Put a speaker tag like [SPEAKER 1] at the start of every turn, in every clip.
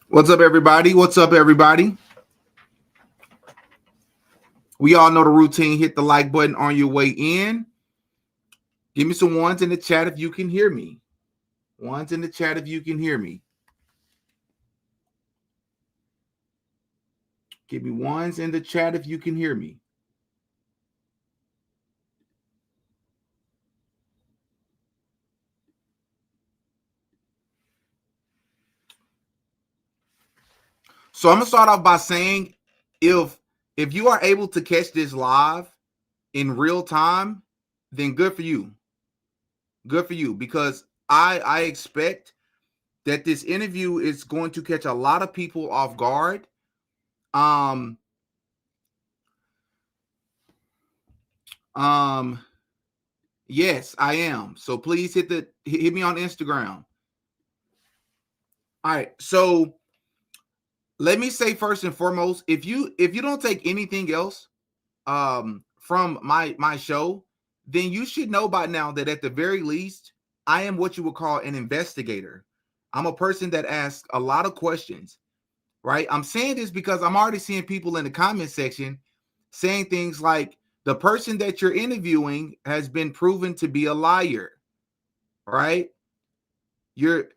[SPEAKER 1] What's up, everybody? What's up, everybody? We all know the routine. Hit the like button on your way in. Give me some ones in the chat if you can hear me. Ones in the chat if you can hear me. Give me ones in the chat if you can hear me. So I'm gonna start off by saying, if you are able to catch this live in real time, then good for you. Good for you, because I expect that this interview is going to catch a lot of people off guard. Yes, I am. So please hit me on Instagram. All right. So let me say first and foremost, if you don't take anything else from my show, then you should know by now that at the very least, I am what you would call an investigator. I'm a person that asks a lot of questions, right? I'm saying this because I'm already seeing people in the comment section saying things like, the person that you're interviewing has been proven to be a liar, right? You're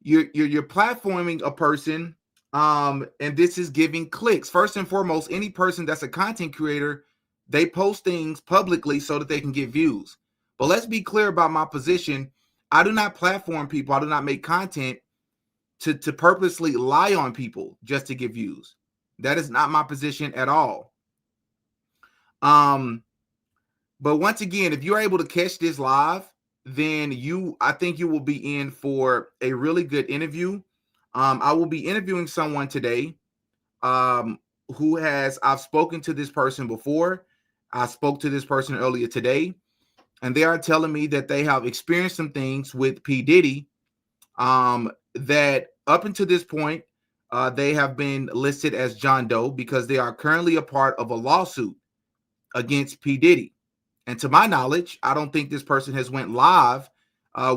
[SPEAKER 1] platforming a person, and this is giving clicks. First and foremost, any person that's a content creator, they post things publicly so that they can get views. But let's be clear about my position. I do not platform people. I do not make content to purposely lie on people just to get views. That is not my position at all. But once again, if you're able to catch this live, then I think you will be in for a really good interview. I will be interviewing someone today I've spoken to this person before. I spoke to this person earlier today, and they are telling me that they have experienced some things with P. Diddy that up until this point, they have been listed as John Doe because they are currently a part of a lawsuit against P. Diddy. And to my knowledge, I don't think this person has went live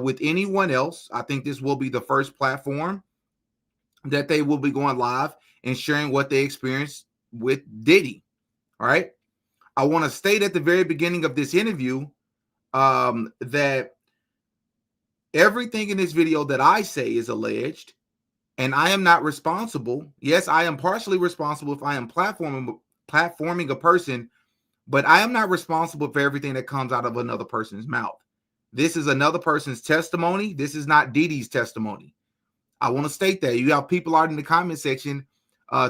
[SPEAKER 1] with anyone else. I think this will be the first platform that they will be going live and sharing what they experienced with Diddy. All right. I want to state at the very beginning of this interview that everything in this video that I say is alleged, and I am not responsible. Yes, I am partially responsible if I am platforming a person, but I am not responsible for everything that comes out of another person's mouth. This is another person's testimony. This is not Diddy's testimony. I want to state that. You have people out in the comment section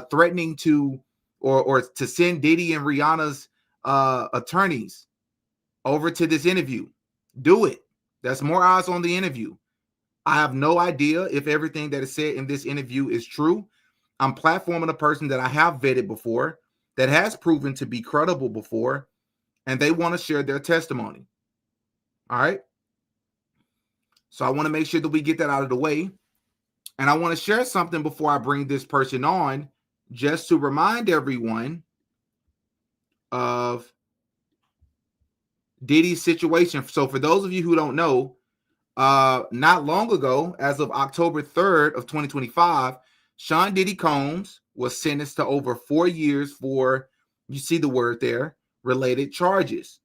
[SPEAKER 1] threatening to or to send Diddy and Rihanna's attorneys over to this interview. Do it. That's more eyes on the interview. I have no idea if everything that is said in this interview is true. I'm platforming a person that I have vetted before, that has proven to be credible before, and they want to share their testimony. All right. So I want to make sure that we get that out of the way. And I want to share something before I bring this person on, just to remind everyone of Diddy's situation. So for those of you who don't know, not long ago, as of October 3rd of 2025, Sean Diddy Combs was sentenced to over 4 years for, you see the word there, related charges,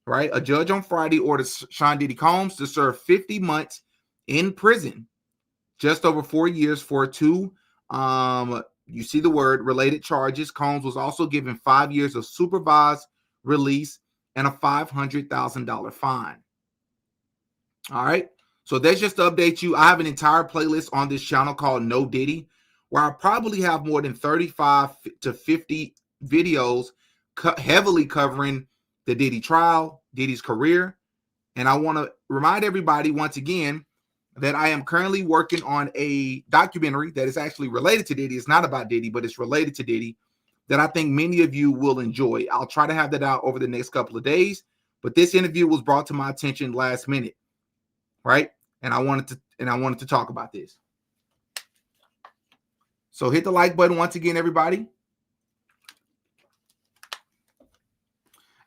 [SPEAKER 1] right? A judge on Friday ordered Sean Diddy Combs to serve 50 months in prison, just over 4 years for two, you see the word, related charges. Combs was also given 5 years of supervised release and a $500,000 fine. All right. So that's just to update you. I have an entire playlist on this channel called No Diddy, where I probably have more than 35 to 50 videos heavily covering the Diddy trial, Diddy's career. And I want to remind everybody once again that I am currently working on a documentary that is actually related to Diddy. It's not about Diddy, but it's related to Diddy, that I think many of you will enjoy. I'll try to have that out over the next couple of days, but this interview was brought to my attention last minute, right? And I wanted to talk about this. So hit the like button once again, everybody.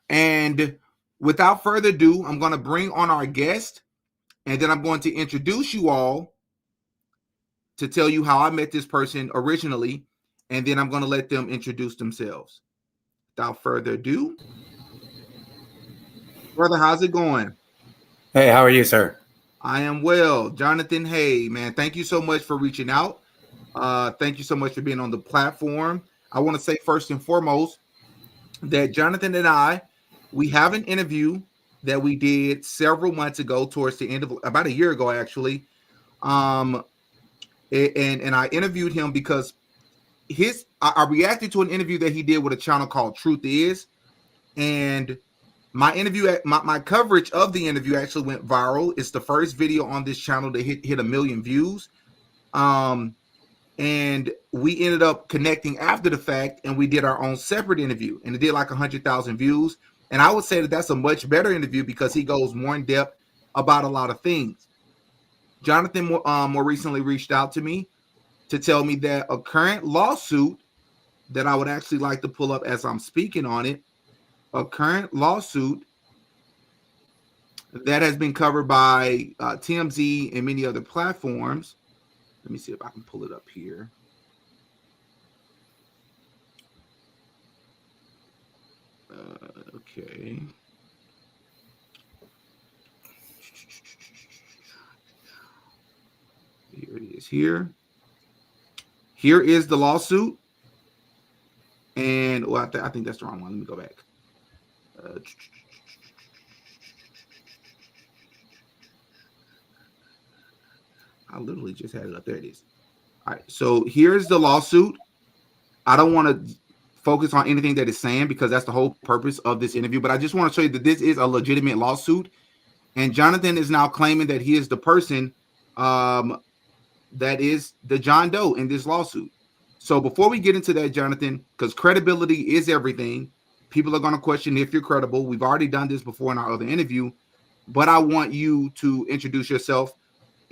[SPEAKER 1] And without further ado, I'm going to bring on our guest, and then I'm going to introduce you all to tell you how I met this person originally, and then I'm going to let them introduce themselves. Without further ado, brother, how's it going?
[SPEAKER 2] Hey, how are you, sir?
[SPEAKER 1] I am well. Jonathan, hey, man, thank you so much for reaching out. Thank you so much for being on the platform. I want to say first and foremost that Jonathan and I, we have an interview that we did several months ago, towards the end of about a year ago, actually. Um, and I interviewed him because I reacted to an interview that he did with a channel called Truth Is, and my coverage of the interview actually went viral. It's the first video on this channel to hit 1,000,000 views. And we ended up connecting after the fact, and we did our own separate interview, and it did like 100,000 views. And I would say that that's a much better interview because he goes more in depth about a lot of things. Jonathan more recently reached out to me to tell me that a current lawsuit that I would actually like to pull up as I'm speaking on it, a current lawsuit that has been covered by TMZ and many other platforms. Let me see if I can pull it up here. Okay. Here it is. Here is the lawsuit. And well, I think that's the wrong one. Let me go back. I literally just had it up. There it is. All right. So here's the lawsuit. I don't want to focus on anything that it's saying because that's the whole purpose of this interview. But I just want to show you that this is a legitimate lawsuit. And Jonathan is now claiming that he is the person that is the John Doe in this lawsuit. So before we get into that, Jonathan, because credibility is everything, people are going to question if you're credible. We've already done this before in our other interview, but I want you to introduce yourself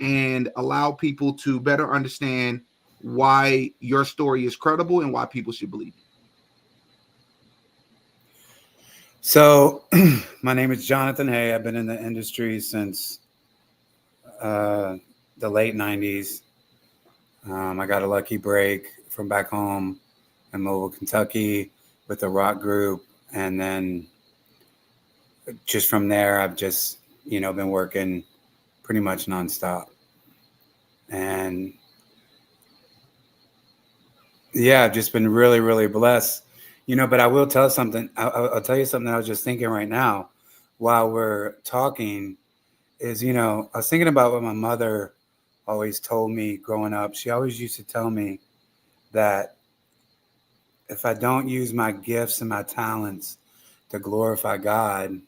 [SPEAKER 1] and allow people to better understand why your story is credible and why people should believe you.
[SPEAKER 2] So, my name is Jonathan Hay. I've been in the industry since the late 90s. I got a lucky break from back home in Louisville, Kentucky with a rock group. And then just from there, I've just, been working pretty much nonstop. And yeah, I've just been really, really blessed. But I will tell something. I'll tell you something I was just thinking right now while we're talking is, I was thinking about what my mother always told me growing up. She always used to tell me that if I don't use my gifts and my talents to glorify God,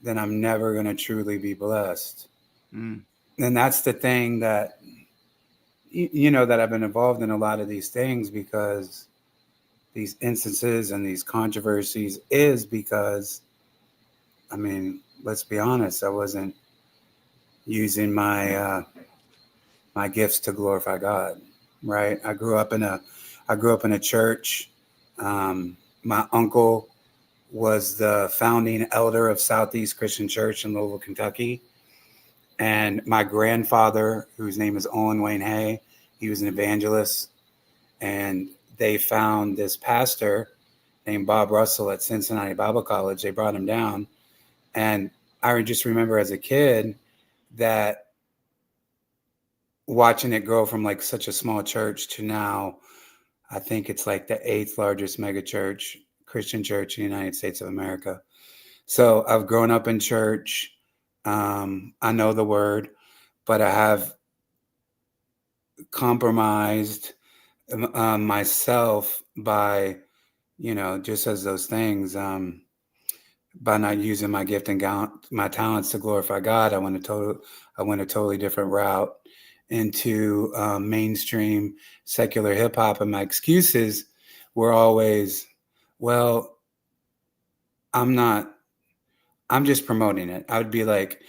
[SPEAKER 2] then I'm never going to truly be blessed. And that's the thing that, that I've been involved in a lot of these things because these instances and these controversies is because, let's be honest, I wasn't using my my gifts to glorify God, right? I grew up in a church. My uncle was the founding elder of Southeast Christian Church in Louisville, Kentucky. And my grandfather, whose name is Owen Wayne Hay, he was an evangelist. And they found this pastor named Bob Russell at Cincinnati Bible College. They brought him down. And I just remember as a kid that watching it grow from like such a small church to now, I think it's like the 8th largest mega church, Christian church in the United States of America. So I've grown up in church. I know the word, but I have compromised myself by, just as those things, by not using my gift and my talents to glorify God. I went a totally different route into mainstream secular hip hop, and my excuses were always, well, I'm just promoting it. I would be like,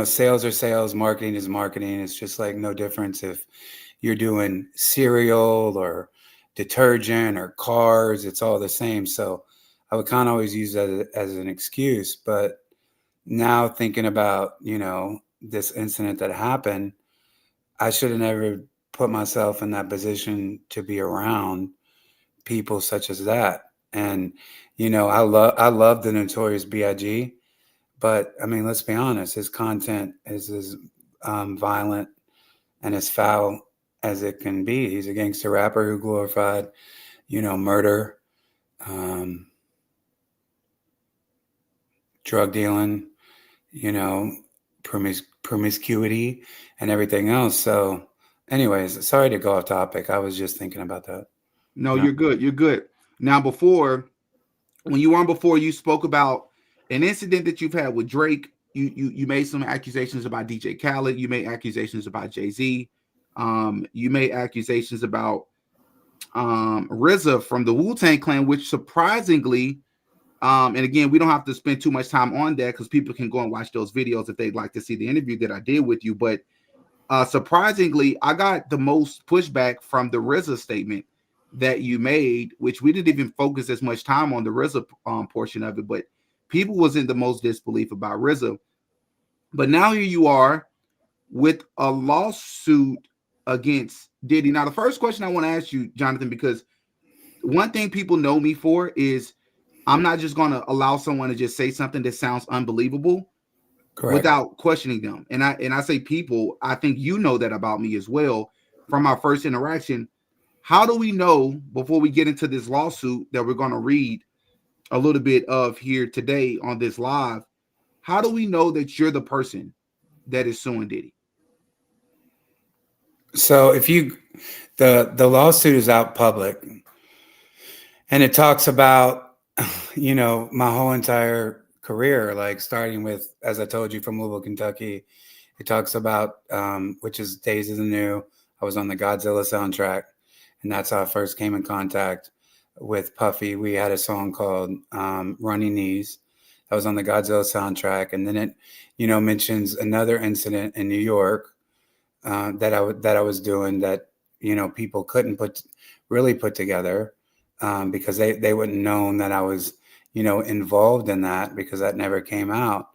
[SPEAKER 2] sales are sales, marketing is marketing. It's just like no difference if you're doing cereal or detergent or cars, it's all the same. So I would kind of always use that as an excuse. But now thinking about, this incident that happened, I should have never put myself in that position to be around people such as that. And I love the Notorious B.I.G., but I mean, let's be honest, his content is as violent and as foul as it can be. He's a gangster rapper who glorified, murder, um, drug dealing, you know, promiscuity, and everything else. So, anyways, sorry to go off topic. I was just thinking about that.
[SPEAKER 1] No,
[SPEAKER 2] No.
[SPEAKER 1] you're good. You're good. Now, when you were on before, you spoke about an incident that you've had with Drake. You made some accusations about DJ Khaled. You made accusations about Jay-Z. You made accusations about RZA from the Wu-Tang Clan, which surprisingly, and again, we don't have to spend too much time on that because people can go and watch those videos if they'd like to see the interview that I did with you. But surprisingly, I got the most pushback from the RZA statement that you made, which we didn't even focus as much time on the RZA portion of it, but people was in the most disbelief about RZA. But now here you are with a lawsuit against Diddy. Now, the first question I want to ask you, Jonathan, because one thing people know me for is I'm not just going to allow someone to just say something that sounds unbelievable
[SPEAKER 2] Correct.
[SPEAKER 1] without questioning them. And I say people, I think you know that about me as well from our first interaction. How do we know before we get into this lawsuit that we're going to read a little bit of here today on this live? How do we know that you're the person that is suing Diddy?
[SPEAKER 2] So if the lawsuit is out public, and it talks about, my whole entire career, like starting with, as I told you, from Louisville, Kentucky. It talks about, which is Days of the New. I was on the Godzilla soundtrack, and that's how I first came in contact with Puffy. We had a song called Running Knees. That was on the Godzilla soundtrack. And then it, mentions another incident in New York that I was doing that, people couldn't really put together because they wouldn't known that I was, involved in that because that never came out.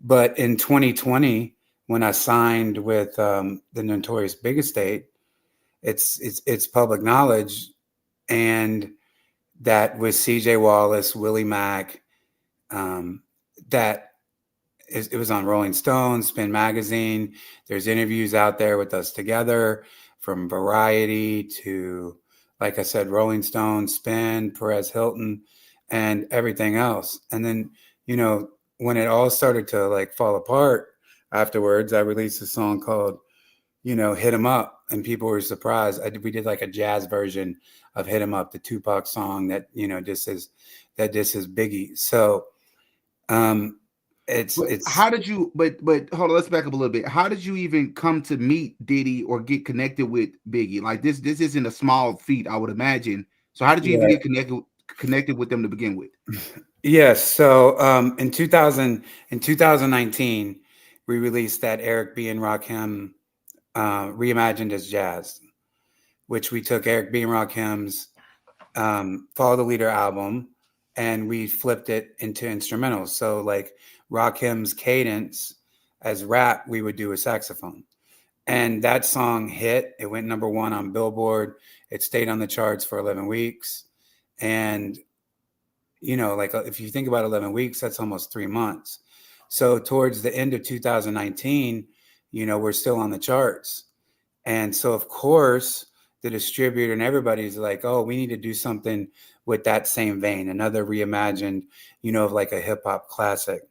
[SPEAKER 2] But in 2020, when I signed with the Notorious Big Estate, it's public knowledge, and that with C.J. Wallace, Willie Mack, that it was on Rolling Stone, Spin Magazine. There's interviews out there with us together, from Variety to, like I said, Rolling Stone, Spin, Perez Hilton, and everything else. And then, when it all started to like fall apart afterwards, I released a song called, Hit 'Em Up, and people were surprised. We did like a jazz version of Hit 'Em Up, the Tupac song that, this is Biggie. So,
[SPEAKER 1] But
[SPEAKER 2] it's
[SPEAKER 1] how did you? But hold on, let's back up a little bit. How did you even come to meet Diddy or get connected with Biggie? Like this isn't a small feat, I would imagine. So how did you even
[SPEAKER 2] yeah.
[SPEAKER 1] get connected with them to begin with?
[SPEAKER 2] Yes. So in 2019, we released that Eric B. and Rakim reimagined as jazz, which we took Eric B. and Rakim's Follow the Leader album, and we flipped it into instrumentals. So like Rakim's cadence as rap, we would do a saxophone. And that song hit. It went number one on Billboard. It stayed on the charts for 11 weeks. And, like if you think about 11 weeks, that's almost 3 months. So towards the end of 2019, we're still on the charts. And so, of course, the distributor and everybody's like, oh, we need to do something with that same vein, another reimagined, of like a hip hop classic.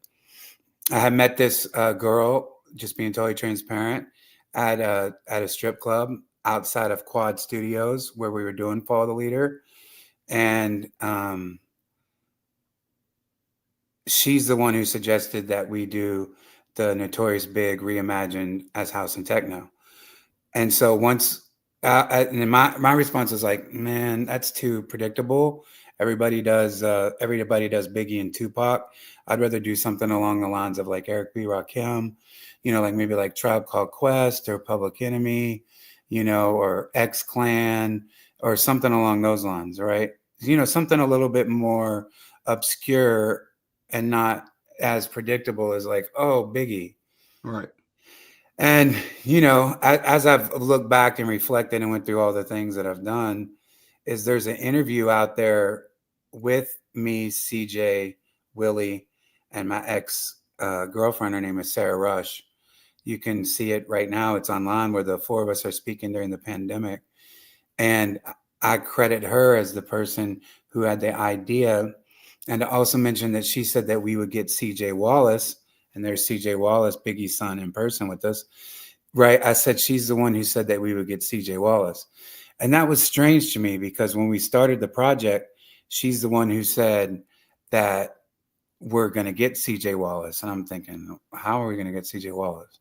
[SPEAKER 2] I had met this girl, just being totally transparent, at a strip club outside of Quad Studios where we were doing Follow the Leader. And she's the one who suggested that we do the Notorious Big reimagined as house and techno. And so once, and my response is like, man, that's too predictable. Everybody does Biggie and Tupac. I'd rather do something along the lines of like Eric B. Rakim, like maybe like Tribe Called Quest or Public Enemy, or X Clan or something along those lines, right? Something a little bit more obscure and not as predictable as like, oh, Biggie.
[SPEAKER 1] Right.
[SPEAKER 2] And, as I've looked back and reflected and went through all the things that I've done, is there's an interview out there with me, CJ, Willie, and my ex girlfriend. Her name is Sarah Rush. You can see it right now. It's online where the four of us are speaking during the pandemic. And I credit her as the person who had the idea. And I also mentioned that she said that we would get CJ Wallace, and there's CJ Wallace, Biggie's son, in person with us. Right. I said she's the one who said that we would get CJ Wallace. And that was strange to me because when we started the project, she's the one who said that we're going to get CJ Wallace. And I'm thinking, how are we going to get CJ Wallace?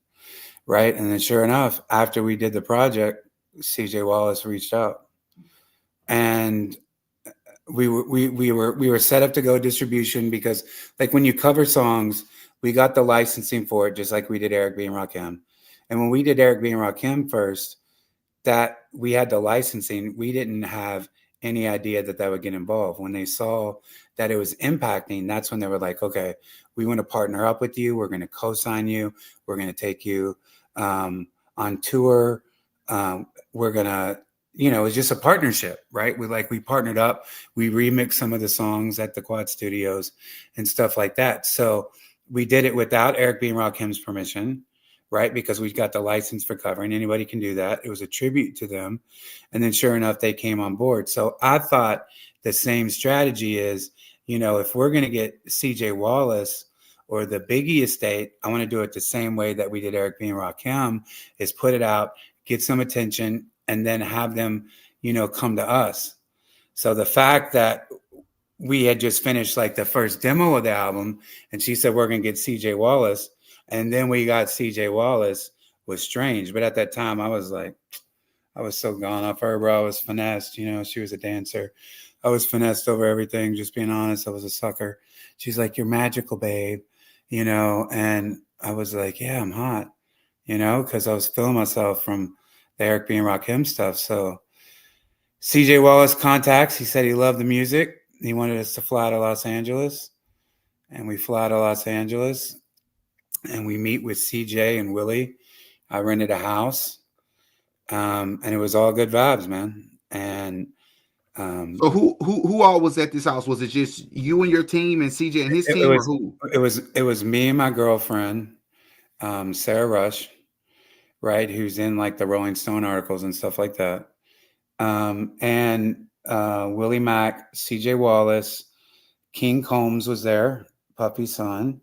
[SPEAKER 2] Right. And then sure enough, after we did the project, CJ Wallace reached out. And we were set up to go distribution because, like, when you cover songs, we got the licensing for it just like we did Eric B. and Rakim. And when we did Eric B. and Rakim first, that we had the licensing, we didn't have any idea that that would get involved. When they saw that it was impacting, that's when they were like, okay, we want to partner up with you. We're going to co-sign you. We're going to take you on tour. We're going to, it's just a partnership, right? We partnered up, we remixed some of the songs at the Quad Studios and stuff like that. So we did it without Eric B. and Rakim's permission, right? Because we got the license for covering. Anybody can do that. It was a tribute to them. And then sure enough, they came on board. So I thought the same strategy is, if we're going to get CJ Wallace or the Biggie estate, I want to do it the same way that we did Eric B. and Rakim, is put it out, get some attention, and then have them, come to us. So the fact that we had just finished like the first demo of the album, and she said, we're going to get CJ Wallace. And then we got CJ Wallace was strange. But at that time, I was like, I was so gone off her, bro. I was finessed. She was a dancer. I was finessed over everything. Just being honest, I was a sucker. She's like, you're magical, babe. And I was like, yeah, I'm hot, because I was feeling myself from the Eric B. and Rakim stuff. So CJ Wallace contacts. He said he loved the music. He wanted us to fly to Los Angeles. And we fly to Los Angeles. And we meet with CJ and Willie. I rented a house, and it was all good vibes, man. And
[SPEAKER 1] So who all was at this house? Was it just you and your team and CJ and his
[SPEAKER 2] it,
[SPEAKER 1] team, or
[SPEAKER 2] was
[SPEAKER 1] who?
[SPEAKER 2] it was me and my girlfriend, Sarah Rush, right, who's in like the Rolling Stone articles and stuff like that, and Willie Mack, CJ Wallace, King Combs was there, Puffy's son.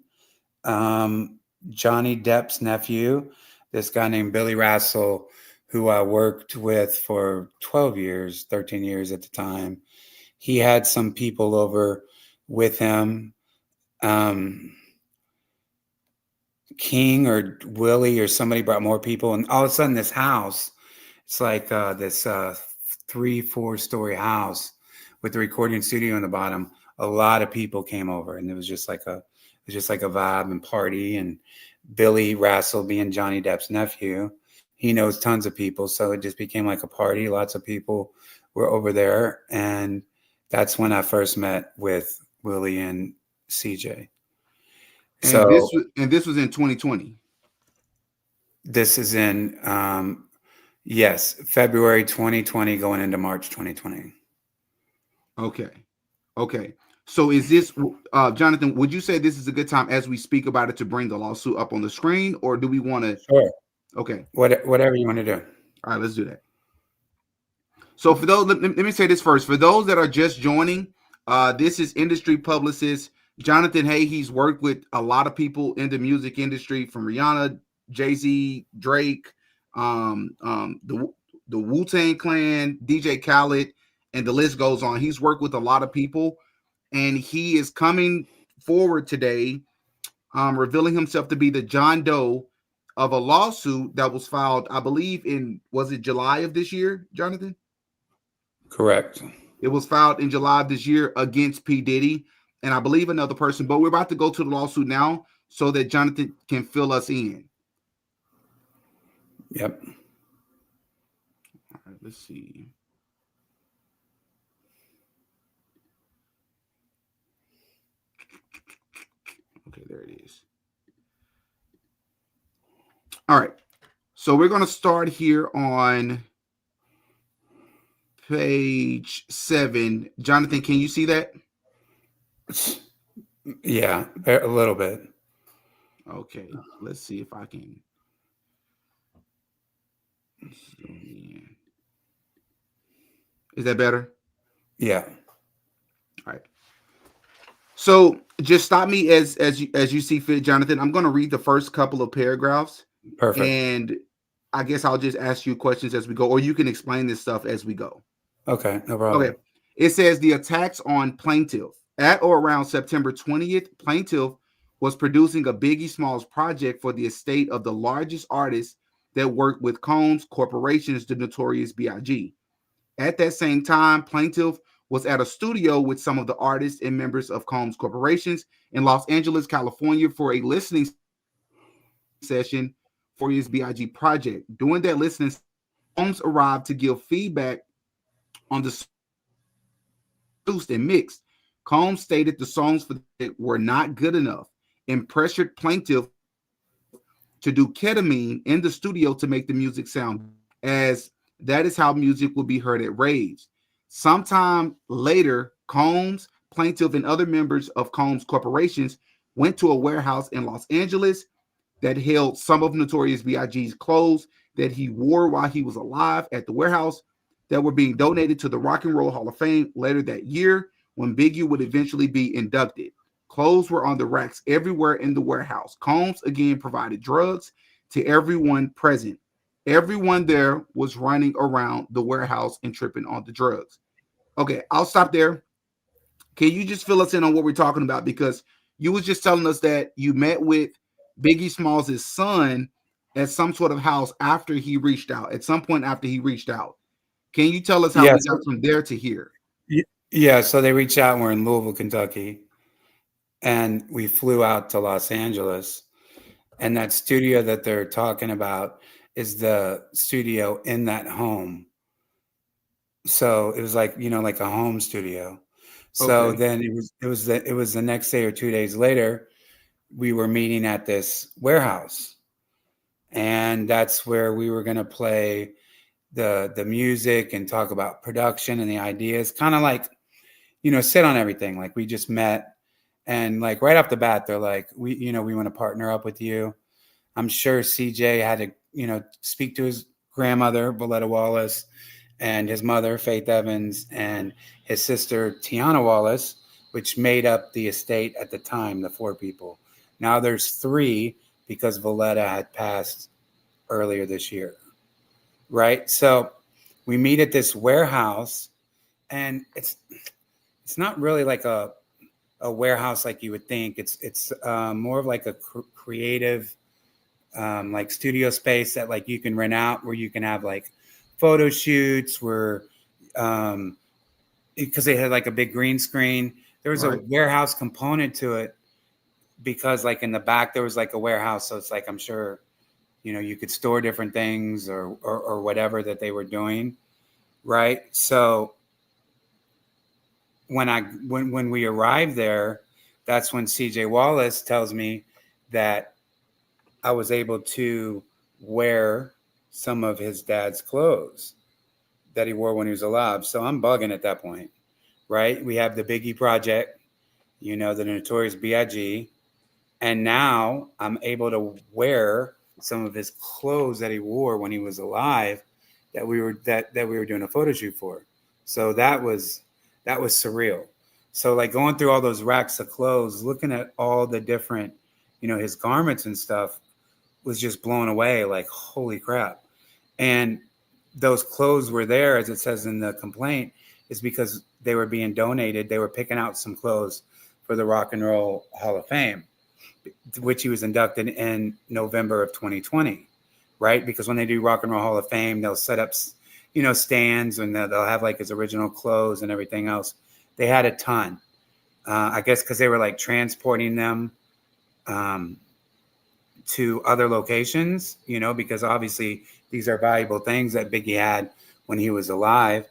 [SPEAKER 2] Johnny Depp's nephew, this guy named Billy Rassel, who I worked with for 12 years, 13 years at the time. He had some people over with him. King or Willie or somebody brought more people. And all of a sudden, this house, it's like this 3-4 story house with the recording studio in the bottom. A lot of people came over, and it was just like a vibe and party. And Billy Rassel, being Johnny Depp's nephew, he knows tons of people, so it just became like a party. Lots of people were over there, and that's when I first met with Willie and CJ.
[SPEAKER 1] And
[SPEAKER 2] So
[SPEAKER 1] this was in 2020.
[SPEAKER 2] this is in yes, February 2020 going into March 2020.
[SPEAKER 1] Okay. Okay. So is this Jonathan, would you say this is a good time as we speak about it to bring the lawsuit up on the screen, or do we want to?
[SPEAKER 2] Sure.
[SPEAKER 1] Okay.
[SPEAKER 2] Whatever you want to do.
[SPEAKER 1] All right, let's do that. So for those, let me say this first. For those that are just joining, this is Industry Publicist Jonathan Hay. He's worked with a lot of people in the music industry, from Rihanna, Jay-Z, Drake, the Wu-Tang Clan, DJ Khaled, and the list goes on. He's worked with a lot of people, and he is coming forward today, revealing himself to be the John Doe of a lawsuit that was filed, I believe, was it July of this year, Jonathan?
[SPEAKER 2] Correct.
[SPEAKER 1] It was filed in July of this year against P. Diddy and I believe another person, but we're about to go to the lawsuit now so that Jonathan can fill us in.
[SPEAKER 2] Yep.
[SPEAKER 1] All right, let's see. Okay, there it is. All right. So we're going to start here on page 7. Jonathan, can you see that?
[SPEAKER 2] Yeah, a little bit.
[SPEAKER 1] Okay, let's see if I can zoom in. Is that better?
[SPEAKER 2] Yeah,
[SPEAKER 1] All right. So just stop me as you see fit, Jonathan. I'm going to read the first couple of paragraphs,
[SPEAKER 2] perfect.
[SPEAKER 1] and I guess I'll just ask you questions as we go, or you can explain this stuff as we go.
[SPEAKER 2] Okay, no
[SPEAKER 1] Okay.
[SPEAKER 2] problem.
[SPEAKER 1] It says the attacks on Plaintiff at or around September 20th. Plaintiff was producing a Biggie Smalls project for the estate of the largest artist that worked with Combs Corporation's The Notorious B.I.G. At that same time, Plaintiff was at a studio with some of the artists and members of Combs Corporations in Los Angeles, California for a listening session for his B.I.G. project. During that listening, Combs arrived to give feedback on the produced and mixed. Combs stated the songs for it were not good enough and pressured Plaintiff to do ketamine in the studio to make the music sound, as that is how music will be heard at raves. Sometime later, Combs, Plaintiff, and other members of Combs Corporations went to a warehouse in Los Angeles that held some of Notorious B.I.G.'s clothes that he wore while he was alive at the warehouse that were being donated to the Rock and Roll Hall of Fame later that year when Biggie would eventually be inducted. Clothes were on the racks everywhere in the warehouse. Combs again provided drugs to everyone present. Everyone there was running around the warehouse and tripping on the drugs. Okay, I'll stop there. Can you just fill us in on what we're talking about? Because you was just telling us that you met with Biggie Smalls' son at some sort of house after he reached out, at some point after he reached out. Can you tell us how
[SPEAKER 2] Yeah,
[SPEAKER 1] we got from there to here?
[SPEAKER 2] yeah. So they reached out. And we're in Louisville, Kentucky, and we flew out to Los Angeles. And that studio that they're talking about is the studio in that home. So it was like, like a home studio. So
[SPEAKER 1] Okay.
[SPEAKER 2] then it was the next day or 2 days later, we were meeting at this warehouse. And that's where we were gonna play the music and talk about production and the ideas, kind of like, sit on everything. Like we just met, and like right off the bat, they're like, we want to partner up with you. I'm sure CJ had to, speak to his grandmother, Valletta Wallace, and his mother, Faith Evans, and his sister, Tiana Wallace, which made up the estate at the time, the 4 people. Now there's 3 because Valletta had passed earlier this year, right? So we meet at this warehouse, and it's not really like a warehouse like you would think. It's more of like a creative like studio space that like you can rent out, where you can have like photo shoots, where because they had like a big green screen. There was a
[SPEAKER 1] Right.
[SPEAKER 2] warehouse component to it, because like in the back there was like a warehouse, so it's like, I'm sure you could store different things, or whatever that they were doing, right? So when we arrived there, that's when CJ Wallace tells me that I was able to wear some of his dad's clothes that he wore when he was alive. So I'm bugging at that point, right? We have the Biggie Project, the Notorious B.I.G., and now I'm able to wear some of his clothes that he wore when he was alive, that we were doing a photo shoot for. So that was surreal. So like going through all those racks of clothes, looking at all the different, his garments and stuff, was just blown away. Like, holy crap. And those clothes were there, as it says in the complaint, is because they were being donated. They were picking out some clothes for the Rock and Roll Hall of Fame, which he was inducted in November of 2020, right? Because when they do Rock and Roll Hall of Fame, they'll set up, stands, and they'll have like his original clothes and everything else. They had a ton, I guess, because they were like transporting them to other locations, because obviously these are valuable things that Biggie had when he was alive.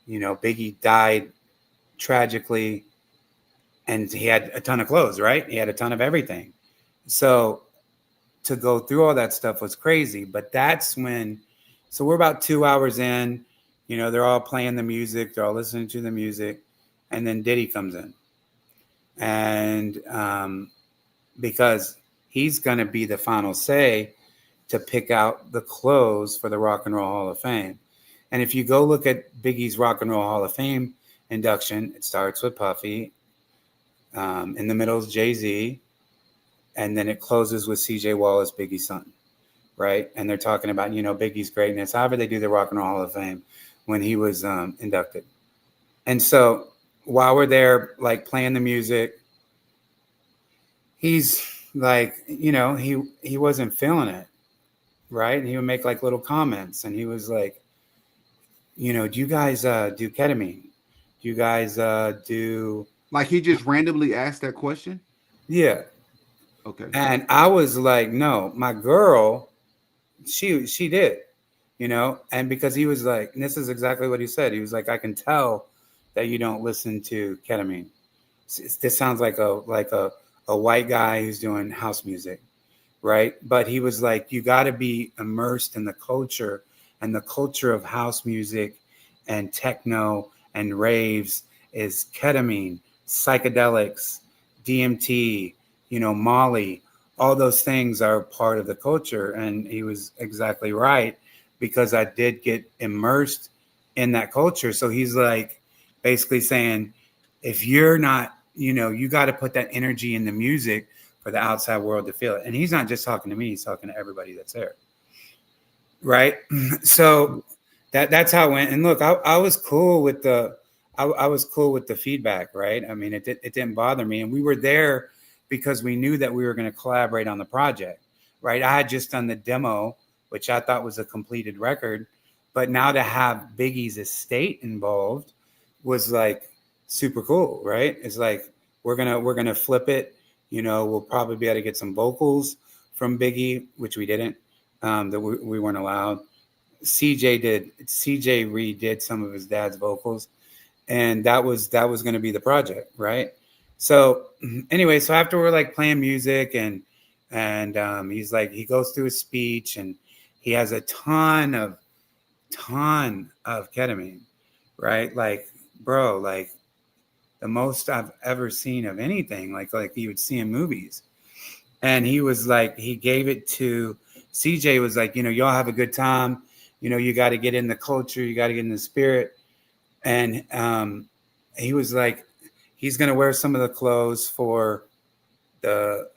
[SPEAKER 2] Biggie died tragically, and he had a ton of clothes, right? He had a ton of everything. So to go through all that stuff was crazy. But that's when, so we're about 2 hours in, they're all playing the music, they're all listening to the music, and then Diddy comes in. And because he's going to be the final say to pick out the clothes for the Rock and Roll Hall of Fame. And if you go look at Biggie's Rock and Roll Hall of Fame induction, it starts with Puffy. In the middle is Jay-Z. And then it closes with CJ Wallace, Biggie's son. Right? And they're talking about, Biggie's greatness, however they do the Rock and Roll Hall of Fame when he was inducted. And so while we're there, like playing the music, he's like, he wasn't feeling it. Right? And he would make like little comments. And he was like, do you guys do ketamine? Do you guys do...
[SPEAKER 1] Like he just randomly asked that question?
[SPEAKER 2] Yeah.
[SPEAKER 1] Okay.
[SPEAKER 2] And I was like, no, my girl, she did, and because he was like, and this is exactly what he said. He was like, I can tell that you don't listen to ketamine. This sounds like a white guy who's doing house music. Right. But he was like, you got to be immersed in the culture, and the culture of house music and techno and raves is ketamine, psychedelics, DMT, Molly, all those things are part of the culture. And he was exactly right, because I did get immersed in that culture. So he's like basically saying, if you're not, you got to put that energy in the music for the outside world to feel it. And he's not just talking to me, he's talking to everybody that's there. Right. So that's how it went. And look, I was cool with I was cool with the feedback. Right. I mean, it didn't bother me. And we were there because we knew that we were going to collaborate on the project. Right. I had just done the demo, which I thought was a completed record. But now to have Biggie's estate involved was like super cool. Right. It's like, we're going to flip it. We'll probably be able to get some vocals from Biggie, which we didn't, that we weren't allowed. CJ redid some of his dad's vocals, and that was going to be the project. Right. So anyway, so after we're like playing music and he's like, he goes through his speech and he has a ton of ketamine, right? Like, bro, like the most I've ever seen of anything, like you would see in movies. And he was like, he gave it to CJ, was like, y'all have a good time. You got to get in the culture. You got to get in the spirit. And he was like, he's going to wear some of the clothes for the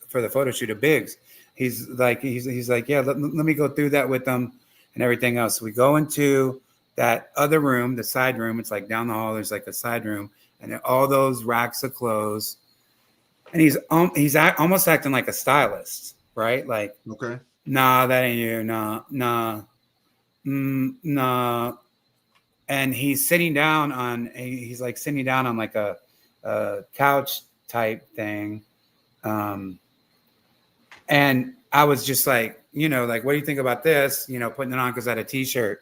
[SPEAKER 2] photo shoot of Biggs. He's like, yeah, let me go through that with them and everything else. So we go into that other room, the side room. It's like down the hall. There's like a side room, and then all those racks of clothes. And he's almost acting like a stylist, right? Like,
[SPEAKER 1] okay,
[SPEAKER 2] nah, that ain't you. Nah. Nah. And he's sitting down on like a couch type thing. And I was just like, like, what do you think about this? Putting it on because I had a t-shirt,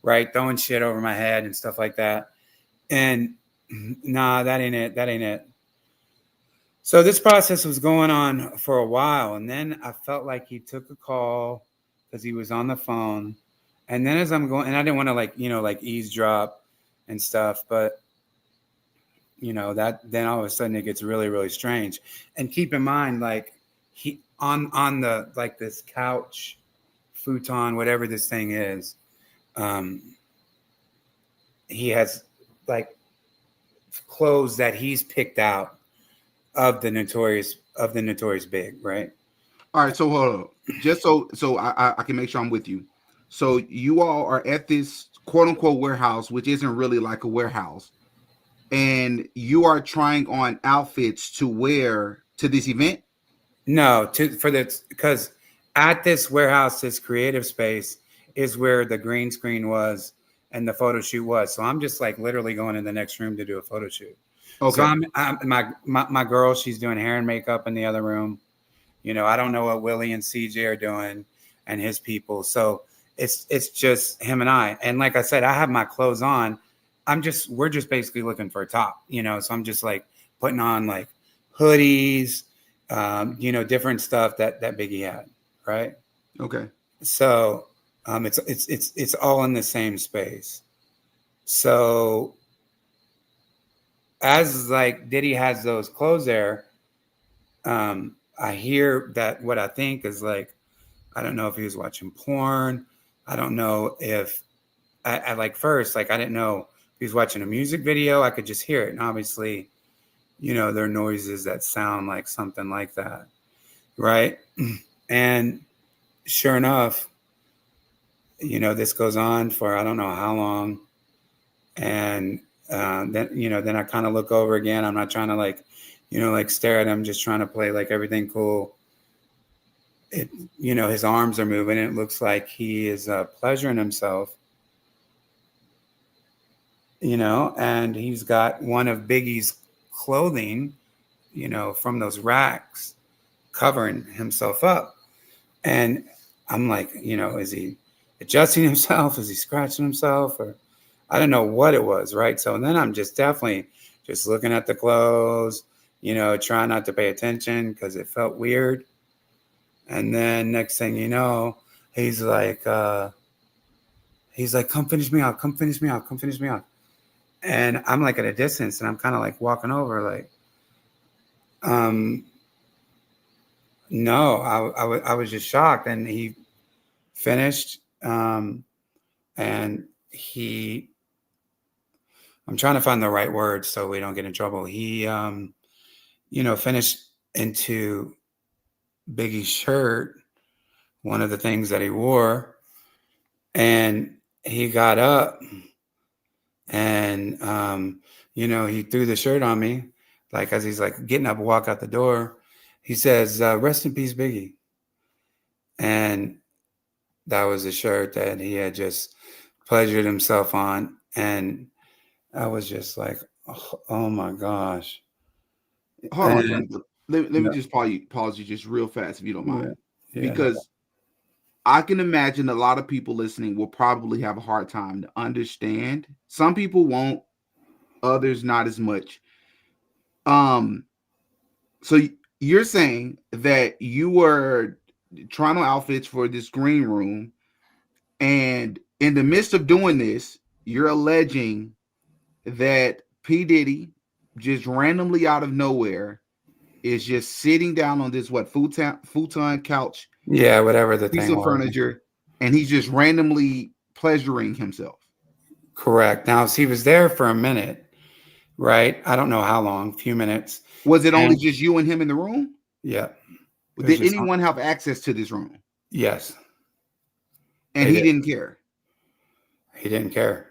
[SPEAKER 2] right? Throwing shit over my head and stuff like that. And nah, that ain't it. So this process was going on for a while. And then I felt like he took a call because he was on the phone. And then as I'm going, and I didn't want to like eavesdrop and stuff, but that then all of a sudden it gets really, really strange. And keep in mind, like he on the, like this couch, futon, whatever this thing is, he has like clothes that he's picked out of the notorious Big, right?
[SPEAKER 1] All right, so hold on. Just so I can make sure I'm with you. So you all are at this quote unquote warehouse, which isn't really like a warehouse, and you are trying on outfits to wear to this event?
[SPEAKER 2] No, because at this warehouse, this creative space is where the green screen was and the photo shoot was. So I'm just like literally going in the next room to do a photo shoot. Okay. So I'm my girl, she's doing hair and makeup in the other room. I don't know what Willie and CJ are doing and his people. So it's just him and I. And like I said, I have my clothes on. We're just basically looking for a top, so I'm just like putting on like hoodies different stuff that Biggie had, right?
[SPEAKER 1] Okay.
[SPEAKER 2] So it's all in the same space. So as like Diddy has those clothes there, I hear that what I think is like, I don't know if he was watching porn. I don't know if I like first, like I didn't know if he was watching a music video. I could just hear it. And obviously, there are noises that sound like something like that. Right. And sure enough, this goes on for I don't know how long. And then I kind of look over again. I'm not trying to like stare at him, just trying to play like everything cool. His arms are moving. And it looks like he is pleasuring himself, and he's got one of Biggie's clothing, from those racks covering himself up. And I'm like, is he adjusting himself? Is he scratching himself? Or I don't know what it was, right? So then I'm just definitely just looking at the clothes, trying not to pay attention because it felt weird. And then next thing you know, he's like, come finish me off, come finish me off, come finish me off. And I'm like at a distance and I'm kind of like walking over like, no, I was just shocked. And he finished, and I'm trying to find the right words so we don't get in trouble. He, finished into Biggie's shirt, one of the things that he wore, and he got up and, he threw the shirt on me, like as he's like getting up, walk out the door. He says, "Rest in peace, Biggie." And that was the shirt that he had just pleasured himself on, and I was just like, oh my gosh.
[SPEAKER 1] Hold on,
[SPEAKER 2] And
[SPEAKER 1] John. Let me
[SPEAKER 2] yeah,
[SPEAKER 1] just pause you just real fast if you don't
[SPEAKER 2] yeah,
[SPEAKER 1] mind,
[SPEAKER 2] yeah.
[SPEAKER 1] because I can imagine a lot of people listening will probably have a hard time to understand. Some people won't, others not as much. Um, so you're saying that you were trying on outfits for this green room, and in the midst of doing this, you're alleging that P. Diddy just randomly out of nowhere is just sitting down on this futon couch,
[SPEAKER 2] Yeah, whatever the
[SPEAKER 1] piece
[SPEAKER 2] thing
[SPEAKER 1] of
[SPEAKER 2] was.
[SPEAKER 1] furniture, and he's just randomly pleasuring himself.
[SPEAKER 2] Correct. Now, he was there for a minute, right? I don't know how long, a few minutes.
[SPEAKER 1] Was it only
[SPEAKER 2] And
[SPEAKER 1] just you and him in the room?
[SPEAKER 2] yeah, it was
[SPEAKER 1] Did
[SPEAKER 2] just,
[SPEAKER 1] anyone have access to this room?
[SPEAKER 2] yes,
[SPEAKER 1] And
[SPEAKER 2] they
[SPEAKER 1] he
[SPEAKER 2] did.
[SPEAKER 1] didn't care.
[SPEAKER 2] He didn't care.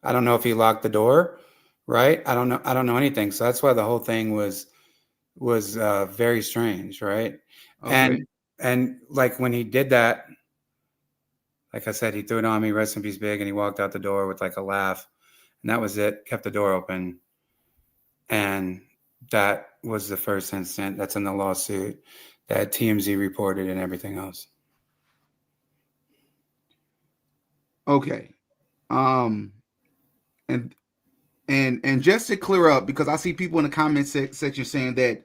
[SPEAKER 2] I don't know if he locked the door, right? I don't know. I don't know anything. So that's why the whole thing was very strange, right?
[SPEAKER 1] Okay.
[SPEAKER 2] And like when he did that, like I said, he threw it on me, rest in peace, Big, and he walked out the door with like a laugh, and that was it. Kept the door open, and that was the first incident that's in the lawsuit that TMZ reported and everything else.
[SPEAKER 1] Okay. Um and and just to clear up, because I see people in the comment section saying that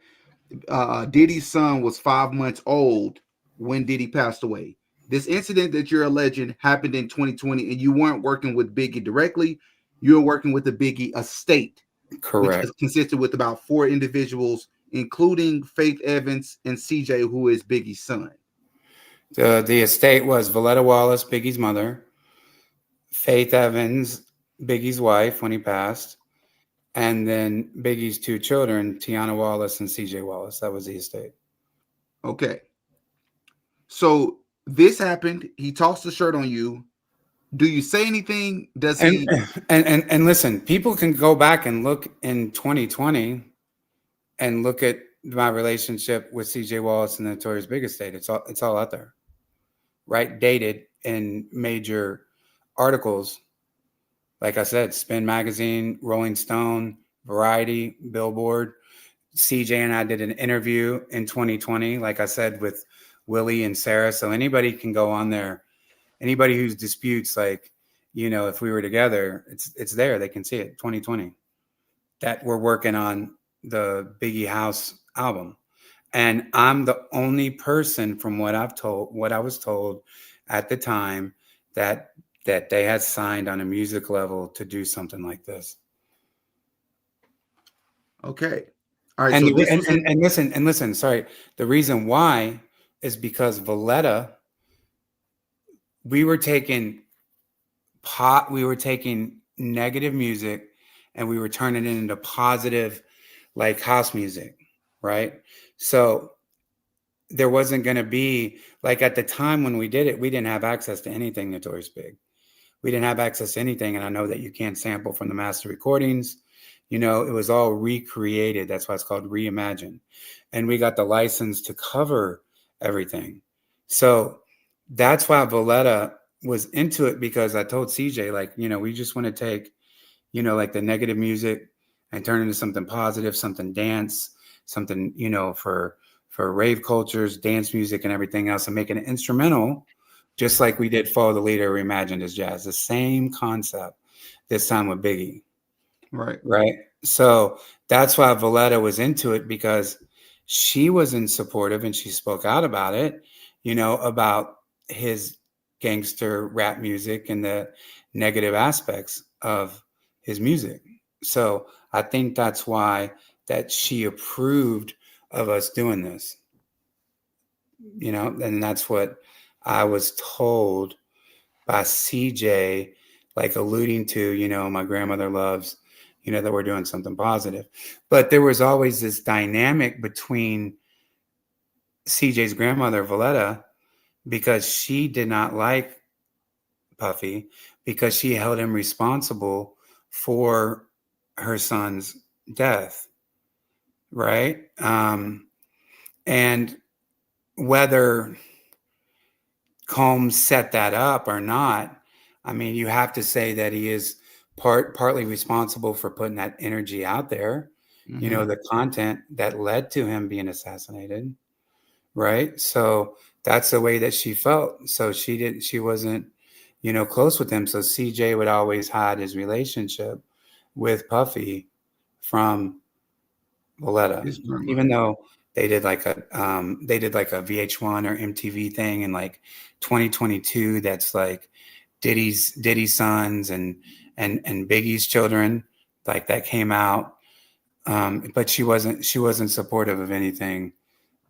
[SPEAKER 1] Diddy's son was 5 months old when Diddy passed away. This incident that you're alleging happened in 2020, and you weren't working with Biggie directly. You were working with the Biggie estate, which
[SPEAKER 2] Correct.
[SPEAKER 1] is consisted with about 4 individuals, including Faith Evans and CJ, who is Biggie's son.
[SPEAKER 2] The estate was Valletta Wallace, Biggie's mother, Faith Evans, Biggie's wife when he passed, and then Biggie's two children, Tiana Wallace and CJ Wallace. That was the estate.
[SPEAKER 1] Okay. So this happened. He tossed the shirt on you. Do you say anything? Does
[SPEAKER 2] And
[SPEAKER 1] he?
[SPEAKER 2] and listen, people can go back and look in 2020 and look at my relationship with CJ Wallace and the Notorious Big Estate. It's all out there, right? Dated in major articles. Like I said, Spin Magazine, Rolling Stone, Variety, Billboard. CJ and I did an interview in 2020, like I said, with Willie and Sarah. So anybody can go on there. Anybody who disputes, like, if we were together, it's there. They can see it. 2020. That we're working on the Biggie House album. And I'm the only person from what I was told at the time that they had signed on a music level to do something like this.
[SPEAKER 1] Okay. All right.
[SPEAKER 2] And
[SPEAKER 1] So this was in.
[SPEAKER 2] and listen, sorry. The reason why is because Valletta, we were taking we were taking negative music and we were turning it into positive, like house music, right? So there wasn't going to be, like, at the time when we did it, we didn't have access to anything Notorious Big. We didn't have access to anything. And I know that you can't sample from the master recordings. You know, it was all recreated. That's why it's called Reimagine. And we got the license to cover everything. So that's why Valletta was into it, because I told CJ, like, you know, we just want to take, you know, like the negative music and turn it into something positive, something dance, something, you know, for rave cultures, dance music and everything else, and make an instrumental, just like we did Follow the Leader, Reimagined as Jazz. The same concept, this time with Biggie.
[SPEAKER 1] Right.
[SPEAKER 2] Right. So that's why Valletta was into it, because she wasn't supportive and she spoke out about it, you know, about his gangster rap music and the negative aspects of his music. So I think that's why that she approved of us doing this, you know, and that's what I was told by CJ, like alluding to, you know, my grandmother loves, you know, that we're doing something positive. But there was always this dynamic between CJ's grandmother, Valletta, because she did not like Puffy, because she held him responsible for her son's death, right? And whether Combs set that up or not, I mean, you have to say that he is partly responsible for putting that energy out there, you
[SPEAKER 1] Mm-hmm.
[SPEAKER 2] know, the content that led to him being assassinated, right? So that's the way that she felt. So she wasn't, you know, close with him. So CJ would always hide his relationship with Puffy from Valletta,
[SPEAKER 1] His
[SPEAKER 2] even
[SPEAKER 1] grandmother.
[SPEAKER 2] though they did like a VH1 or MTV thing in like 2022 that's like Diddy's sons and Biggie's children, like that came out. But she wasn't supportive of anything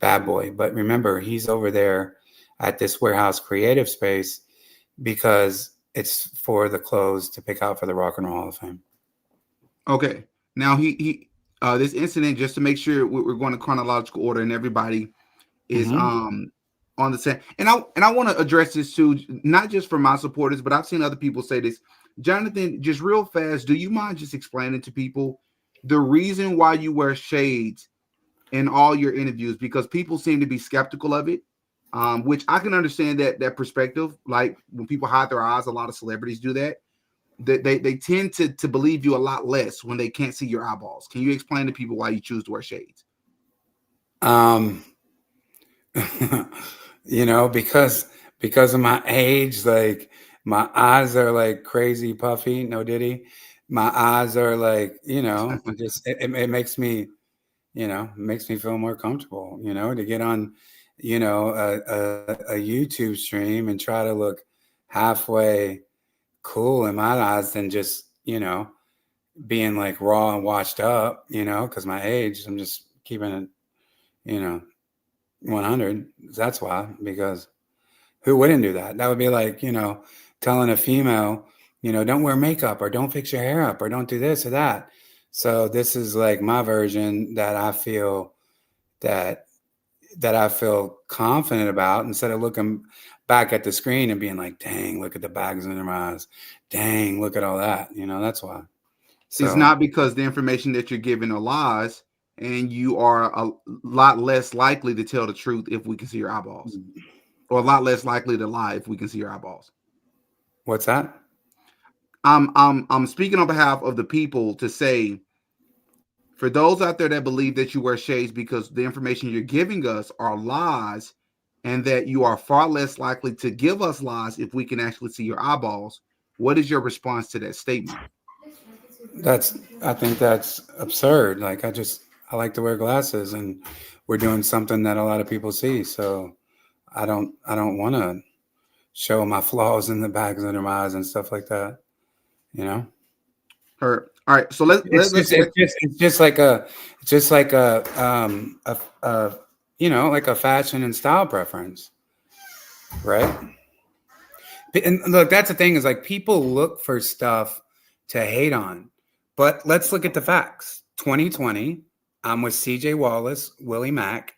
[SPEAKER 2] Bad Boy. But remember, he's over there at this warehouse creative space because it's for the clothes to pick out for the Rock and Roll Hall of Fame.
[SPEAKER 1] Okay. Now he this incident, just to make sure we're going to chronological order and everybody is
[SPEAKER 2] Mm-hmm.
[SPEAKER 1] on the same. And I want to address this too, not just for my supporters, but I've seen other people say this. Jonathan, just real fast, do you mind just explaining to people the reason why you wear shades in all your interviews? Because people seem to be skeptical of it. Which I can understand that perspective. Like when people hide their eyes, a lot of celebrities do that. They tend to believe you a lot less when they can't see your eyeballs. Can you explain to people why you choose to wear shades?
[SPEAKER 2] Um, you know, because of my age, like my eyes are like crazy puffy. No Diddy, my eyes are like, you know, it makes me, you know, makes me feel more comfortable, you know, to get on, you know, a YouTube stream and try to look halfway cool in my eyes than just, you know, being like raw and washed up, you know, because my age, I'm just keeping it, you know, 100. That's why, because who wouldn't do that? That would be like, you know, telling a female, you know, don't wear makeup or don't fix your hair up or don't do this or that. So this is like my version that I feel that I feel confident about, instead of looking back at the screen and being like, dang, look at the bags in their eyes. Dang, look at all that. You know, that's why.
[SPEAKER 1] It's
[SPEAKER 2] So
[SPEAKER 1] not because the information that you're giving are lies, and you are a lot less likely to tell the truth if we can see your eyeballs, or a lot less likely to lie if we can see your eyeballs.
[SPEAKER 2] what's that?
[SPEAKER 1] I'm speaking on behalf of the people to say, for those out there that believe that you wear shades because the information you're giving us are lies, and that you are far less likely to give us lies if we can actually see your eyeballs, what is your response to that statement?
[SPEAKER 2] I think that's absurd. Like, I like to wear glasses, and we're doing something that a lot of people see. So I don't want to show my flaws in the bags under my eyes and stuff like that. You know,
[SPEAKER 1] Her. All right. So let's get back.
[SPEAKER 2] it's just like a you know, like a fashion and style preference, right? And look, that's the thing is like people look for stuff to hate on, but let's look at the facts. 2020, I'm with CJ Wallace, Willie Mack.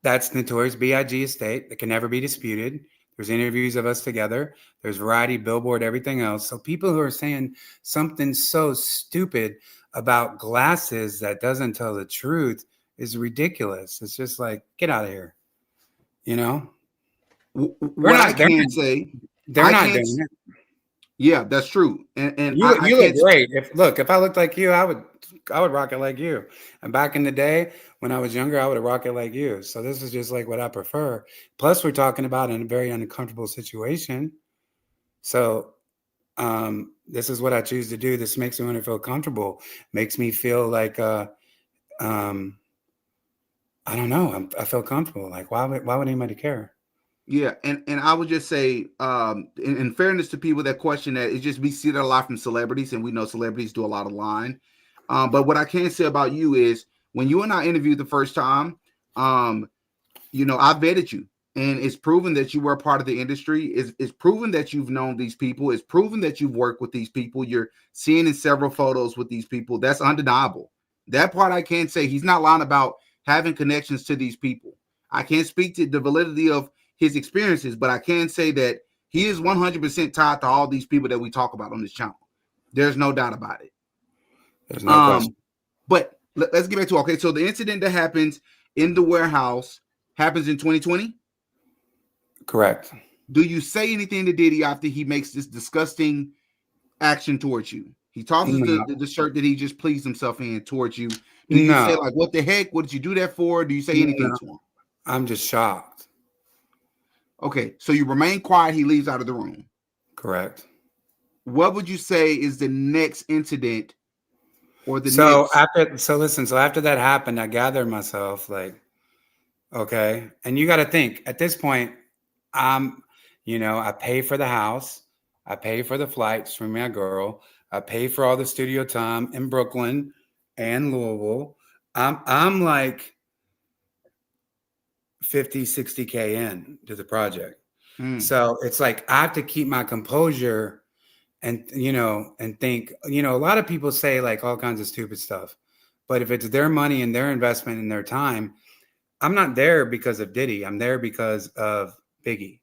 [SPEAKER 2] That's Notorious B.I.G. estate that can never be disputed. There's interviews of us together. There's Variety, Billboard, everything else. So people who are saying something so stupid about glasses that doesn't tell the truth is ridiculous. It's just like, get out of here. You know, they're
[SPEAKER 1] What I
[SPEAKER 2] not. They're
[SPEAKER 1] can
[SPEAKER 2] not.
[SPEAKER 1] say,
[SPEAKER 2] They're
[SPEAKER 1] I
[SPEAKER 2] not
[SPEAKER 1] can't.
[SPEAKER 2] doing it.
[SPEAKER 1] Yeah, that's true. And I
[SPEAKER 2] You look
[SPEAKER 1] can't.
[SPEAKER 2] great. If I looked like you, I would rock it like you. And back in the day when I was younger, I would have rocked it like you. So this is just like what I prefer. Plus, we're talking about in a very uncomfortable situation. So this is what I choose to do. This makes me want to feel comfortable. Makes me feel like um, I don't know. I feel comfortable. Like why would anybody care?
[SPEAKER 1] Yeah, and I would just say, in fairness to people that question that, it's just we see that a lot from celebrities, and we know celebrities do a lot of lying. But what I can say about you is when you and I interviewed the first time, um, I vetted you, and it's proven that you were a part of the industry. It's proven that you've known these people. It's proven that you've worked with these people. You're seeing in several photos with these people. That's undeniable. That part I can say. He's not lying about having connections to these people. I can't speak to the validity of his experiences, but I can say that he is 100% tied to all these people that we talk about on this channel. There's no doubt about it.
[SPEAKER 2] There's no question.
[SPEAKER 1] But let's get back to, okay, so the incident that happens in the warehouse happens in 2020.
[SPEAKER 2] Correct.
[SPEAKER 1] Do you say anything to Diddy after he makes this disgusting action towards you? He tosses
[SPEAKER 2] No.
[SPEAKER 1] the shirt that he just pleased himself in towards you. Do you say
[SPEAKER 2] No.
[SPEAKER 1] like, what the heck? What did you do that for? Do you say anything
[SPEAKER 2] No.
[SPEAKER 1] to him?
[SPEAKER 2] I'm just shocked.
[SPEAKER 1] Okay, so you remain quiet. He leaves out of the room.
[SPEAKER 2] Correct.
[SPEAKER 1] What would you say is the next incident or the
[SPEAKER 2] So
[SPEAKER 1] next?
[SPEAKER 2] after that happened, I gathered myself like, okay. And you got to think at this point, I'm, I pay for the house. I pay for the flights for my girl. I pay for all the studio time in Brooklyn and Louisville. I'm like 50, 60K in to the project. So it's like I have to keep my composure and think, a lot of people say like all kinds of stupid stuff. But if it's their money and their investment and their time, I'm not there because of Diddy. I'm there because of Biggie.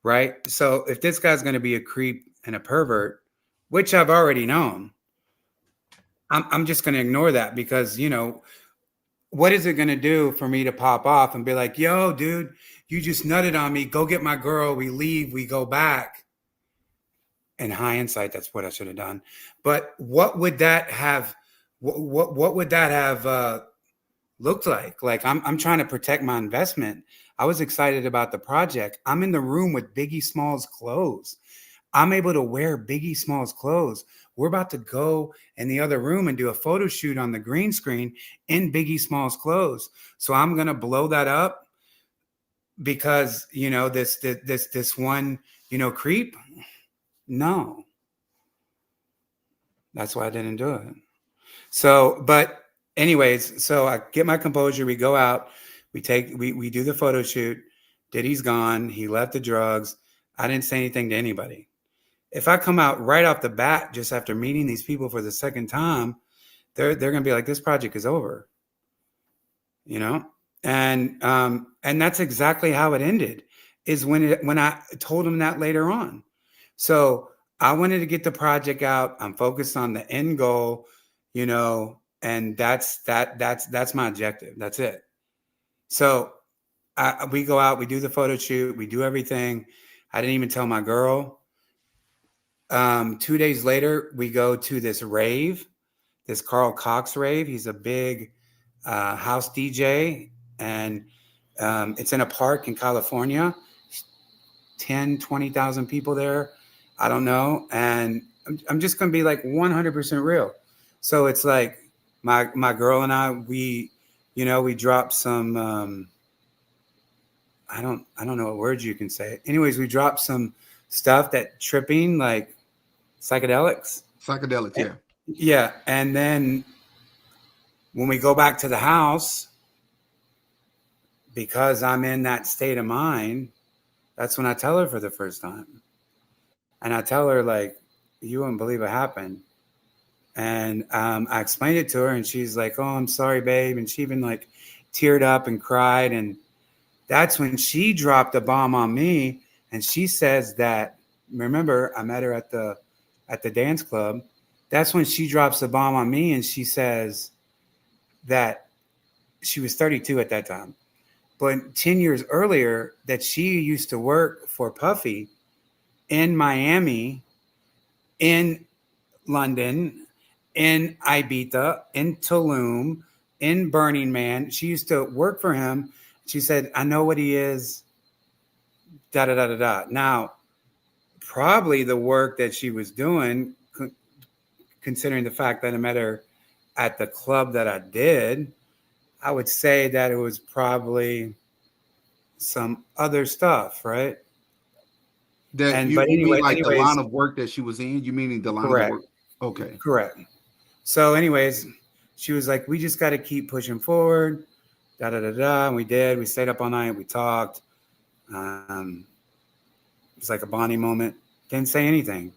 [SPEAKER 2] Right. So if this guy's going to be a creep and a pervert, which I've already known, I'm just going to ignore that because, what is it going to do for me to pop off and be like, yo, dude, you just nutted on me. Go get my girl. We leave. We go back. In hindsight, that's what I should have done. But what would that have? What would that have looked like? Like I'm trying to protect my investment. I was excited about the project. I'm in the room with Biggie Smalls' clothes. I'm able to wear Biggie Smalls' clothes. We're about to go in the other room and do a photo shoot on the green screen in Biggie Smalls' clothes. So I'm gonna blow that up because this one creep. No, that's why I didn't do it. So, but anyways, so I get my composure. We go out. We do the photo shoot. Diddy's gone. He left the drugs. I didn't say anything to anybody. If I come out right off the bat, just after meeting these people for the second time, they're gonna be like, this project is over, and that's exactly how it ended. Is when I told them that later on. So I wanted to get the project out. I'm focused on the end goal, and that's my objective. That's it. So we go out, we do the photo shoot, we do everything. I didn't even tell my girl. 2 days later, we go to this rave, this Carl Cox rave. He's a big house DJ, and it's in a park in California. 10, 20,000 people there. I don't know. And I'm just going to be like 100% real. So it's like, my girl and I, we dropped some. I don't know what words you can say. Anyways, we dropped some stuff that tripping like psychedelics.
[SPEAKER 1] Psychedelics,
[SPEAKER 2] Eh,
[SPEAKER 1] yeah.
[SPEAKER 2] Yeah, and then when we go back to the house, because I'm in that state of mind, that's when I tell her for the first time. And I tell her, like, you wouldn't believe what happened. And I explained it to her, and she's like, oh, I'm sorry, babe. And she even like teared up and cried. And that's when she dropped a bomb on me. And she says that, remember, I met her at the dance club. That's when she drops the bomb on me, and she says that she was 32 at that time. But 10 years earlier, that she used to work for Puffy in Miami, in London, in Ibiza, in Tulum, in Burning Man. She used to work for him. She said, I know what he is, da da da da da. Now, probably the work that she was doing, considering the fact that I met her at the club that I did, I would say that it was probably some other stuff, right?
[SPEAKER 1] That
[SPEAKER 2] And
[SPEAKER 1] you
[SPEAKER 2] but
[SPEAKER 1] you mean
[SPEAKER 2] anyway,
[SPEAKER 1] like the line
[SPEAKER 2] anyways,
[SPEAKER 1] of work that she was in? You meaning the line of
[SPEAKER 2] correct,
[SPEAKER 1] work? Okay.
[SPEAKER 2] correct. So, anyways, she was like, "We just got to keep pushing forward." Da da da da. And we did. We stayed up all night. We talked. Um, it was like a bonding moment. Didn't say anything.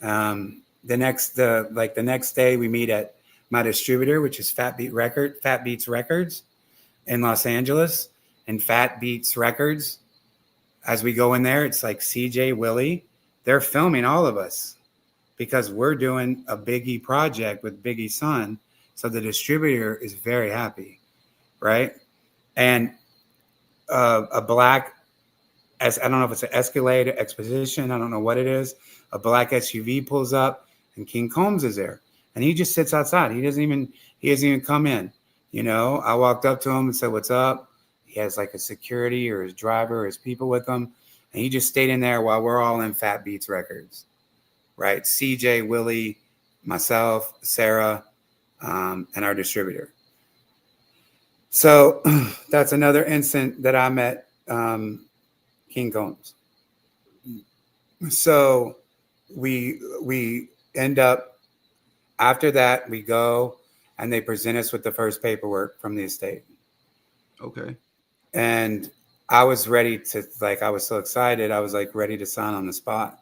[SPEAKER 2] The next day, we meet at my distributor, which is Fat Beats Records in Los Angeles, and Fat Beats Records. As we go in there, it's like CJ, Willie. They're filming all of us because we're doing a Biggie project with Biggie's son. So the distributor is very happy, right? And a black, as I don't know if it's an Escalade or Exposition, I don't know what it is. A black SUV pulls up, and King Combs is there, and he just sits outside. He doesn't even come in. I walked up to him and said, "What's up?" He has like a security or his driver or his people with him, and he just stayed in there while we're all in Fat Beats Records, right? CJ, Willie, myself, Sarah, and our distributor. So that's another instant that I met King Combs. So we end up, after that we go and they present us with the first paperwork from the estate.
[SPEAKER 1] Okay.
[SPEAKER 2] And I was ready to, like, I was so excited. I was like ready to sign on the spot,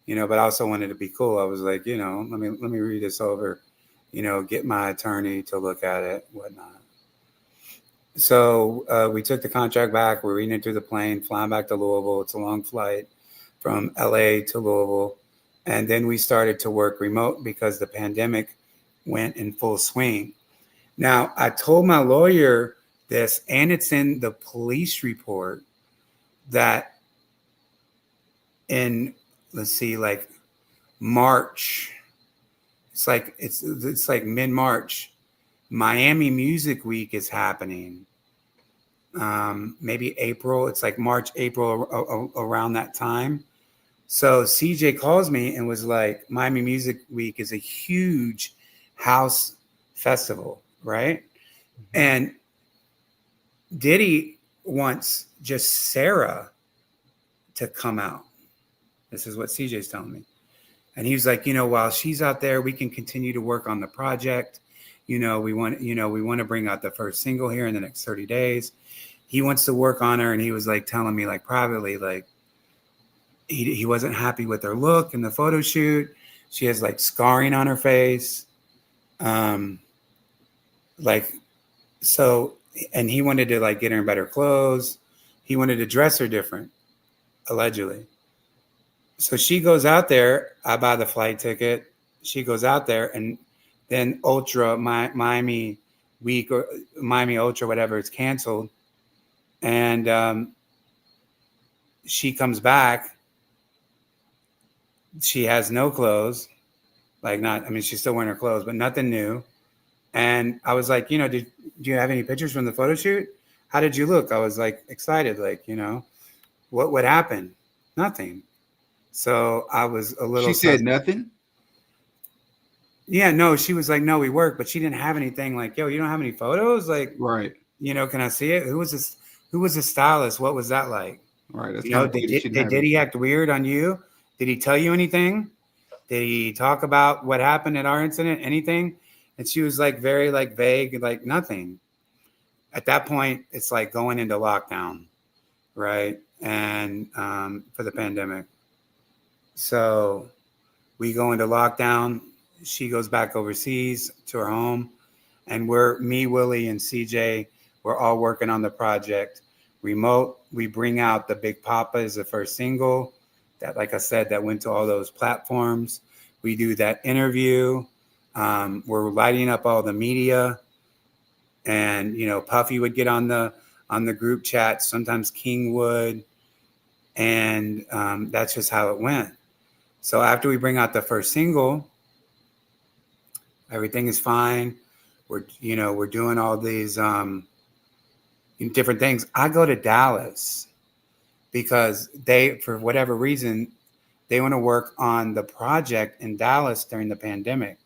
[SPEAKER 2] but I also wanted to be cool. I was like, let me read this over, get my attorney to look at it, whatnot. So we took the contract back. We're reading it through the plane, flying back to Louisville. It's a long flight from LA to Louisville. And then we started to work remote because the pandemic went in full swing. Now, I told my lawyer this, and it's in the police report, that in, let's see, like March, it's like mid-March, Miami Music Week is happening. Maybe April. It's like March, April, around that time. So CJ calls me and was like, Miami Music Week is a huge house festival, right? And Diddy wants just Sarah to come out. This is what CJ's telling me. And he was like, while she's out there, we can continue to work on the project. We want to bring out the first single here in the next 30 days. He wants to work on her. And he was like telling me, like, privately, like, he wasn't happy with her look in the photo shoot. She has like scarring on her face. Like, so, and he wanted to like get her in better clothes. He wanted to dress her different, allegedly. So she goes out there. I buy the flight ticket. She goes out there, and then Miami Week or Miami Ultra, whatever, it's canceled. And she comes back. She has no clothes, she's still wearing her clothes, but nothing new. And I was like, do you have any pictures from the photo shoot? How did you look? I was like excited, like, what would happen? Nothing. So I was a little.
[SPEAKER 1] She said nothing.
[SPEAKER 2] Yeah, no, she was like, no, we work, but she didn't have anything like, yo, you don't have any photos? Like,
[SPEAKER 1] Right.
[SPEAKER 2] can I see it? Who was this? Who was the stylist? What was that like?
[SPEAKER 1] Right. That's kind of
[SPEAKER 2] Did,
[SPEAKER 1] weird. She didn't have
[SPEAKER 2] did
[SPEAKER 1] it.
[SPEAKER 2] he act weird on you? Did he tell you anything? Did he talk about what happened at our incident? Anything? And she was like very like vague, like nothing. At that point, it's like going into lockdown, right? And for the pandemic. So we go into lockdown. She goes back overseas to her home, and me, Willie, and CJ. We're all working on the project remote. We bring out the Big Papa as the first single that, like I said, that went to all those platforms. We do that interview. We're lighting up all the media, and Puffy would get on the group chat. Sometimes King would, and that's just how it went. So after we bring out the first single, everything is fine. We're doing all these different things. I go to Dallas because they, for whatever reason, they want to work on the project in Dallas during the pandemic.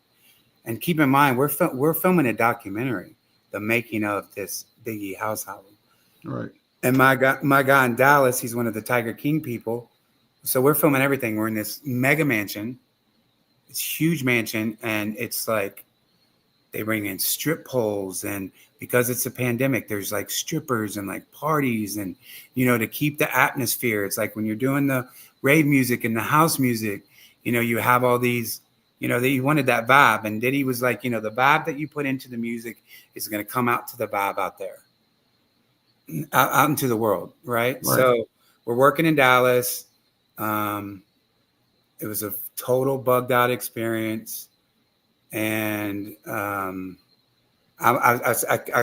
[SPEAKER 2] And keep in mind, we're filming a documentary, the making of this Biggie house album.
[SPEAKER 1] Right.
[SPEAKER 2] And my guy in Dallas, he's one of the Tiger King people. So we're filming everything. We're in this mega mansion. It's huge mansion, and it's like they bring in strip poles, and because it's a pandemic, there's like strippers and like parties, and to keep the atmosphere. It's like when you're doing the rave music and the house music, you have all these, that you wanted that vibe. And Diddy was like, the vibe that you put into the music is going to come out to the vibe out there, out into the world, right?
[SPEAKER 1] Right.
[SPEAKER 2] So we're working in Dallas. It was a total bugged out experience. And I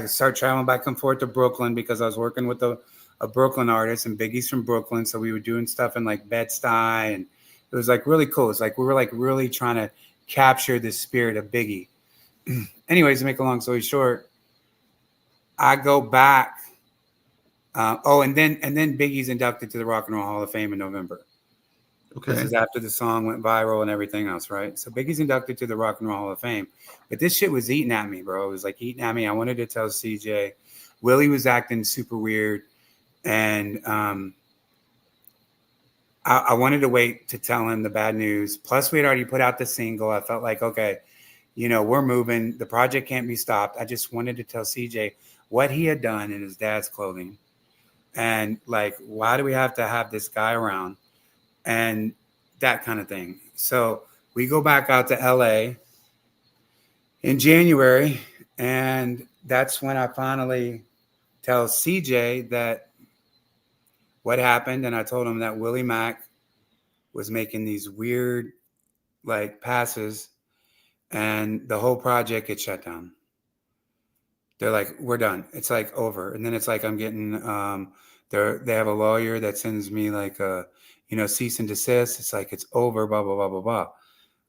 [SPEAKER 2] started traveling back and forth to Brooklyn because I was working with a Brooklyn artist, and Biggie's from Brooklyn. So we were doing stuff in like Bed-Stuy, and it was like really cool. It's like we were like really trying to capture the spirit of Biggie. Anyways, to make a long story short, I go back. And then Biggie's inducted to the Rock and Roll Hall of Fame in November.
[SPEAKER 1] Okay.
[SPEAKER 2] This is after the song went viral and everything else, right? So Biggie's inducted to the Rock and Roll Hall of Fame. But this shit was eating at me, bro. It was like eating at me. I wanted to tell CJ. Willie was acting super weird. And I wanted to wait to tell him the bad news. Plus, we had already put out the single. I felt like, okay, we're moving. The project can't be stopped. I just wanted to tell CJ what he had done in his dad's clothing. And like, why do we have to have this guy around? And that kind of thing. So we go back out to LA in January, and that's when I finally tell CJ that what happened. And I told him that Willie Mack was making these weird like passes, and the whole project gets shut down. They're like, we're done. It's like over. And then it's like I'm getting they have a lawyer that sends me like a cease and desist. It's like it's over, blah blah blah blah blah.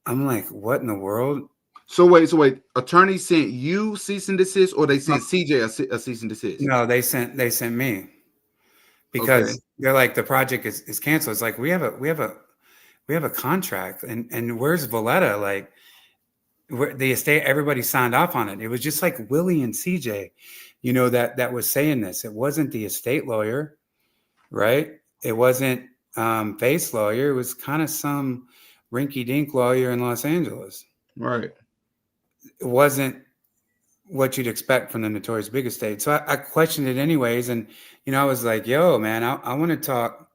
[SPEAKER 2] I'm like, what in the world?
[SPEAKER 1] So wait. Attorney sent you cease and desist, or they sent CJ a cease and desist?
[SPEAKER 2] No, they sent me because they're like the project is canceled. It's like we have a contract, and where's Valletta? Like the estate, everybody signed off on it. It was just like Willie and CJ, that was saying this. It wasn't the estate lawyer, right? It wasn't Face lawyer. It was kind of some rinky-dink lawyer in Los Angeles.
[SPEAKER 1] Right.
[SPEAKER 2] It wasn't what you'd expect from the Notorious Big Estate. So I questioned it anyways, and I was like, "Yo, man, I want to talk.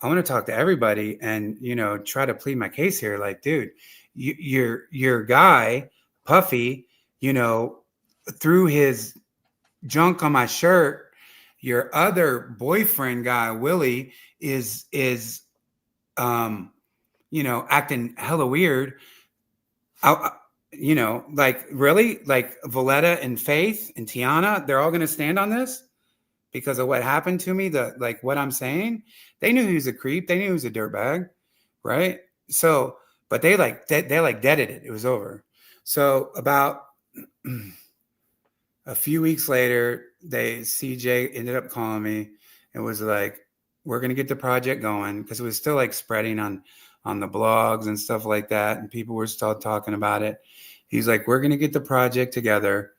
[SPEAKER 2] I want to talk to everybody, and try to plead my case here. Like, dude, your guy Puffy, threw his junk on my shirt. Your other boyfriend guy Willie is acting hella weird. Like really, like Valletta and Faith and Tiana, they're all going to stand on this because of what happened to me. Like what I'm saying, they knew he was a creep. They knew he was a dirtbag, right? So, but they deaded it. It was over. So about a few weeks later, CJ ended up calling me and was like, we're going to get the project going, because it was still like spreading on the blogs and stuff like that. And people were still talking about it. He's like, we're going to get the project together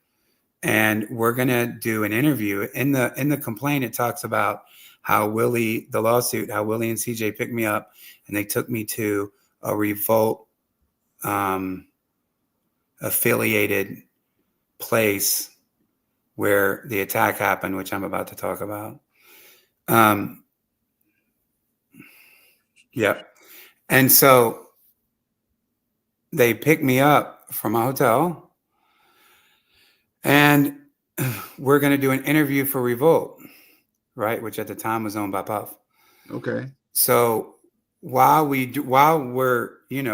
[SPEAKER 2] and we're going to do an interview. In the complaint, it talks about how Willie, the lawsuit, how Willie and CJ picked me up and they took me to a Revolt affiliated place where the attack happened, which I'm about to talk about. Yeah. And so they picked me up from a hotel and we're going to do an interview for Revolt, right? Which at the time was owned by Puff.
[SPEAKER 1] Okay.
[SPEAKER 2] So while we're in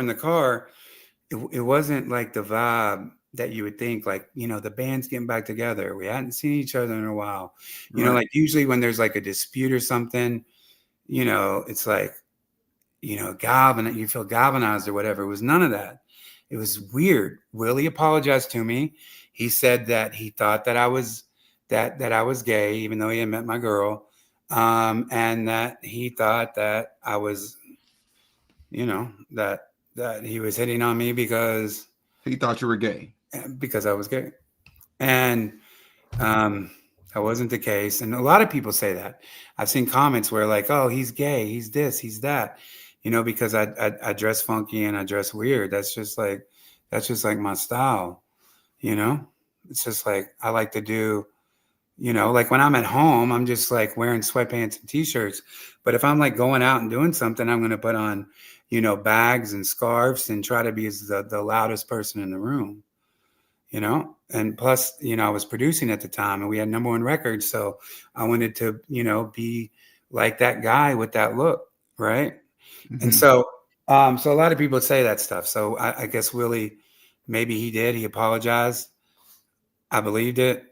[SPEAKER 2] the car, it wasn't like the vibe that you would think, like, the band's getting back together. We hadn't seen each other in a while.
[SPEAKER 1] Right.
[SPEAKER 2] Like usually when there's like a dispute or something, it's like, you feel galvanized or whatever. It was none of that. It was weird. Willie apologized to me. He said that he thought that I was that I was gay, even though he had met my girl, and that he thought that I was, that he was hitting on me because
[SPEAKER 1] He thought you were gay.
[SPEAKER 2] Because I was gay, and that wasn't the case. And a lot of people say that. I've seen comments where like, "Oh, he's gay, he's this, he's that," because I dress funky and I dress weird. That's just like my style. It's just like I like to do. Like when I'm at home, I'm just like wearing sweatpants and t-shirts. But if I'm like going out and doing something, I'm going to put on, bags and scarves and try to be the loudest person in the room. And plus, I was producing at the time and we had number one records. So I wanted to, be like that guy with that look. Right.
[SPEAKER 1] Mm-hmm.
[SPEAKER 2] And so a lot of people say that stuff. So I guess Willie, maybe he did. He apologized. I believed it.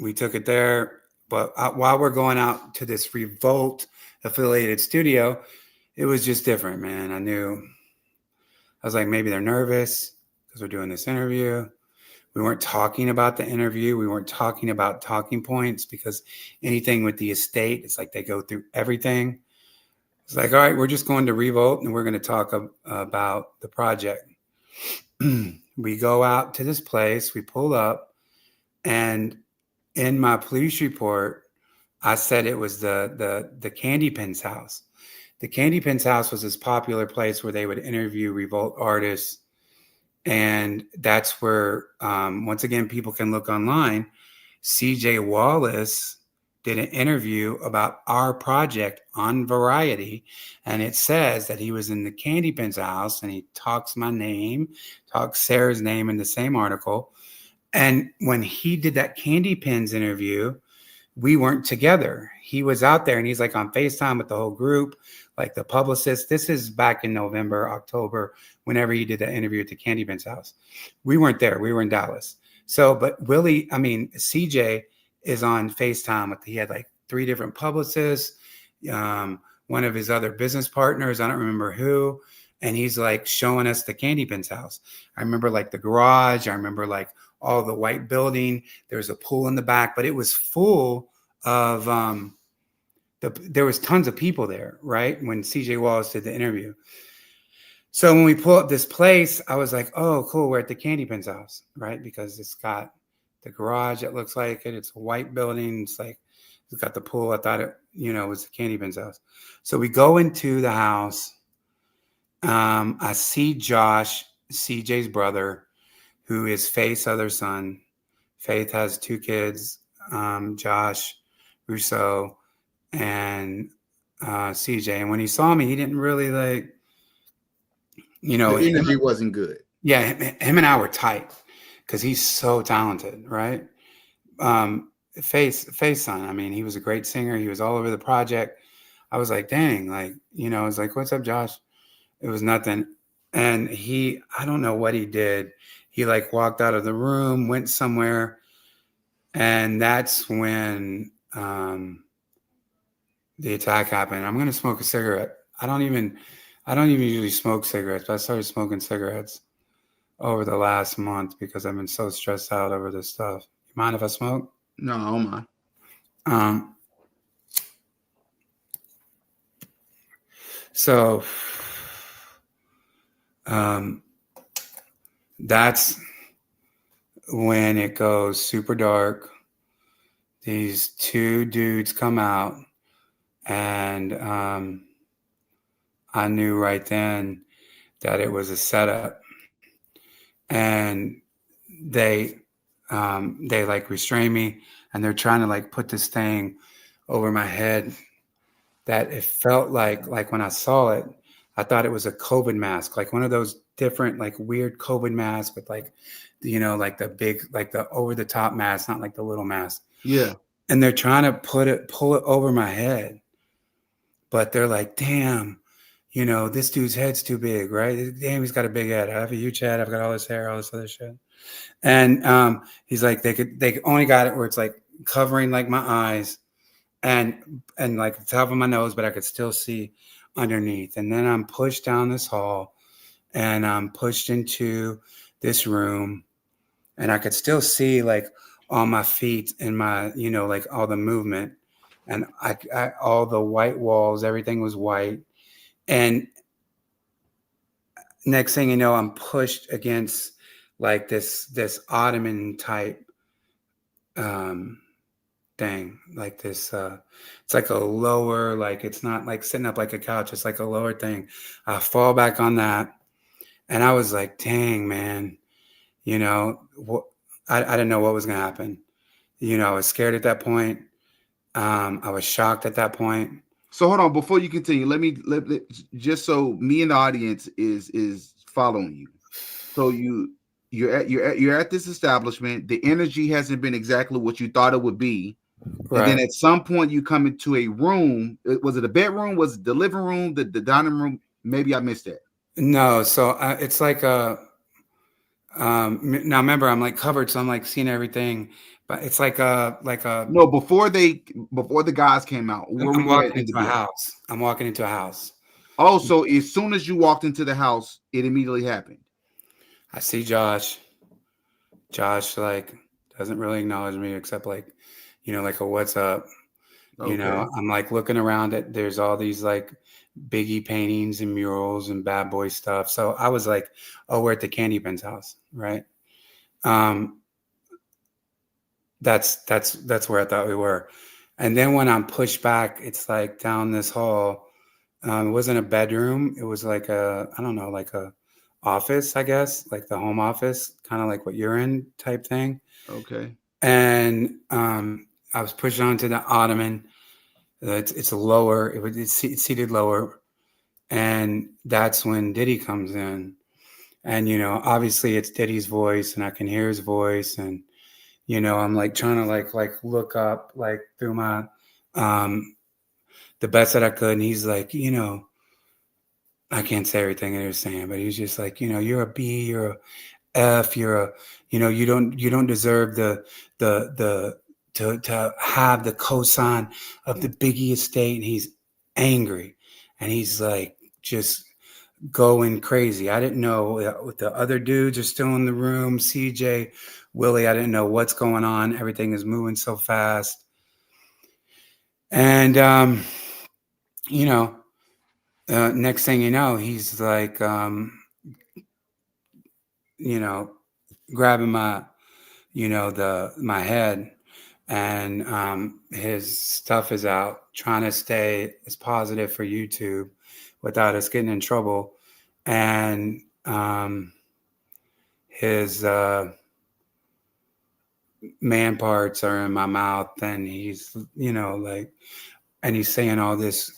[SPEAKER 2] We took it there. But while we're going out to this Revolt affiliated studio, it was just different, man. I was like, maybe they're nervous because we're doing this interview. We weren't talking about the interview. We weren't talking about talking points because anything with the estate, it's like they go through everything. It's like, all right, we're just going to Revolt and we're going to talk about the project. We go out to this place, we pull up, and in my police report, I said it was the Candy Pins house. The Candy Pins house was this popular place where they would interview Revolt artists. And that's where, once again, people can look online. CJ Wallace did an interview about our project on Variety. And it says that he was in the Candy Pins house and he talks my name, talks Sarah's name in the same article. And when he did that Candy Pins interview, we weren't together. He was out there and he's like on FaceTime with the whole group, like the publicist. This is back in November, October, whenever he did that interview at the Candy Pins house. We weren't there. We were in Dallas. So, but CJ is on FaceTime. He had like 3 different publicists, one of his other business partners, I don't remember who. And he's like showing us the Candy Pins house. I remember like the garage. I remember like all the white building. There's a pool in the back, but it was full of, there was tons of people there, right? When CJ Wallace did the interview. So when we pull up this place, I was like, oh, cool. We're at the Candy Pins house, right? Because it's got the garage that looks like it. It's a white building. It's like, it's got the pool. I thought it, was the Candy Pins house. So we go into the house. I see Josh, CJ's brother, who is Faith's other son. Faith has 2 kids, Josh Rousseau and CJ. And when he saw me, he didn't really like,
[SPEAKER 1] the energy wasn't good.
[SPEAKER 2] Yeah, him and I were tight because he's so talented, right? Faith's son. He was a great singer. He was all over the project. I was like, dang, like, I was like, what's up, Josh? It was nothing. And I don't know what he did. He like walked out of the room, went somewhere. And that's when the attack happened. I'm going to smoke a cigarette. I don't even usually smoke cigarettes, but I started smoking cigarettes over the last month because I've been so stressed out over this stuff. You mind if I smoke?
[SPEAKER 1] No, I don't mind.
[SPEAKER 2] that's when it goes super dark. These two dudes come out, and I knew right then that it was a setup. And they like restrain me, and they're trying to like put this thing over my head that it felt like when I saw it, I thought it was a COVID mask, like one of those different like weird COVID masks with like, like the big, like the over the top mask, not like the little mask.
[SPEAKER 1] Yeah.
[SPEAKER 2] And they're trying to pull it over my head, but they're like, damn, this dude's head's too big, right? Damn, he's got a big head. I have a huge head. I've got all this hair, all this other shit. And he's like, they only got it where it's like covering like my eyes and like the top of my nose, but I could still see underneath. And then I'm pushed down this hall, and I'm pushed into this room, and I could still see like all my feet and my, like all the movement, and I all the white walls, everything was white. And next thing you know, I'm pushed against like this ottoman type thing, like this it's like a lower, like it's not like sitting up like a couch, it's like a lower thing. I fall back on that, and I was like, dang, man, what, I didn't know what was gonna happen. I was scared at that point. I was shocked at that point.
[SPEAKER 1] So hold on, before you continue, let just so me and the audience is following you. So you're at this establishment. The energy hasn't been exactly what you thought it would be.
[SPEAKER 2] Right.
[SPEAKER 1] And then at some point you come into a room. Was it a bedroom? Was it the living room? The dining room? Maybe I missed that.
[SPEAKER 2] No, so it's like a now remember, I'm like covered, so I'm like seeing everything, but it's like a
[SPEAKER 1] No, before the guys came out, where were
[SPEAKER 2] I'm
[SPEAKER 1] you at
[SPEAKER 2] walking
[SPEAKER 1] in the
[SPEAKER 2] into a
[SPEAKER 1] building?
[SPEAKER 2] house. I'm walking into a house.
[SPEAKER 1] Oh, so as soon as you walked into the house, it immediately happened.
[SPEAKER 2] I see Josh. Josh like doesn't really acknowledge me except like, like a what's up.
[SPEAKER 1] Okay.
[SPEAKER 2] I'm like looking around at, there's all these like Biggie paintings and murals and bad boy stuff. So I was like, oh, we're at the Candy Ben's house, right? That's where I thought we were. And then when I'm pushed back, it's like down this hall. It wasn't a bedroom. It was like I don't know, like a office, I guess, like the home office, kind of like what you're in type thing.
[SPEAKER 1] Okay.
[SPEAKER 2] And I was pushed onto the ottoman. It's lower. It's seated lower, and that's when Diddy comes in. And obviously it's Diddy's voice, and I can hear his voice, and I'm like trying to like look up like through my the best that I could, and he's like, I can't say everything that he was saying, but he's just like, you're a B, you're a F, you're a, you don't deserve to have the cosign of the Biggie estate. And he's angry, and he's like just going crazy. I didn't know the other dudes are still in the room. CJ, Willie, I didn't know what's going on. Everything is moving so fast. And, next thing you know, he's like, grabbing my, my head, and his stuff is out, trying to stay as positive for YouTube without us getting in trouble. And his man parts are in my mouth, and he's, like, and he's saying all this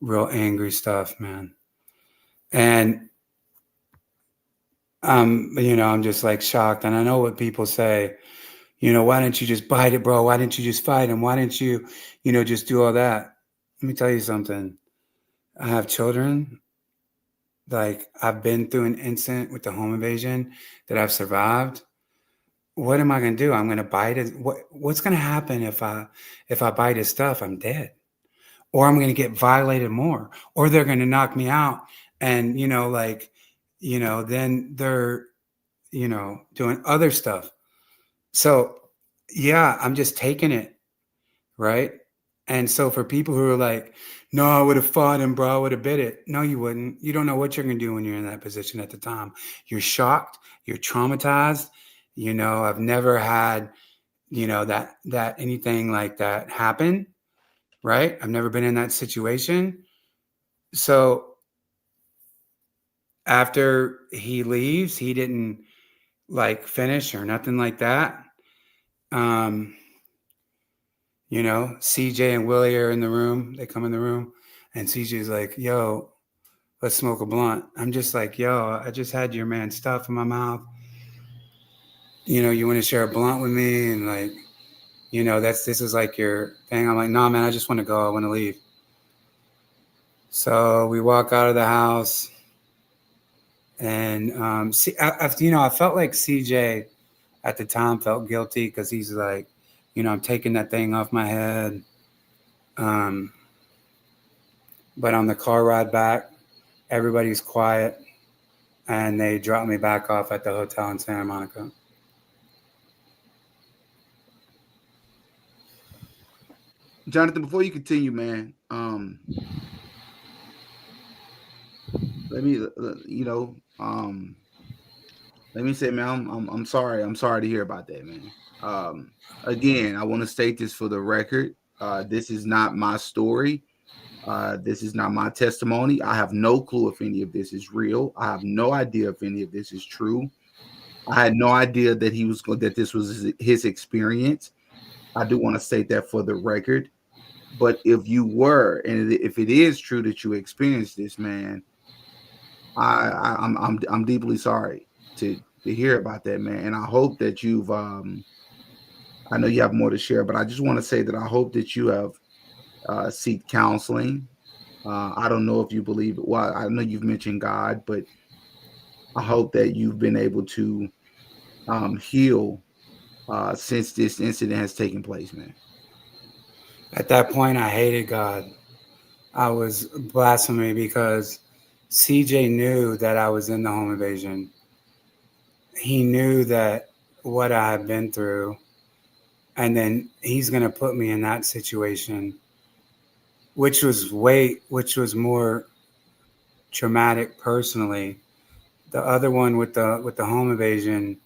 [SPEAKER 2] real angry stuff, man. And I'm just like shocked. And I know what people say, why didn't you just bite it, bro? Why didn't you just fight him? Why didn't you, just do all that? Let me tell you something. I have children. Like, I've been through an incident with the home invasion that I've survived. What am I going to do? I'm going to bite it. What's going to happen if I bite his stuff? I'm dead. Or I'm going to get violated more. Or they're going to knock me out. And, then they're, doing other stuff. So, yeah, I'm just taking it, right? And so for people who are like, no, I would have fought him, bro, I would have bit it. No, you wouldn't. You don't know what you're going to do when you're in that position at the time. You're shocked. You're traumatized. I've never had, that anything like that happen, right? I've never been in that situation. So after he leaves, he didn't like finish or nothing like that. CJ and Willie are in the room. They come in the room and CJ's like, yo, let's smoke a blunt. I'm just like, yo, I just had your man's stuff in my mouth. You want to share a blunt with me? And like, this is like your thing. I'm like, no, man, I just want to go. I want to leave. So we walk out of the house and I felt like CJ at the time felt guilty because he's like, I'm taking that thing off my head. But on the car ride back, everybody's quiet and they drop me back off at the hotel in Santa Monica.
[SPEAKER 1] Jonathan, before you continue, man, let me, let me say, man, I'm sorry. I'm sorry to hear about that, man. Again, I want to state this for the record. This is not my story. This is not my testimony. I have no clue if any of this is real. I have no idea if any of this is true. I had no idea that this was his experience. I do want to state that for the record. But if you were, and if it is true that you experienced this, man, I'm deeply sorry to hear about that, man. And I hope that you've I know you have more to share, but I just want to say that I hope that you have seek counseling. I don't know if you believe it. Well, I know you've mentioned God, but I hope that you've been able to heal since this incident has taken place, man.
[SPEAKER 2] At that point, I hated God. I was blasphemy because CJ knew that I was in the home invasion. He knew that what I had been through, and then he's going to put me in that situation, which was more traumatic personally. The other one with the home invasion,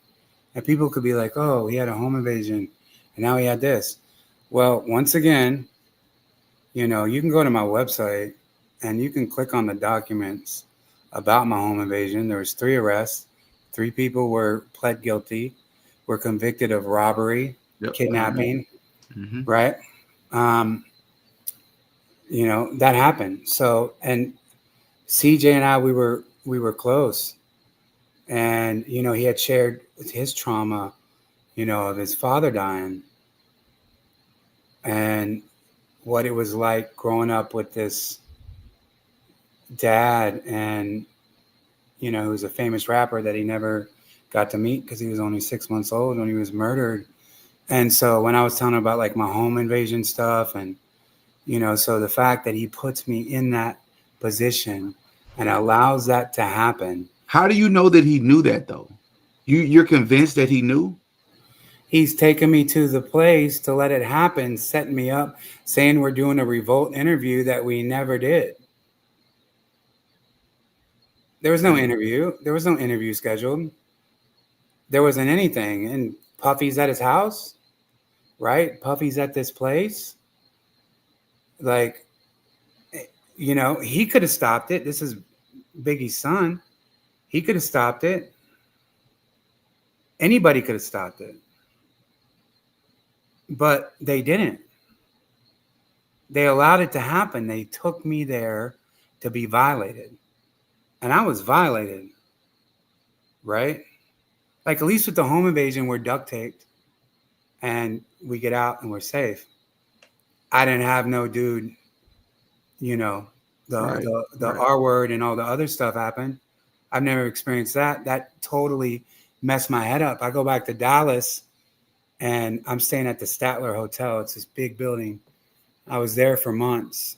[SPEAKER 2] and people could be like, oh, he had a home invasion and now he had this. Well, once again, you can go to my website and you can click on the documents about my home invasion. There was 3 arrests. 3 people were pled guilty, were convicted of robbery, kidnapping, right? That happened. So, and CJ and I, we were close, and he had shared his trauma, of his father dying, and what it was like growing up with this dad, and who's a famous rapper that he never got to meet because he was only 6 months old when he was murdered. And so when I was telling him about like my home invasion stuff, and so the fact that he puts me in that position and allows that to happen.
[SPEAKER 1] How do you know that he knew that though? You're convinced that he knew?
[SPEAKER 2] He's taken me to the place to let it happen, setting me up, saying we're doing a revolt interview that we never did. There was no interview. There was no interview scheduled. There wasn't anything. And Puffy's at his house, right? Puffy's at this place. Like, he could have stopped it. This is Biggie's son. He could have stopped it. Anybody could have stopped it. But they didn't. They allowed it to happen. They took me there to be violated. And I was violated, right? Like, at least with the home invasion, we're duct taped and we get out and we're safe. I didn't have no dude, the R word and all the other stuff happened. I've never experienced that. That totally messed my head up. I go back to Dallas and I'm staying at the Statler Hotel. It's this big building. I was there for months,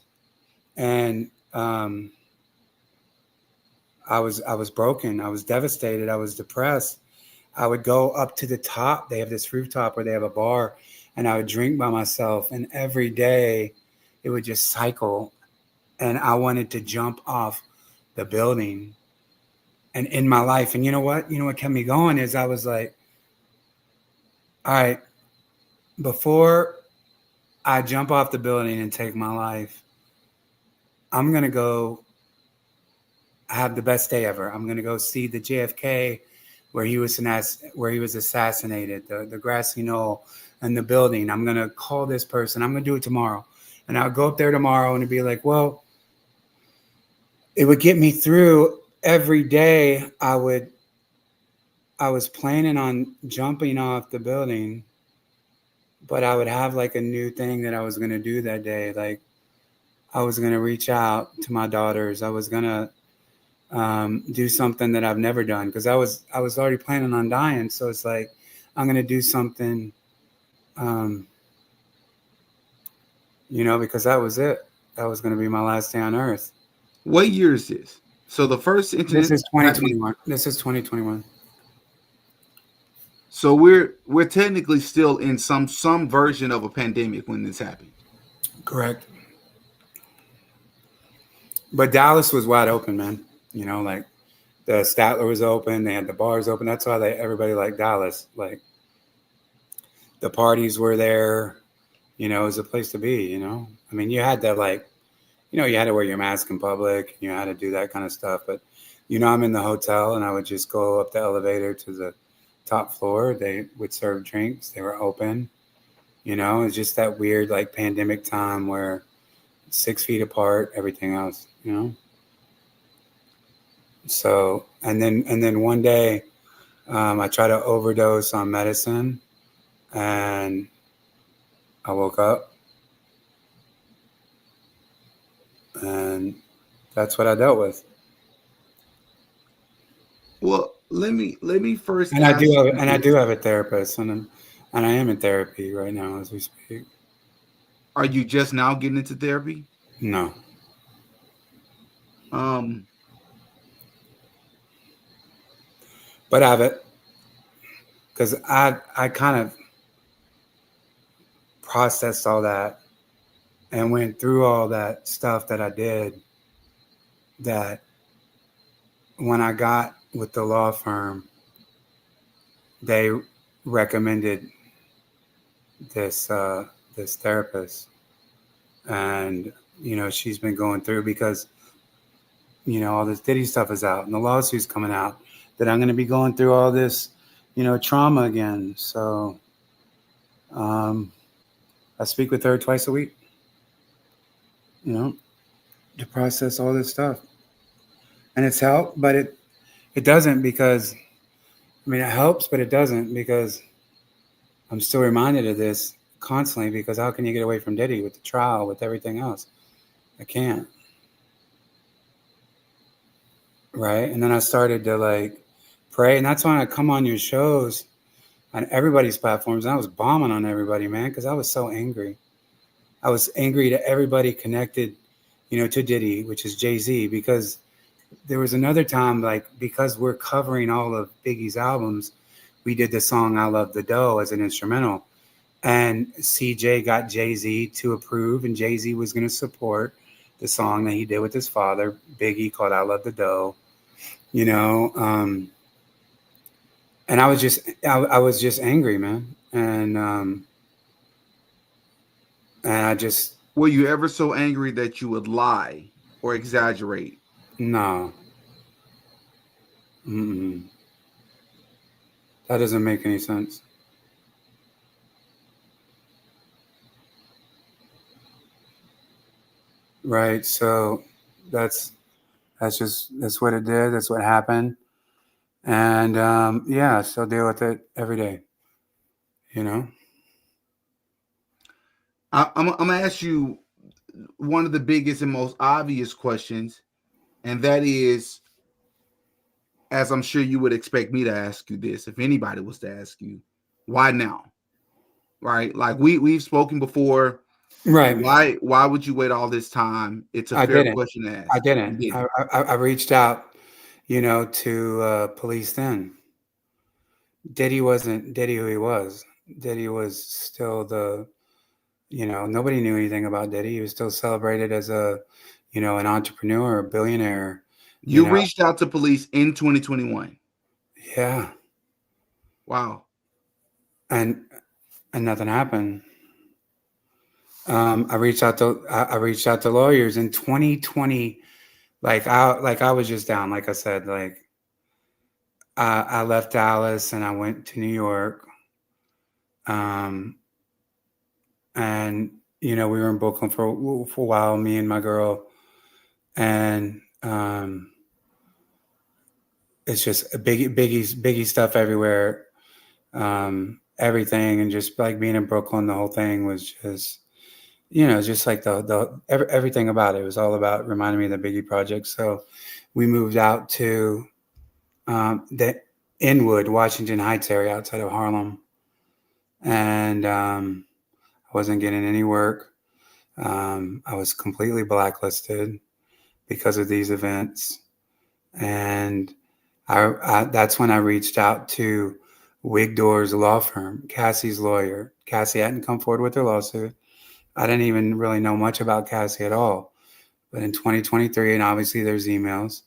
[SPEAKER 2] and I was broken. I was devastated. I was depressed. I would go up to the top. They have this rooftop where they have a bar, and I would drink by myself. And every day it would just cycle, and I wanted to jump off the building. And in my life, and you know what kept me going is I was like, all right, before I jump off the building and take my life, I'm gonna go have the best day ever. I'm gonna go see the JFK where he was assassinated, the grassy knoll and the building. I'm gonna call this person. I'm gonna do it tomorrow, and I'll go up there tomorrow and it'd be like, well, it would get me through every day. I was planning on jumping off the building, but I would have like a new thing that I was gonna do that day. Like I was gonna reach out to my daughters. I was gonna do something that I've never done because I was already planning on dying. So it's like I'm gonna do something, because that was it. That was gonna be my last day on Earth.
[SPEAKER 1] What year is this? So the first incident.
[SPEAKER 2] This is 2021. This is 2021.
[SPEAKER 1] So we're technically still in some version of a pandemic when this happened.
[SPEAKER 2] Correct. But Dallas was wide open, man. Like the Statler was open. They had the bars open. That's why everybody liked Dallas. Like the parties were there. It was a place to be. I mean, you had to you had to wear your mask in public. You had to do that kind of stuff. But I'm in the hotel, and I would just go up the elevator to the top floor. They would serve drinks. They were open. It's just that weird like pandemic time where 6 feet apart, everything else. So and then one day, I tried to overdose on medicine, and I woke up, and that's what I dealt with.
[SPEAKER 1] Well, let me first.
[SPEAKER 2] And I do have a therapist, and I am in therapy right now as we speak.
[SPEAKER 1] Are you just now getting into therapy?
[SPEAKER 2] No. But I have it because I kind of processed all that and went through all that stuff that I did, that when I got with the law firm, they recommended this therapist, and she's been going through because all this Diddy stuff is out and the lawsuit's coming out, that I'm going to be going through all this trauma again. So I speak with her twice a week, to process all this stuff, and it's helped, but it doesn't, because it helps, but it doesn't, because I'm still reminded of this constantly, because how can you get away from Diddy with the trial, with everything else? I can't. Right. And then I started to pray. And that's when I come on your shows on everybody's platforms. And I was bombing on everybody, man, because I was so angry. I was angry to everybody connected, to Diddy, which is Jay-Z, because there was another time, because we're covering all of Biggie's albums, we did the song I Love the Doe as an instrumental. And CJ got Jay-Z to approve, and Jay-Z was going to support the song that he did with his father, Biggie, called I Love the Doe. And I was just angry, man. And I just...
[SPEAKER 1] Were you ever so angry that you would lie or exaggerate?
[SPEAKER 2] No. That doesn't make any sense. Right. So that's what it did. That's what happened. And so deal with it every day.
[SPEAKER 1] I'm gonna ask you one of the biggest and most obvious questions, and that is, as I'm sure you would expect me to ask you this, if anybody was to ask you, why now? Right? Like we've spoken before.
[SPEAKER 2] Right.
[SPEAKER 1] Why would you wait all this time? It's a fair question to ask.
[SPEAKER 2] I didn't. I reached out, to police then. Diddy wasn't Diddy who he was. Diddy was still the Nobody knew anything about Diddy. He was still celebrated as an entrepreneur, a billionaire. You
[SPEAKER 1] You
[SPEAKER 2] know,
[SPEAKER 1] reached out to police in 2021.
[SPEAKER 2] yeah,
[SPEAKER 1] Wow.
[SPEAKER 2] and nothing happened. I reached out to lawyers in 2020. I was just down. Like I said, I left Dallas and I went to New York. Um, and we were in Brooklyn for a while, me and my girl, and it's just a biggie stuff everywhere, everything, and just like being in Brooklyn, the whole thing was just like everything about it was all about reminding me of the Biggie project. So we moved out to the Inwood, Washington Heights area outside of Harlem, and I wasn't getting any work. I was completely blacklisted because of these events, and that's when I reached out to Wigdor's law firm, Cassie's lawyer. Cassie hadn't come forward with her lawsuit. I didn't even really know much about Cassie at all. But in 2023, and obviously there's emails,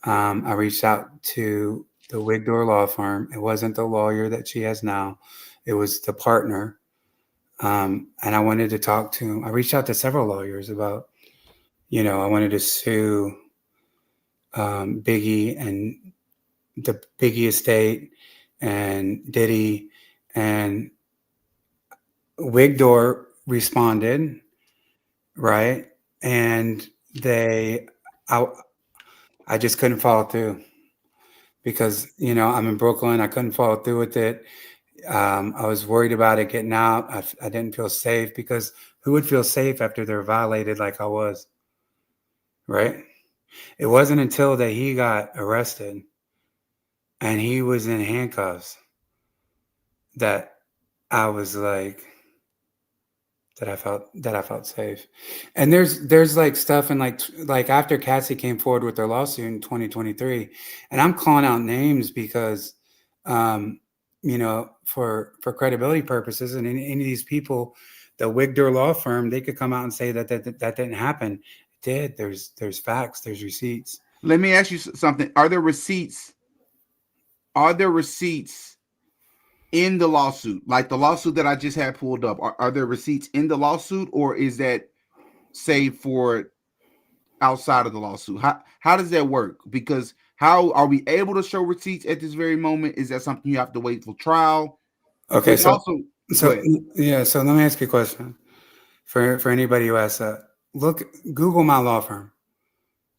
[SPEAKER 2] I reached out to the Wigdor law firm. It wasn't the lawyer that she has now. It was the partner. And I wanted to talk to, I reached out to several lawyers about, I wanted to sue Biggie and the Biggie estate and Diddy, and Wigdor responded, right? And I, I just couldn't follow through because, I'm in Brooklyn. I couldn't follow through with it. I was worried about it getting out. I didn't feel safe because who would feel safe after they're violated like I was, right? It wasn't until that he got arrested and he was in handcuffs that I was like, that I felt safe. And there's like stuff, and like after Cassie came forward with their lawsuit in 2023, and I'm calling out names because for credibility purposes, and any of these people, the Wigdor law firm, they could come out and say that didn't happen. It did. There's facts, there's receipts.
[SPEAKER 1] Let me ask you something. Are there receipts? Are there receipts in the lawsuit? Like the lawsuit that I just had pulled up. Are there receipts in the lawsuit, or is that saved for outside of the lawsuit? How does that work? Because how are we able to show receipts at this very moment? Is that something you have to wait for trial?
[SPEAKER 2] Okay,
[SPEAKER 1] Which
[SPEAKER 2] so
[SPEAKER 1] also, go
[SPEAKER 2] so
[SPEAKER 1] ahead.
[SPEAKER 2] yeah, so let me ask you a question. For anybody who asks that, Google my law firm,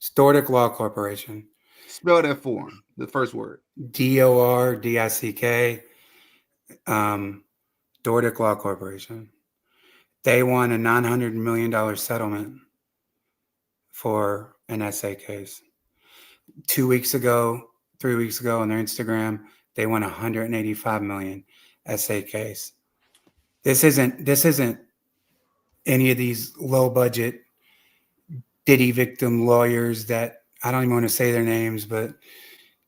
[SPEAKER 2] Stordic Law Corporation,
[SPEAKER 1] Spell that for him. The first word.
[SPEAKER 2] DORDICK, Dordic Law Corporation. They won a $900 million settlement for an SA case. 2 weeks ago, 3 weeks ago on their Instagram, they won 185 million SA case. This isn't any of these low budget Diddy victim lawyers that I don't even want to say their names, but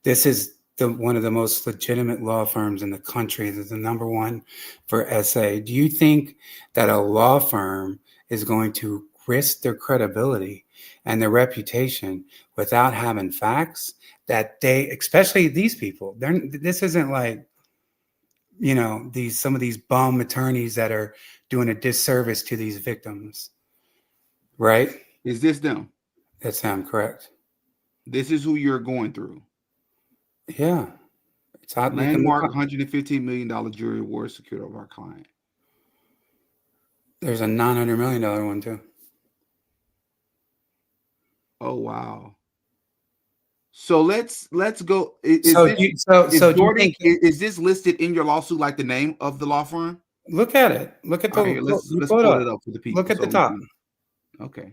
[SPEAKER 2] this is one of the most legitimate law firms in the country. They're the number one for SA. Do you think that a law firm is going to risk their credibility and their reputation without having facts that especially these people, this isn't like, some of these bum attorneys that are doing a disservice to these victims, right?
[SPEAKER 1] Is this them?
[SPEAKER 2] That sounds correct.
[SPEAKER 1] This is who you're going through.
[SPEAKER 2] Yeah. It's out. You can look
[SPEAKER 1] Landmark
[SPEAKER 2] up.
[SPEAKER 1] $115 million jury award secured over our client.
[SPEAKER 2] There's a $900 million one too.
[SPEAKER 1] Oh wow. So let's go. Is
[SPEAKER 2] So
[SPEAKER 1] this
[SPEAKER 2] do you, so
[SPEAKER 1] is
[SPEAKER 2] so do you
[SPEAKER 1] Doherty?
[SPEAKER 2] think?
[SPEAKER 1] Is this listed in your lawsuit like the name of the law firm?
[SPEAKER 2] Look at it. Look at
[SPEAKER 1] All right, here,
[SPEAKER 2] you
[SPEAKER 1] let's
[SPEAKER 2] pull it
[SPEAKER 1] pull it
[SPEAKER 2] up.
[SPEAKER 1] up for the
[SPEAKER 2] Look
[SPEAKER 1] people
[SPEAKER 2] at the
[SPEAKER 1] so we
[SPEAKER 2] top.
[SPEAKER 1] can. Okay.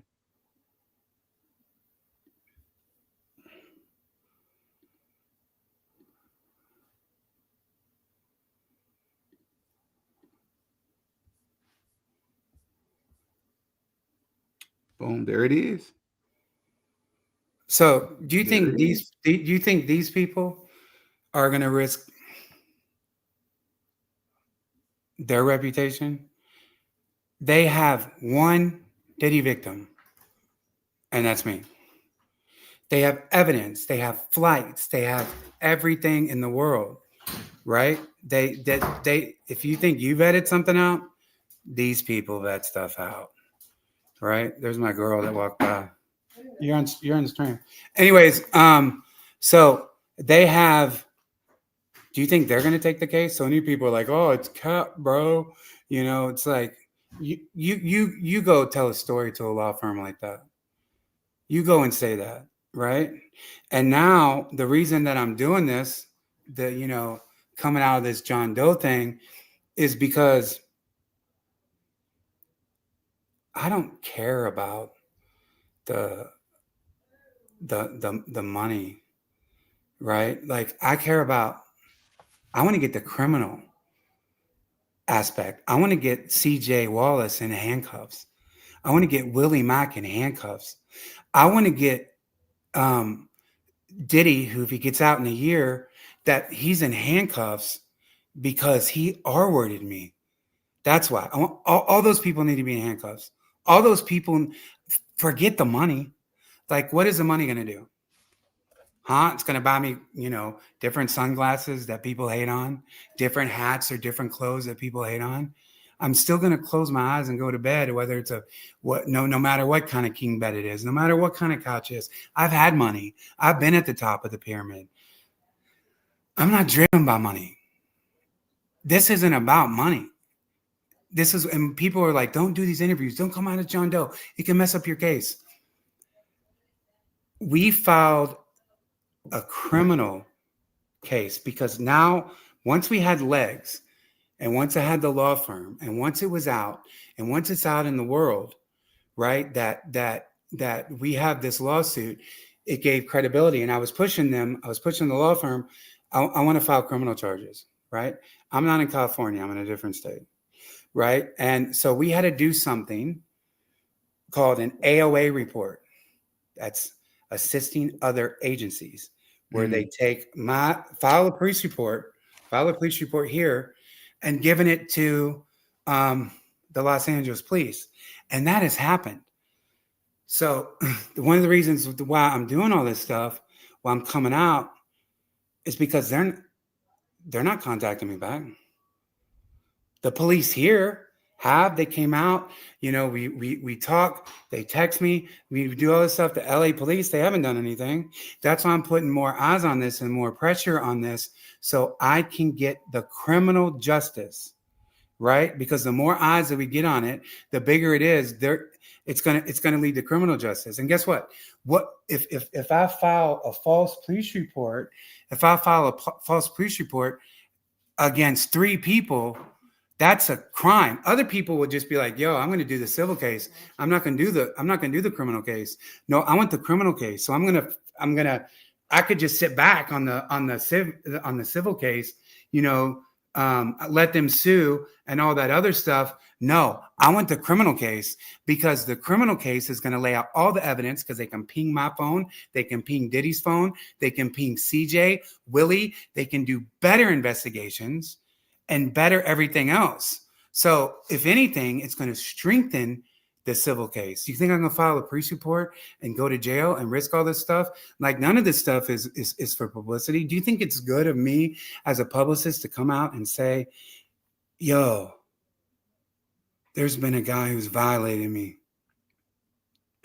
[SPEAKER 1] Boom. There it is.
[SPEAKER 2] So do you
[SPEAKER 1] There
[SPEAKER 2] think
[SPEAKER 1] it is.
[SPEAKER 2] these people are going to risk their reputation They have one Diddy victim, and that's me. They have evidence. They have flights. They have everything in the world, right? They. If you think you vetted something out, these people vet stuff out, right? There's my girl that walked by. You're on the stream. Anyways, so they have. Do you think they're going to take the case? So many people are like, "Oh, it's cap, bro." You know, it's like you go tell a story to a law firm like that. You go and say that, right? And now the reason that I'm doing this, coming out of this John Doe thing, is because I don't care about the the money, right? Like I want to get the criminal aspect. I want to get CJ Wallace in handcuffs. I want to get Willie Mack in handcuffs. I want to get Diddy, who if he gets out in a year, that he's in handcuffs because he R-worded me. That's why I want all those people need to be in handcuffs. All those people, forget the money. Like, what is the money going to do? Huh? It's going to buy me, different sunglasses that people hate on, different hats or different clothes that people hate on. I'm still going to close my eyes and go to bed, whether it's no matter what kind of king bed it is, no matter what kind of couch it is. I've had money. I've been at the top of the pyramid. I'm not driven by money. This isn't about money. And people are like, don't do these interviews. Don't come out as John Doe. It can mess up your case. We filed a criminal case because now, once we had legs, and once I had the law firm, and once it was out, and once it's out in the world, right, that we have this lawsuit, it gave credibility. And I was pushing the law firm. I want to file criminal charges, right? I'm not in California. I'm in a different state, right? And so we had to do something called an AOA report. That's assisting other agencies, where they take file a police report here, and giving it to the Los Angeles police. And that has happened. So one of the reasons why I'm doing all this stuff, why I'm coming out, is because they're not contacting me back. The police here they came out, we talk, they text me, we do all this stuff. The LA police, they haven't done anything. That's why I'm putting more eyes on this and more pressure on this, so I can get the criminal justice, right? Because the more eyes that we get on it, the bigger it is. It's gonna lead to criminal justice. And guess what? If I file a false police report, against 3 people, that's a crime. Other people would just be like, "Yo, I'm going to do the civil case. I'm not going to do the criminal case." No, I want the criminal case. So I could just sit back on the civil case, let them sue and all that other stuff. No, I want the criminal case, because the criminal case is going to lay out all the evidence, because they can ping my phone, they can ping Diddy's phone, they can ping CJ, Willie, they can do better investigations and better everything else. So if anything, it's going to strengthen the civil case. You think I'm going to file a police report and go to jail and risk all this stuff? Like, none of this stuff is for publicity. Do you think it's good of me as a publicist to come out and say, "Yo, there's been a guy who's violated me,"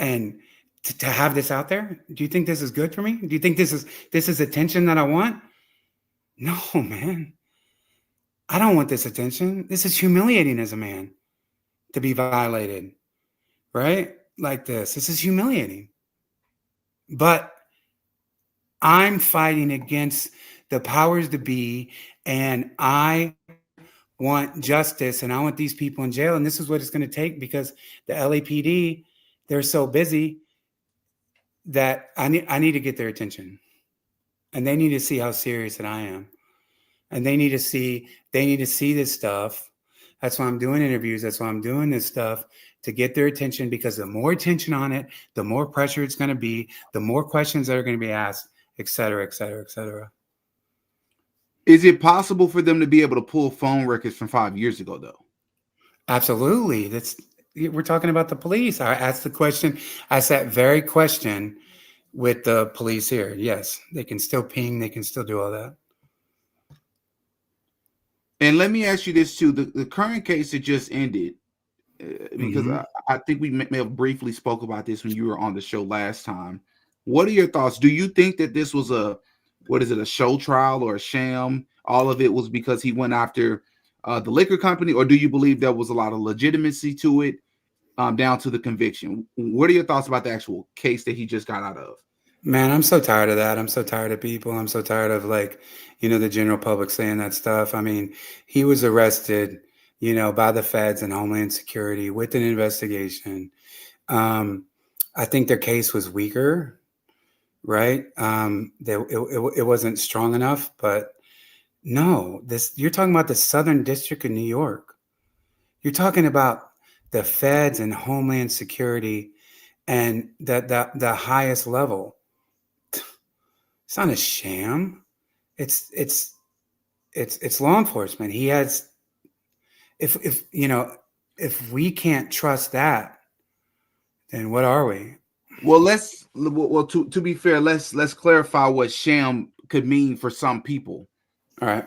[SPEAKER 2] and to have this out there? Do you think this is good for me? Do you think this is attention that I want? No, man. I don't want this attention. This is humiliating as a man to be violated, right? Like this. This is humiliating. But I'm fighting against the powers to be, and I want justice, and I want these people in jail. And this is what it's going to take, because the LAPD, they're so busy that I need to get their attention, and they need to see how serious that I am. And they need to see this stuff. That's why I'm doing interviews. That's why I'm doing this stuff, to get their attention, because the more attention on it, the more pressure it's going to be, the more questions that are going to be asked, et cetera, et cetera, et cetera.
[SPEAKER 1] Is it possible for them to be able to pull phone records from 5 years ago, though?
[SPEAKER 2] Absolutely. That's we're talking about the police. I asked the question. I asked that very question with the police here. Yes, they can still ping. They can still do all that.
[SPEAKER 1] And let me ask you this too: the current case that just ended, because
[SPEAKER 2] Mm-hmm.
[SPEAKER 1] I think we may have briefly spoke about this when you were on the show last time. What are your thoughts? Do you think that this was a show trial or a sham? All of it was because he went after the liquor company, or do you believe there was a lot of legitimacy to it, down to the conviction? What are your thoughts about the actual case that he just got out of?
[SPEAKER 2] Man, I'm so tired of that. I'm so tired of people. I'm so tired of the general public saying that stuff. I mean, he was arrested, by the feds and Homeland Security with an investigation. Um, I think their case was weaker, right? It wasn't strong enough, but no, you're talking about the Southern District of New York. You're talking about the feds and Homeland Security and the highest level. It's not a sham. It's law enforcement. He has if we can't trust that, then what are we?
[SPEAKER 1] Well, to be fair, let's clarify what sham could mean for some people,
[SPEAKER 2] All right.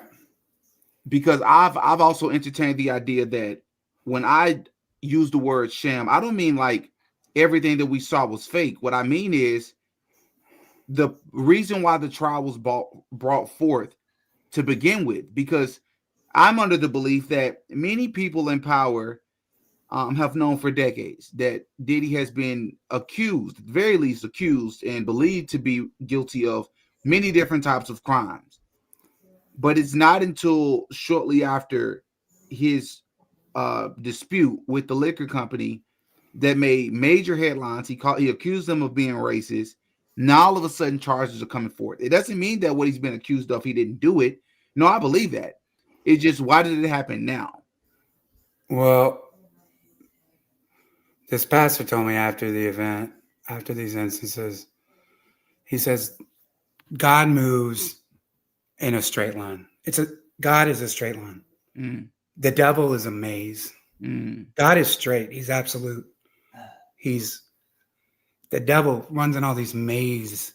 [SPEAKER 1] because I've also entertained the idea that when I use the word sham, I don't mean like everything that we saw was fake. What I mean is the reason why the trial was brought forth to begin with, because I'm under the belief that many people in power have known for decades that Diddy has been accused, at the very least accused, and believed to be guilty of many different types of crimes. But it's not until shortly after his dispute with the liquor company that made major headlines. He accused them of being racist. Now all of a sudden charges are coming forth. It doesn't mean that what he's been accused of, he didn't do it. No, I believe that. It's just, why did it happen now?
[SPEAKER 2] Well, this pastor told me after the event, after these instances, he says God moves in a straight line. God is a straight line.
[SPEAKER 1] Mm,
[SPEAKER 2] The devil is a maze.
[SPEAKER 1] mm.
[SPEAKER 2] God is straight. He's absolute. The devil runs in all these mazes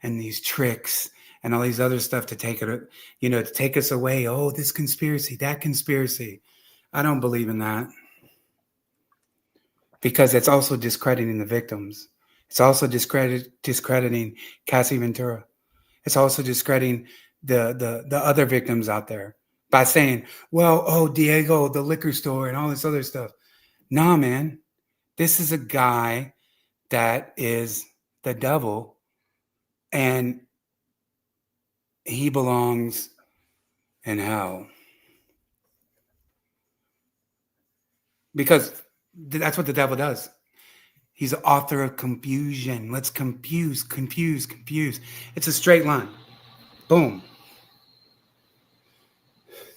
[SPEAKER 2] and these tricks and all these other stuff to take it, to take us away. Oh, this conspiracy, that conspiracy. I don't believe in that, because it's also discrediting the victims. It's also discrediting Cassie Ventura. It's also discrediting the other victims out there by saying, well, oh, Diego, the liquor store and all this other stuff. Nah, man, this is a guy that is the devil, and he belongs in hell, because that's what the devil does. He's the author of confusion. Let's confuse. It's a straight line. Boom.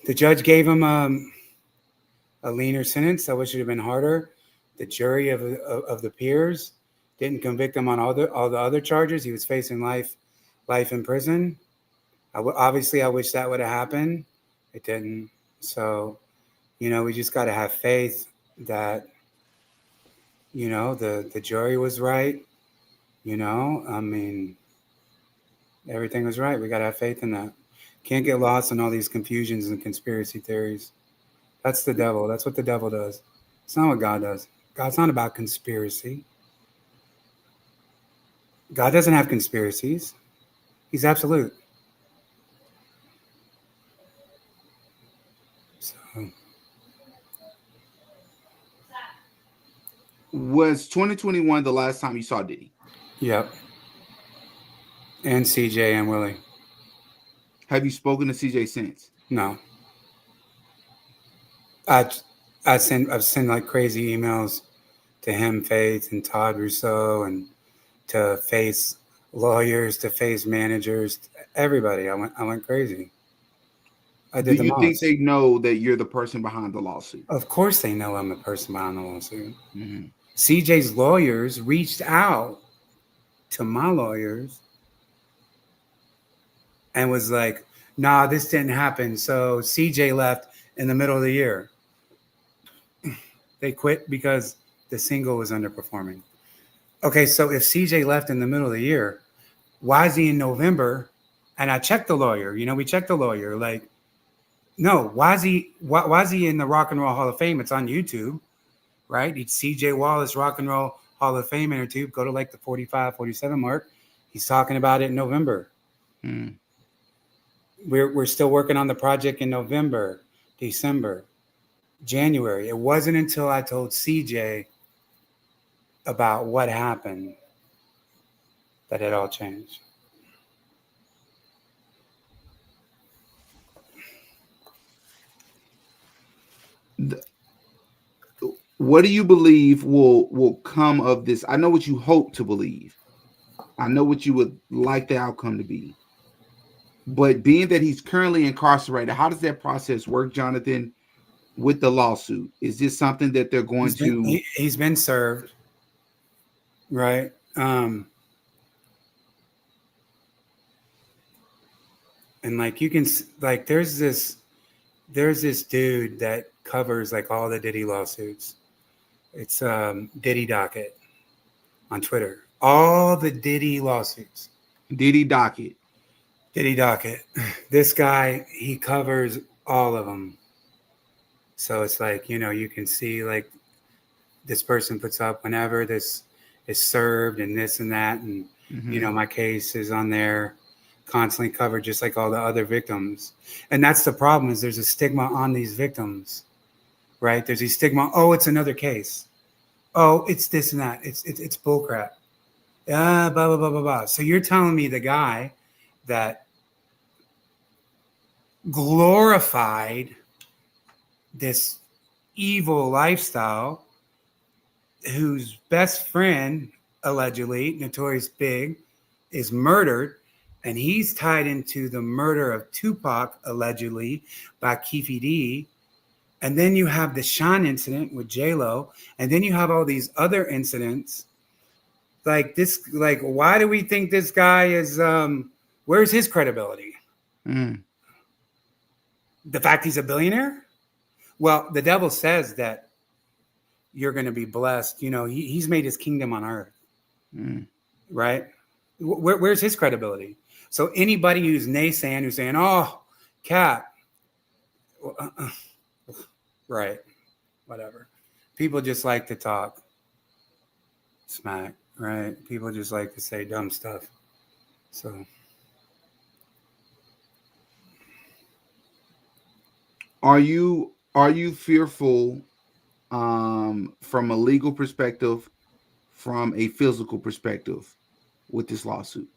[SPEAKER 2] The judge gave him a leaner sentence. I wish it had been harder. The jury of the peers didn't convict him on all the other charges. He was facing life in prison. Obviously, I wish that would have happened. It didn't. So, we just got to have faith that, the jury was right. I mean, everything was right. We got to have faith in that. Can't get lost in all these confusions and conspiracy theories. That's the devil. That's what the devil does. It's not what God does. God's not about conspiracy. God doesn't have conspiracies. He's absolute. So,
[SPEAKER 1] Was 2021 the last time you saw Diddy?
[SPEAKER 2] yep. And CJ and Willie.
[SPEAKER 1] Have you spoken to CJ since?
[SPEAKER 2] No. I've sent like crazy emails to him, Faith, and Todd Rousseau, and to Faith's lawyers, to Faith's managers, everybody. I went crazy. I
[SPEAKER 1] Do
[SPEAKER 2] did the
[SPEAKER 1] you think
[SPEAKER 2] most.
[SPEAKER 1] they know that you're the person behind the lawsuit?
[SPEAKER 2] Of course they know I'm the person behind the lawsuit.
[SPEAKER 1] Mm-hmm.
[SPEAKER 2] CJ's lawyers reached out to my lawyers and was like, nah, this didn't happen. So CJ left in the middle of the year. They quit because the single was underperforming. Okay, so if CJ left in the middle of the year, why is he in November? And I checked the lawyer. We checked the lawyer. Like, no, why is he in the Rock and Roll Hall of Fame? It's on YouTube, right? It's CJ Wallace Rock and Roll Hall of Fame on YouTube. Go to like the 45, 47 mark. He's talking about it in November.
[SPEAKER 1] Mm.
[SPEAKER 2] We're still working on the project in November, December, January. It wasn't until I told CJ about what happened that it all changed.
[SPEAKER 1] What do you believe will come of this? I know what you hope to believe. I know what you would like the outcome to be. But being that he's currently incarcerated, how does that process work, Jonathan, with the lawsuit? Is this something that they're going to...
[SPEAKER 2] He's been served, right? And like you can like there's this dude that covers like all the Diddy lawsuits. It's Diddy Docket on Twitter. All the Diddy lawsuits.
[SPEAKER 1] Diddy Docket.
[SPEAKER 2] Diddy Docket. This guy, he covers all of them. So it's like, you can see like this person puts up whenever this is served and this and that. And, my case is on there, constantly covered just like all the other victims. And that's the problem, is there's a stigma on these victims, right? There's a stigma. Oh, it's another case. Oh, it's this and that. It's bullcrap. Blah, blah, blah, blah, blah. So you're telling me the guy that glorified this evil lifestyle, whose best friend, allegedly, Notorious Big, is murdered, and he's tied into the murder of Tupac, allegedly, by Keefe D. And then you have the Sean incident with J-Lo, and then you have all these other incidents. Like this, like, why do we think this guy is, where's his credibility?
[SPEAKER 1] Mm.
[SPEAKER 2] The fact he's a billionaire? Well, the devil says that you're going to be blessed. He's made his kingdom on earth, right? Where's his credibility? So anybody who's naysaying, who's saying, oh, Cap, right, whatever. People just like to talk smack, right? People just like to say dumb stuff. So...
[SPEAKER 1] Are you fearful from a legal perspective, from a physical perspective with this lawsuit?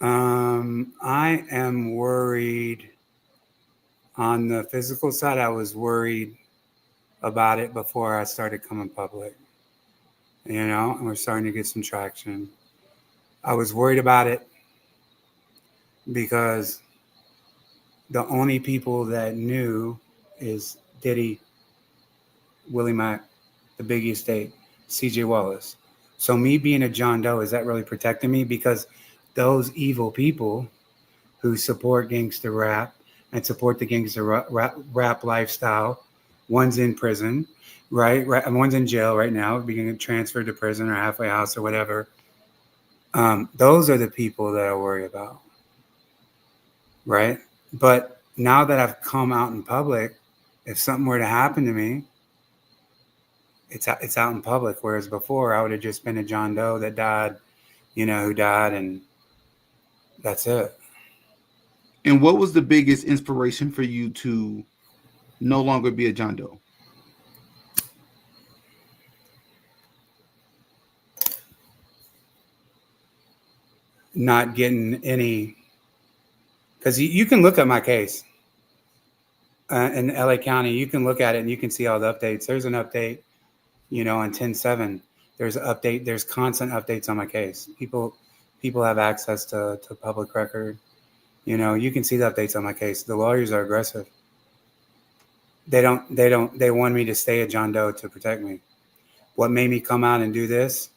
[SPEAKER 2] I am worried on the physical side. I was worried about it before I started coming public, and we're starting to get some traction. I was worried about it because the only people that knew is Diddy, Willie Mack, the Biggie estate, CJ Wallace. So me being a John Doe, is that really protecting me? Because those evil people who support gangster rap and support the gangster rap lifestyle, one's in prison, right? And one's in jail right now, being transferred to prison or halfway house or whatever. Those are the people that I worry about, right? But now that I've come out in public, if something were to happen to me, it's out in public. Whereas before, I would have just been a John Doe that died, who died, and that's it.
[SPEAKER 1] And what was the biggest inspiration for you to no longer be a John Doe?
[SPEAKER 2] Not getting any... Because you can look at my case in LA County. You can look at it and you can see all the updates. There's an update, on 10/7. There's an update. There's constant updates on my case. People have access to public record. You can see the updates on my case. The lawyers are aggressive. They want me to stay a John Doe to protect me. What made me come out and do this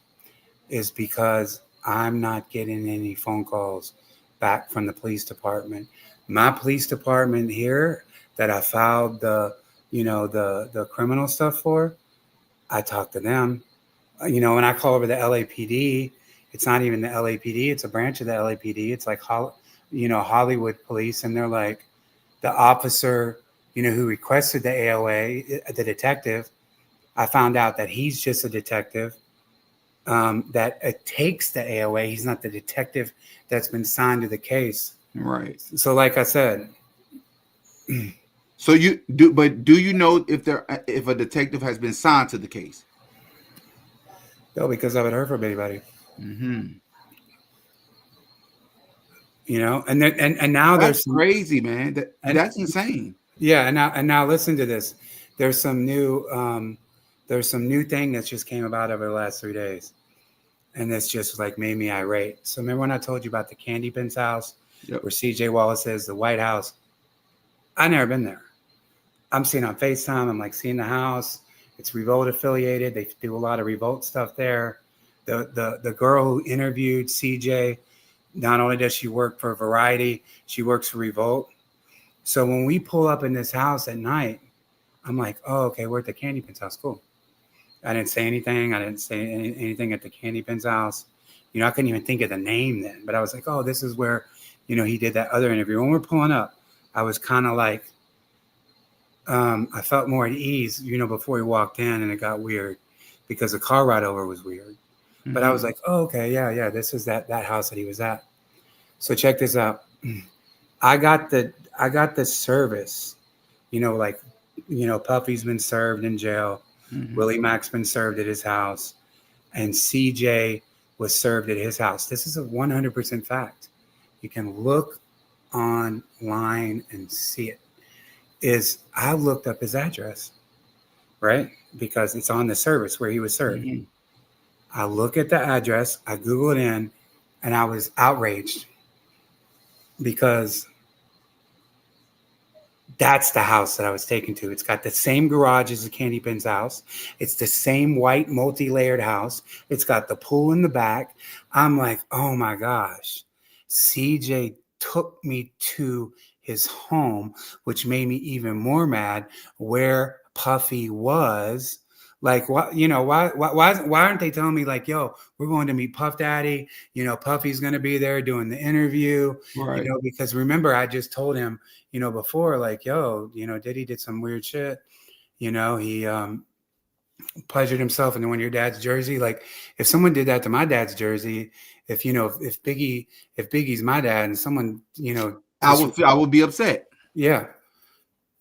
[SPEAKER 2] is because I'm not getting any phone calls back from the police department. My police department here that I filed the the criminal stuff for, I talk to them. When I call over the LAPD, it's not even the LAPD, it's a branch of the LAPD. It's like, Hollywood police. And they're like, the officer, who requested the AOA, the detective, I found out that he's just a detective that takes the AOA. He's not the detective that's been signed to the case.
[SPEAKER 1] Right.
[SPEAKER 2] So like I said.
[SPEAKER 1] So you do, but do you know if a detective has been signed to the case?
[SPEAKER 2] No, because I would heard from anybody.
[SPEAKER 1] Mm-hmm.
[SPEAKER 2] And now
[SPEAKER 1] That's
[SPEAKER 2] there's some,
[SPEAKER 1] crazy, man. That's insane.
[SPEAKER 2] yeah, and now listen to this. There's some new thing that's just came about over the last 3 days, and this just like made me irate. So remember when I told you about the Candy Pins house,
[SPEAKER 1] Yep.
[SPEAKER 2] where CJ Wallace is, the White House? I never been there. I'm seeing on FaceTime. I'm like seeing the house. It's Revolt affiliated. They do a lot of Revolt stuff there. The girl who interviewed CJ, not only does she work for Variety, she works for Revolt. So when we pull up in this house at night, I'm like, oh, okay, we're at the Candy Pins house. Cool. I didn't say anything. I didn't say anything at the Candy Pins house. I couldn't even think of the name then. But I was like, oh, this is where, he did that other interview. When we're pulling up, I was kind of like, I felt more at ease, before he walked in, and it got weird because the car ride over was weird. Mm-hmm. But I was like, oh, okay, yeah, this is that house that he was at. So check this out. I got the service, like, Puffy's been served in jail. Mm-hmm. Willie Mack's been served at his house, and CJ was served at his house. This is a 100% fact. You can look online and see it. I looked up his address, right? Because it's on the service where he was served. Mm-hmm. I look at the address, I Google it in, and I was outraged because that's the house that I was taken to. It's got the same garage as the Candy Pins house. It's the same white multi-layered house. It's got the pool in the back. I'm like, oh my gosh. CJ took me to his home, which made me even more mad, where Puffy was. Like, why aren't they telling me like, yo, we're going to meet Puff Daddy, Puffy's going to be there doing the interview, right? Because remember, I just told him, before, like, yo, Diddy did some weird shit, he pleasured himself in one of your dad's jersey. Like, if someone did that to my dad's jersey, if Biggie's my dad and someone,
[SPEAKER 1] I would be upset.
[SPEAKER 2] Yeah.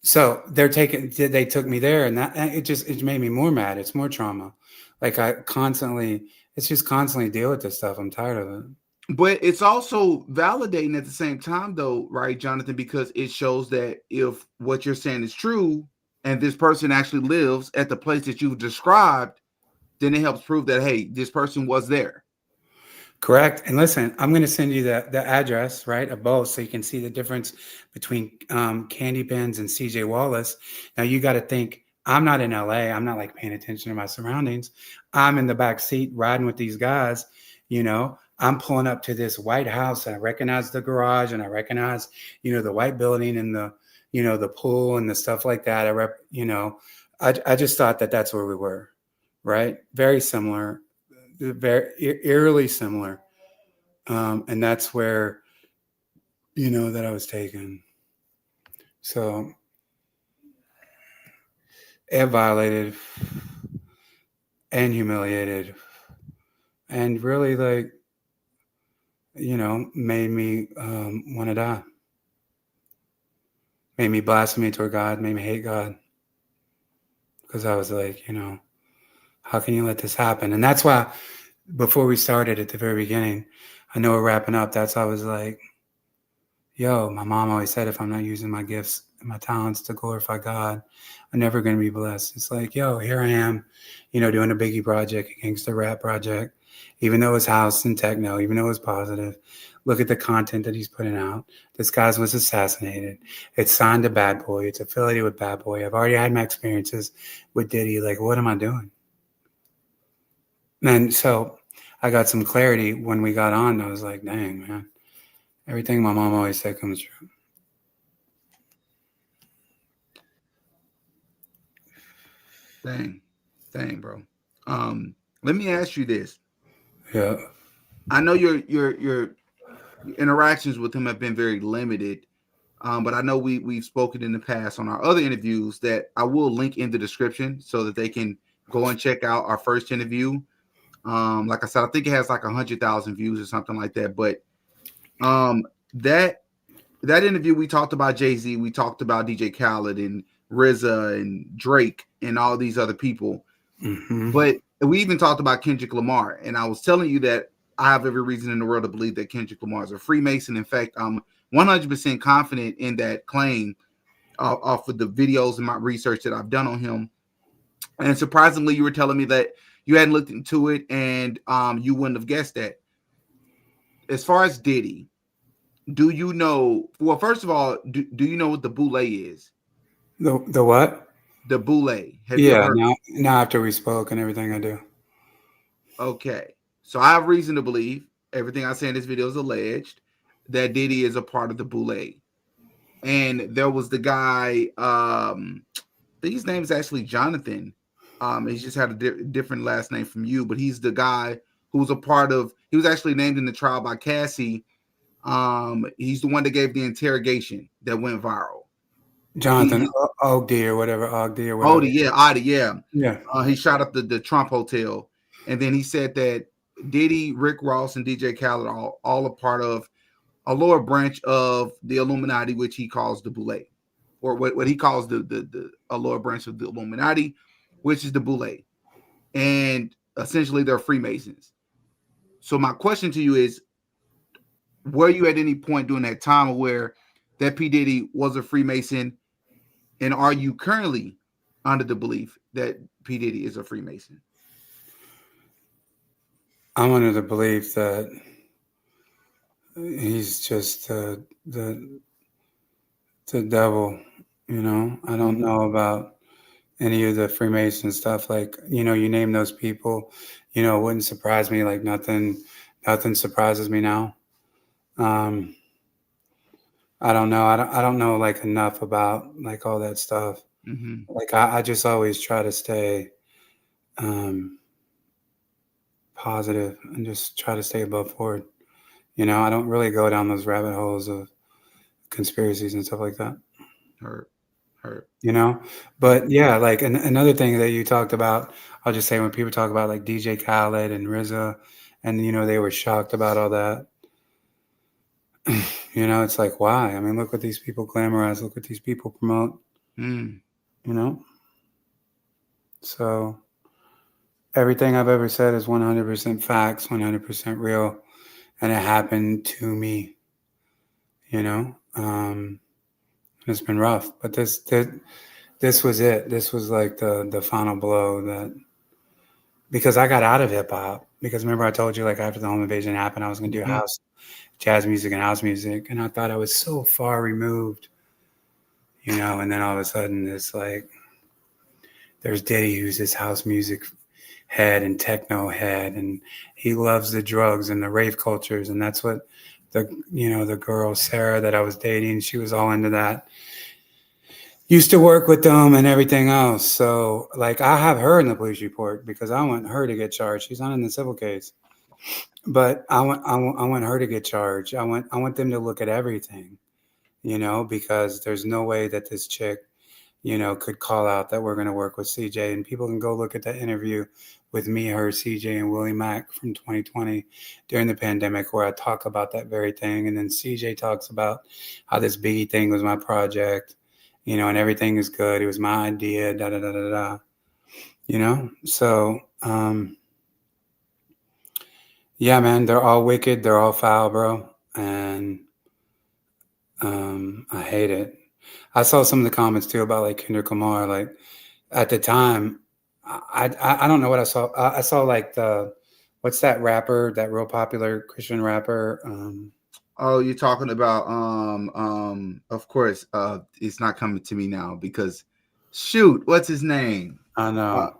[SPEAKER 2] So they took me there, and that it made me more mad. It's more trauma. Like it's just constantly deal with this stuff. I'm tired of it.
[SPEAKER 1] But it's also validating at the same time, though, right, Jonathan? Because it shows that if what you're saying is true, and this person actually lives at the place that you've described, then it helps prove that, hey, this person was there.
[SPEAKER 2] Correct. And listen, I'm going to send you the address, right, of both, so you can see the difference between Candy Pins and CJ Wallace. Now, you got to think, I'm not in LA. I'm not like paying attention to my surroundings. I'm in the back seat riding with these guys. I'm pulling up to this white house, and I recognize the garage, and I recognize, the white building and the, the pool and the stuff like that. I just thought that that's where we were, right? Very similar. Very eerily similar, and that's where that I was taken. So and violated and humiliated and really, like, made me want to die, made me blaspheme toward God, made me hate God, because I was like, how can you let this happen? And that's why before we started at the very beginning, I know we're wrapping up, that's why I was like, yo, my mom always said, if I'm not using my gifts and my talents to glorify God, I'm never going to be blessed. It's like, yo, here I am, doing a Biggie project, a gangster rap project, even though it's house and techno, even though it's positive. Look at the content that he's putting out. This guy was assassinated. It's signed to Bad Boy. It's affiliated with Bad Boy. I've already had my experiences with Diddy. Like, what am I doing? And so I got some clarity when we got on. I was like, dang, man. Everything my mom always said comes true.
[SPEAKER 1] Dang, dang, bro. Let me ask you this.
[SPEAKER 2] Yeah.
[SPEAKER 1] I know your interactions with him have been very limited, but I know we've spoken in the past on our other interviews that I will link in the description so that they can go and check out our first interview. Like I said, I think it has like 100,000 views or something like that. But um, that that interview we talked about Jay-Z, we talked about DJ Khaled and RZA and Drake and all these other people.
[SPEAKER 2] Mm-hmm.
[SPEAKER 1] But we even talked about Kendrick Lamar, and I was telling you that I have every reason in the world to believe that Kendrick Lamar is a Freemason. In fact, I'm 100% confident in that claim off of the videos and my research that I've done on him. And surprisingly, you were telling me that you hadn't looked into it, and you wouldn't have guessed that. As far as Diddy, do you know? Well, first of all, do you know what the boule is?
[SPEAKER 2] The what?
[SPEAKER 1] The boule. Have you ever
[SPEAKER 2] Yeah.
[SPEAKER 1] heard?
[SPEAKER 2] Now after we spoke and everything, I do.
[SPEAKER 1] Okay, so I have reason to believe everything I say in this video is alleged that Diddy is a part of the boule. And there was the guy. I think his name is actually Jonathan. He's just had a different last name from you, but he's the guy who was a part of. He was actually named in the trial by Cassie. He's the one that gave the interrogation that went viral.
[SPEAKER 2] Jonathan
[SPEAKER 1] He
[SPEAKER 2] Ogden or whatever. Ogden or whatever.
[SPEAKER 1] Odie, yeah, Adi, yeah.
[SPEAKER 2] Yeah.
[SPEAKER 1] He shot up the Trump hotel, and then he said that Diddy, Rick Ross, and DJ Khaled are all a part of a lower branch of the Illuminati, which he calls the Boule, or what he calls the a lower branch of the Illuminati, which is the Boule, and essentially they're Freemasons. So my question to you is, were you at any point during that time aware that P Diddy was a Freemason, and are you currently under the belief that P Diddy is a Freemason?
[SPEAKER 2] I'm under the belief that he's just the devil. You know, I don't know about any of the Freemason stuff. Like, you know, you name those people, you know, it wouldn't surprise me. Like nothing surprises me now. Um, I don't know. I don't know like enough about like all that stuff.
[SPEAKER 1] Mm-hmm.
[SPEAKER 2] Like I just always try to stay um, positive and just try to stay above board. You know, I don't really go down those rabbit holes of conspiracies and stuff like that.
[SPEAKER 1] Hurt, hurt.
[SPEAKER 2] You know, but yeah, like another thing that you talked about, I'll just say when people talk about like DJ Khaled and RZA, and you know they were shocked about all that. You know, it's like why? I mean, look what these people glamorize. Look what these people promote.
[SPEAKER 1] Mm.
[SPEAKER 2] You know, so everything I've ever said is 100% facts, 100% real, and it happened to me. You know, it's been rough, but this was it. This was like the final blow that because I got out of hip hop. Because remember I told you like after the home invasion happened, I was gonna do
[SPEAKER 1] Mm-hmm.
[SPEAKER 2] house, jazz music and house music, and I thought I was so far removed, you know. And then all of a sudden, it's like there's Diddy, who's this house music head and techno head, and he loves the drugs and the rave cultures, and that's what the girl Sarah that I was dating, she was all into that. Used to work with them and everything else. So, like, I have her in the police report because I want her to get charged. She's not in the civil case, but I want her to get charged. I want them to look at everything, you know, because there's no way that this chick, you know, could call out that we're going to work with CJ, and people can go look at that interview with me, her, CJ, and Willie Mack from 2020 during the pandemic, where I talk about that very thing, and then CJ talks about how this Biggie thing was my project. You know, and everything is good. It was my idea, da da da da da. You know, so yeah, man, they're all wicked, they're all foul, bro, and I hate it. I saw some of the comments too about like Kendrick Lamar. Like at the time, I don't know what I saw. I saw like what's that rapper, that real popular Christian rapper?
[SPEAKER 1] Oh, you're talking about of course, it's not coming to me now because shoot, what's his name?
[SPEAKER 2] I
[SPEAKER 1] Uh
[SPEAKER 2] know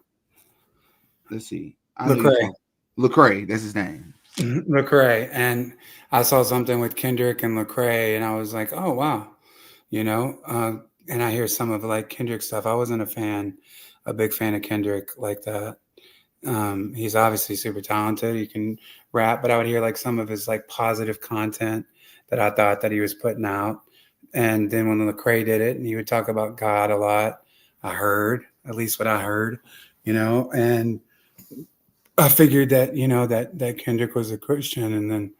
[SPEAKER 1] let's see. I know you're
[SPEAKER 2] Lecrae.
[SPEAKER 1] talking Lecrae, that's his name.
[SPEAKER 2] Lecrae, and I saw something with Kendrick and Lecrae, and I was like, oh wow, you know. And I hear some of like Kendrick stuff. I wasn't a fan a big fan of Kendrick like that. He's obviously super talented. He can rap, but I would hear like some of his like positive content that I thought that he was putting out. And then when Lecrae did it, and he would talk about God a lot, I heard, at least what I heard, and I figured that, that Kendrick was a Christian. And then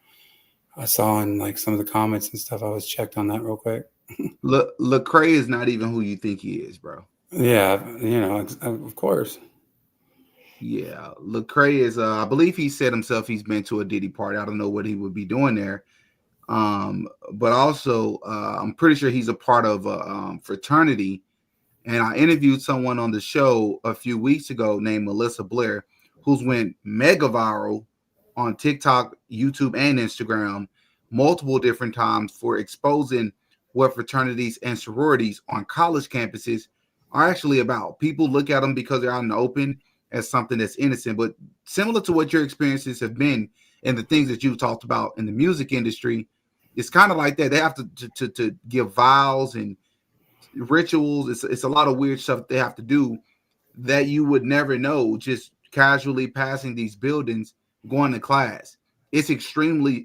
[SPEAKER 2] I saw in like some of the comments and stuff, I was checked on that real quick.
[SPEAKER 1] Lecrae is not even who you think he is, bro.
[SPEAKER 2] Yeah, of course.
[SPEAKER 1] Yeah, Lecrae is. I believe he said himself he's been to a Diddy party. I don't know what he would be doing there. But also, I'm pretty sure he's a part of a fraternity. And I interviewed someone on the show a few weeks ago named Melissa Blair, who's went mega viral on TikTok, YouTube, and Instagram multiple different times for exposing what fraternities and sororities on college campuses are actually about. People look at them because they're out in the open as something that's innocent, but similar to what your experiences have been and the things that you've talked about in the music industry, it's kind of like that. They have to give vows and rituals. It's a lot of weird stuff they have to do that you would never know just casually passing these buildings, going to class. It's extremely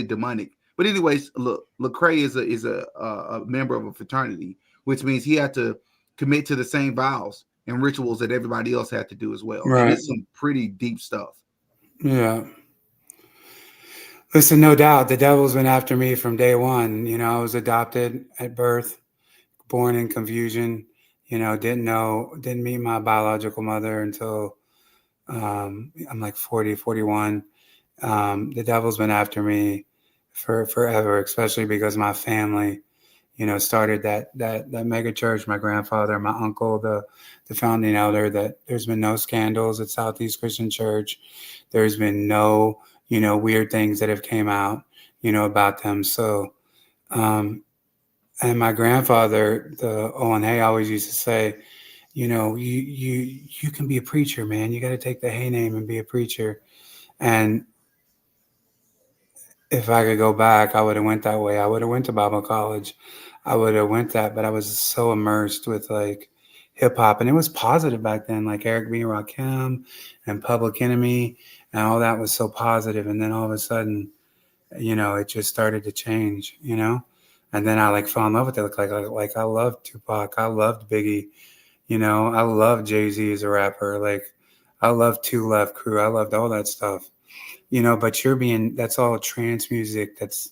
[SPEAKER 1] demonic. But anyways, look, Lecrae is a member of a fraternity, which means he had to commit to the same vows and rituals that everybody else had to do as well. And
[SPEAKER 2] Right.
[SPEAKER 1] it's some pretty deep stuff.
[SPEAKER 2] Yeah. Listen, no doubt, the devil's been after me from day one. I was adopted at birth, born in confusion. Didn't meet my biological mother until I'm like 40, 41. The devil's been after me for forever, especially because my family, started that mega church. My grandfather, my uncle, the founding elder. That there's been no scandals at Southeast Christian Church. There's been no weird things that have came out about them. So and my grandfather, the Owen Hay, always used to say, you can be a preacher, man. You got to take the Hay name and be a preacher. And if I could go back, I would have went that way. I would have went to Bible college. I would have went that, but I was so immersed with like hip hop, and it was positive back then, like Eric B. Rakim and Public Enemy, and all that was so positive. And then all of a sudden, it just started to change, and then I like fell in love with it. Like I loved Tupac, I loved Biggie, I loved Jay-Z as a rapper, like I loved Two Left Crew, I loved all that stuff. But that's all trance music that's,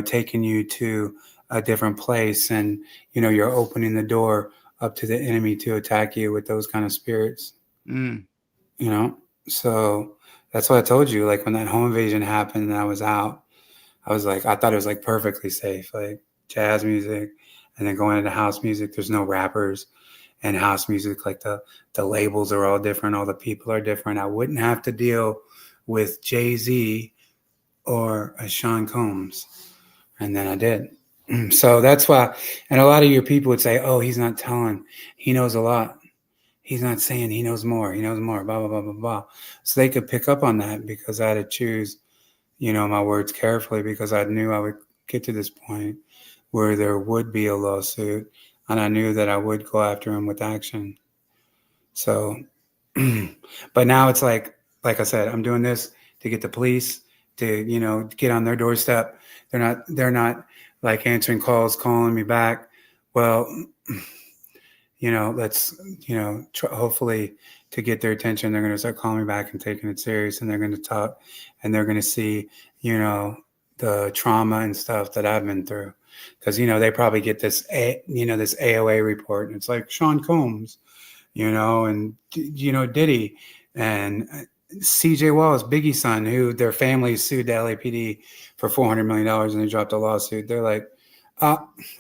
[SPEAKER 2] taking you to a different place, and, you're opening the door up to the enemy to attack you with those kind of spirits,
[SPEAKER 1] Mm.
[SPEAKER 2] So that's what I told you. Like when that home invasion happened and I was out, I was like, I thought it was like perfectly safe, like jazz music, and then going into house music, there's no rappers. And house music, like the labels are all different, all the people are different. I wouldn't have to deal with Jay-Z or a Sean Combs. And then I did. So that's why, and a lot of your people would say, oh, he's not telling. He knows a lot. He's not saying he knows more. He knows more, blah, blah, blah, blah, blah. So they could pick up on that because I had to choose, my words carefully, because I knew I would get to this point where there would be a lawsuit, and I knew that I would go after him with action. So, but now it's like I said, I'm doing this to get the police to, get on their doorstep. They're not like answering calls, calling me back. Well, let's, hopefully to get their attention, they're going to start calling me back and taking it serious, and they're going to talk, and they're going to see, the trauma and stuff that I've been through. Because, they probably get this, this AOA report, and it's like Sean Combs, and, Diddy and CJ Wallace, Biggie's son, who their family sued the LAPD for $400 million, and they dropped a lawsuit. They're like,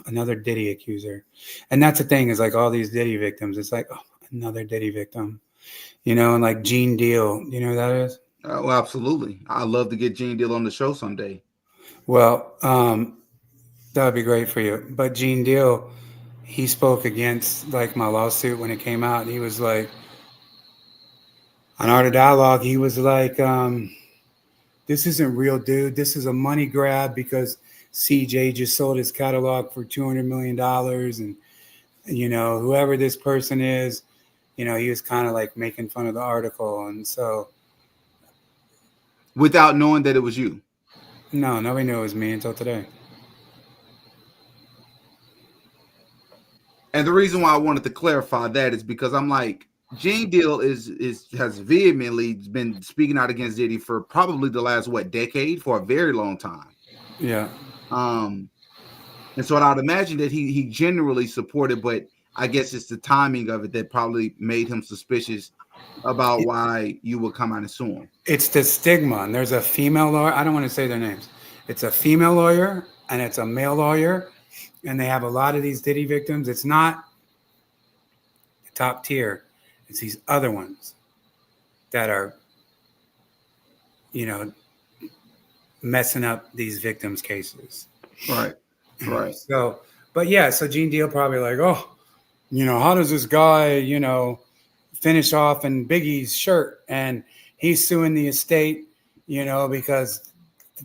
[SPEAKER 2] another Diddy accuser. And that's the thing, is like all these Diddy victims, it's like, oh, another Diddy victim, and like Gene Deal, you know who that is?
[SPEAKER 1] Oh, absolutely. I'd love to get Gene Deal on the show someday.
[SPEAKER 2] Well, that would be great for you. But Gene Deal, he spoke against like my lawsuit when it came out. He was like, on Art of Dialogue, he was like, this isn't real, dude. This is a money grab because CJ just sold his catalog for $200 million. And, whoever this person is, he was kind of like making fun of the article. And so,
[SPEAKER 1] without knowing that it was you.
[SPEAKER 2] no, nobody knew it was me until today.
[SPEAKER 1] And the reason why I wanted to clarify that is because I'm like, Gene Deal has vehemently been speaking out against Diddy for probably the last decade, for a very long time.
[SPEAKER 2] Yeah.
[SPEAKER 1] And so I'd imagine that he generally supported, but I guess it's the timing of it that probably made him suspicious about why you would come out and sue him.
[SPEAKER 2] It's the stigma. And there's a female lawyer. I don't want to say their names. It's a female lawyer and it's a male lawyer. And they have a lot of these Diddy victims. It's not the top tier. It's these other ones that are, messing up these victims' cases.
[SPEAKER 1] Right. Right.
[SPEAKER 2] So, but yeah, so Gene Deal probably like, oh, how does this guy, finish off in Biggie's shirt? And he's suing the estate, because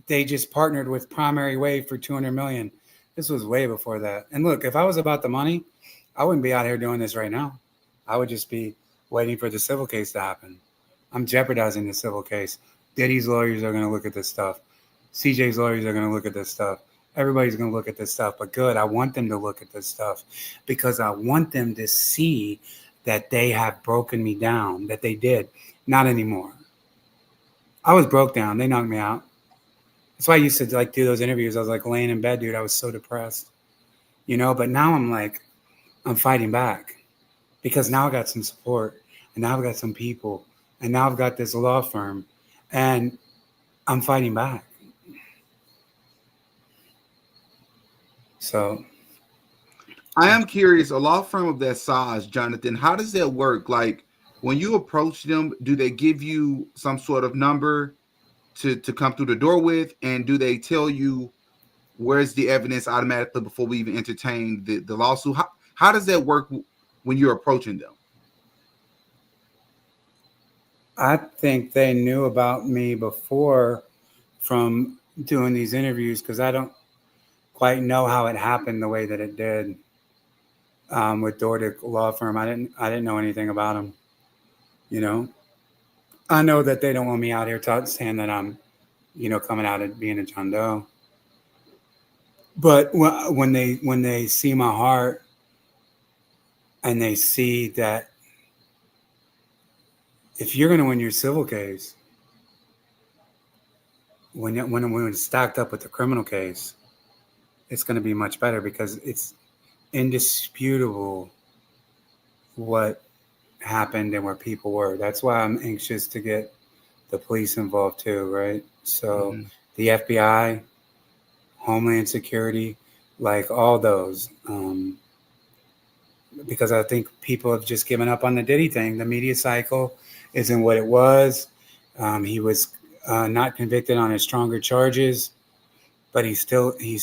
[SPEAKER 2] they just partnered with Primary Wave for $200 million. This was way before that. And look, if I was about the money, I wouldn't be out here doing this right now. I would just be waiting for the civil case to happen. I'm jeopardizing the civil case. Diddy's lawyers are going to look at this stuff. CJ's lawyers are going to look at this stuff. Everybody's going to look at this stuff. But good, I want them to look at this stuff because I want them to see that they have broken me down, that they did. Not anymore. I was broke down. They knocked me out. That's why I used to do those interviews. I was laying in bed, dude. I was so depressed, but now I'm fighting back because now I got some support and now I've got some people and now I've got this law firm and I'm fighting back. So
[SPEAKER 1] I am curious, a law firm of that size, Jonathan, how does that work? Like when you approach them, do they give you some sort of number to come through the door with? And do they tell you where's the evidence automatically before we even entertain the lawsuit? How does that work when you're approaching them?
[SPEAKER 2] I think they knew about me before from doing these interviews because I don't quite know how it happened the way that it did with Dordick Law Firm. I didn't know anything about them. I know that they don't want me out here saying that I'm, coming out and being a John Doe. But when they see my heart and they see that if you're going to win your civil case, when it's stacked up with the criminal case, it's going to be much better because it's indisputable what happened and where people were. That's why I'm anxious to get the police involved too, right? So the FBI, Homeland Security, all those, because I think people have just given up on the Diddy thing. The media cycle isn't what it was. He was not convicted on his stronger charges, but he's still in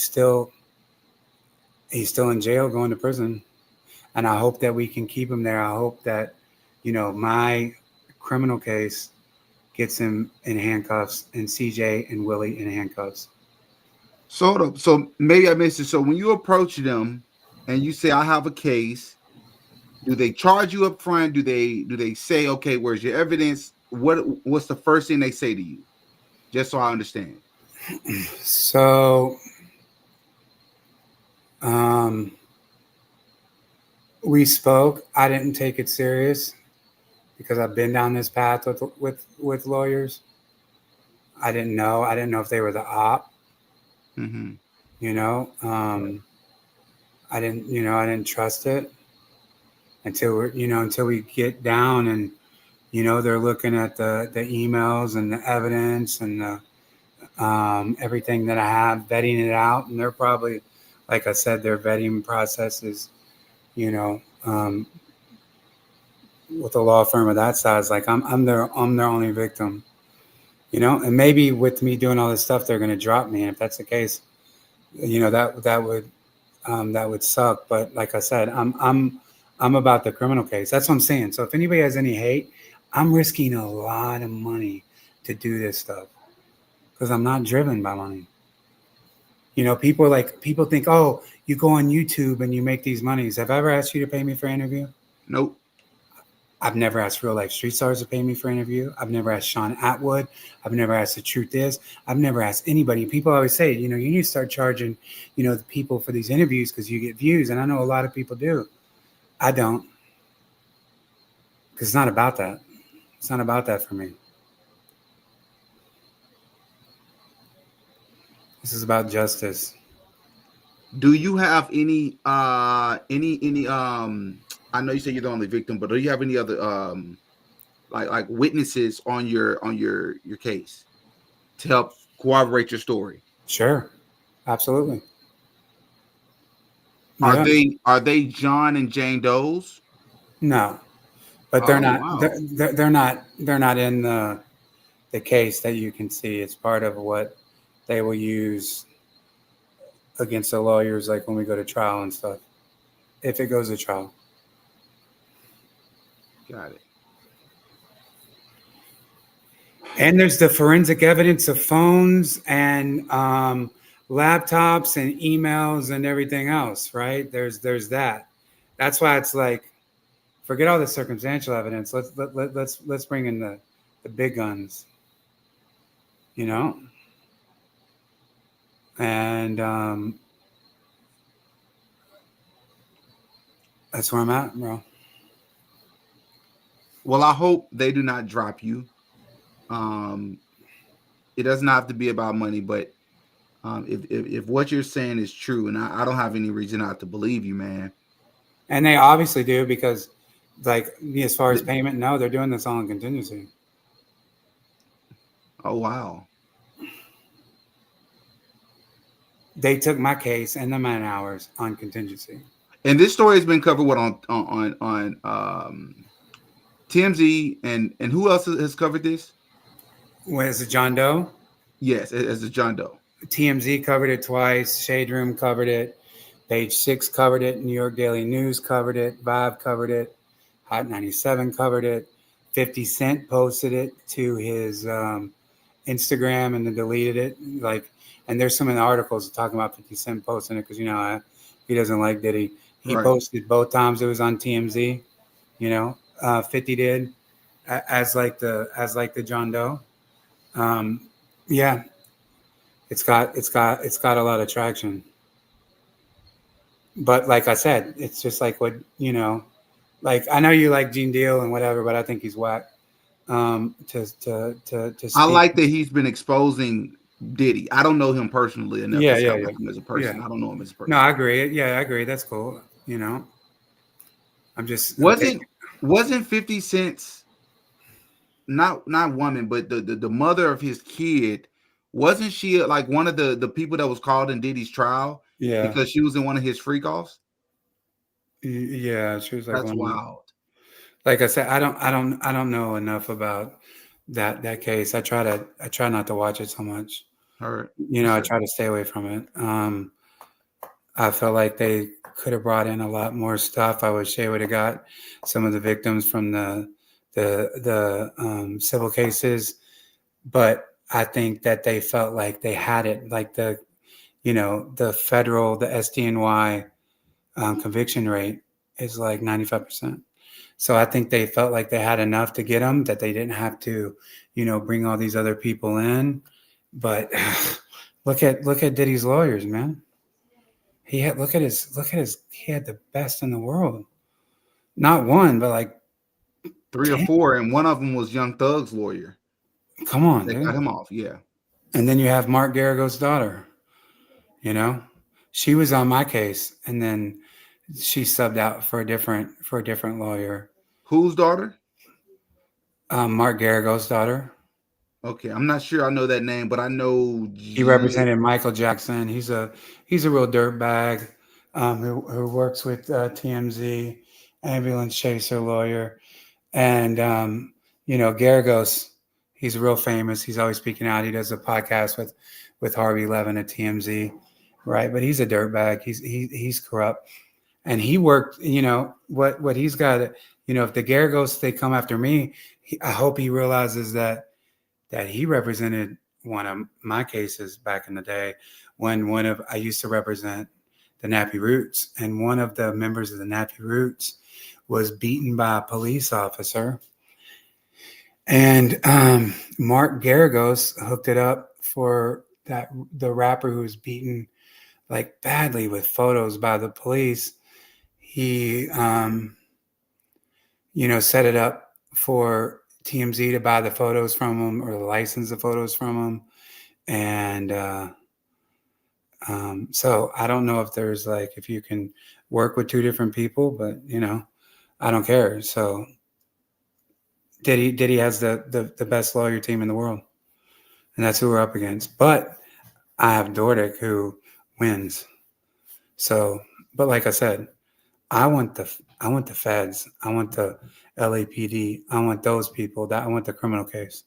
[SPEAKER 2] jail, going to prison. And I hope that we can keep him there. I hope that, my criminal case gets him in handcuffs and CJ and Willie in handcuffs.
[SPEAKER 1] So maybe I missed it. So when you approach them and you say, I have a case, do they charge you up front? Do they say, okay, where's your evidence? What's the first thing they say to you? Just so I understand.
[SPEAKER 2] So we spoke. I didn't take it serious because I've been down this path with lawyers. I didn't know if they were the op.
[SPEAKER 1] Mm-hmm.
[SPEAKER 2] I didn't trust it until we get down and, they're looking at the emails and the evidence and the everything that I have, vetting it out. And they're probably, like I said, their vetting process is, with a law firm of that size, I'm their only victim, and maybe with me doing all this stuff, they're going to drop me. And if that's the case, that would suck. But like I said, I'm about the criminal case. That's what I'm saying. So if anybody has any hate, I'm risking a lot of money to do this stuff because I'm not driven by money. People think, oh, you go on YouTube and you make these monies. Have I ever asked you to pay me for an interview?
[SPEAKER 1] Nope.
[SPEAKER 2] I've never asked real life street stars to pay me for an interview. I've never asked Sean Atwood. I've never asked The Truth Is. I've never asked anybody. People always say, you need to start charging, the people for these interviews because you get views. And I know a lot of people do. I don't. Because it's not about that. It's not about that for me. This is about justice.
[SPEAKER 1] Do you have any I know you say you're the only victim, but do you have any other like witnesses on your case to help corroborate your story?
[SPEAKER 2] Sure. Absolutely.
[SPEAKER 1] Are they John and Jane Doe's?
[SPEAKER 2] No. But they're not
[SPEAKER 1] wow.
[SPEAKER 2] they're not in the case that you can see. It's part of what they will use against the lawyers, like when we go to trial and stuff, if it goes to trial.
[SPEAKER 1] Got it.
[SPEAKER 2] And there's the forensic evidence of phones and laptops and emails and everything else, right? There's that. That's why it's like, forget all the circumstantial evidence. Let's bring in the big guns, And that's where I'm at, bro.
[SPEAKER 1] Well, I hope they do not drop you. It doesn't have to be about money, but if what you're saying is true, and I don't have any reason not to believe you, man.
[SPEAKER 2] And they obviously do, because, like, as far as payment, no, they're doing this all in contingency.
[SPEAKER 1] Oh, wow.
[SPEAKER 2] They took my case and the man hours on contingency.
[SPEAKER 1] And this story has been covered on TMZ, and who else has covered this?
[SPEAKER 2] Was it John Doe?
[SPEAKER 1] Yes, as a John Doe.
[SPEAKER 2] TMZ covered it twice. Shade Room covered it. Page 6 covered it. New York Daily News covered it. Vibe covered it. Hot 97 covered it. 50 Cent posted it to his Instagram and then deleted it. And there's some in the articles talking about 50 Cent posting it because he doesn't like Diddy. He posted both times it was on TMZ. 50 did as like the John Doe. Yeah, it's got a lot of traction. But like I said, it's just like what like I know you like Gene Deal and whatever, but I think he's whack. To
[SPEAKER 1] I like that he's been exposing Diddy. I don't know him personally enough to like him as a person. I don't know him as a person.
[SPEAKER 2] No, I agree. Yeah, I agree. That's cool. I'm just
[SPEAKER 1] wasn't 50 Cent's not woman, but the mother of his kid, wasn't she like one of the people that was called in Diddy's trial?
[SPEAKER 2] Yeah,
[SPEAKER 1] because she was in one of his freak offs.
[SPEAKER 2] Yeah, she was like,
[SPEAKER 1] that's wild.
[SPEAKER 2] Like I said, I don't know enough about that case. I try not to watch it so much.
[SPEAKER 1] I
[SPEAKER 2] try to stay away from it. I felt like they could have brought in a lot more stuff. I wish they would have got some of the victims from the civil cases, but I think that they felt like they had it, like the federal, the SDNY conviction rate is like 95%. So I think they felt like they had enough to get them, that they didn't have to, bring all these other people in. But look at Diddy's lawyers, man. He had he had the best in the world. Not one, but like
[SPEAKER 1] 3 or 4, and one of them was Young Thug's lawyer.
[SPEAKER 2] Come on,
[SPEAKER 1] they got him off, yeah.
[SPEAKER 2] And then you have Mark Garrigo's daughter. She was on my case, and then she subbed out for a different lawyer.
[SPEAKER 1] Whose daughter?
[SPEAKER 2] Mark Garrigo's daughter.
[SPEAKER 1] Okay, I'm not sure I know that name, but I know
[SPEAKER 2] he represented Michael Jackson. He's a real dirtbag who works with TMZ, ambulance chaser lawyer, and Garrigos. He's real famous. He's always speaking out. He does a podcast with Harvey Levin at TMZ, right? But he's a dirtbag. He's corrupt, and he worked. What he's got. If the Garrigos they come after me, I hope he realizes that he represented one of my cases back in the day when I used to represent the Nappy Roots, and one of the members of the Nappy Roots was beaten by a police officer. And Mark Garagos hooked it up for the rapper who was beaten like badly with photos by the police. He set it up for TMZ to buy the photos from him or license the photos from him. And so I don't know if there's like, if you can work with two different people, but I don't care. So Diddy has the best lawyer team in the world, and that's who we're up against. But I have Dordick who wins. So, but like I said, I want the feds. I want the LAPD. I want those people. I want the criminal case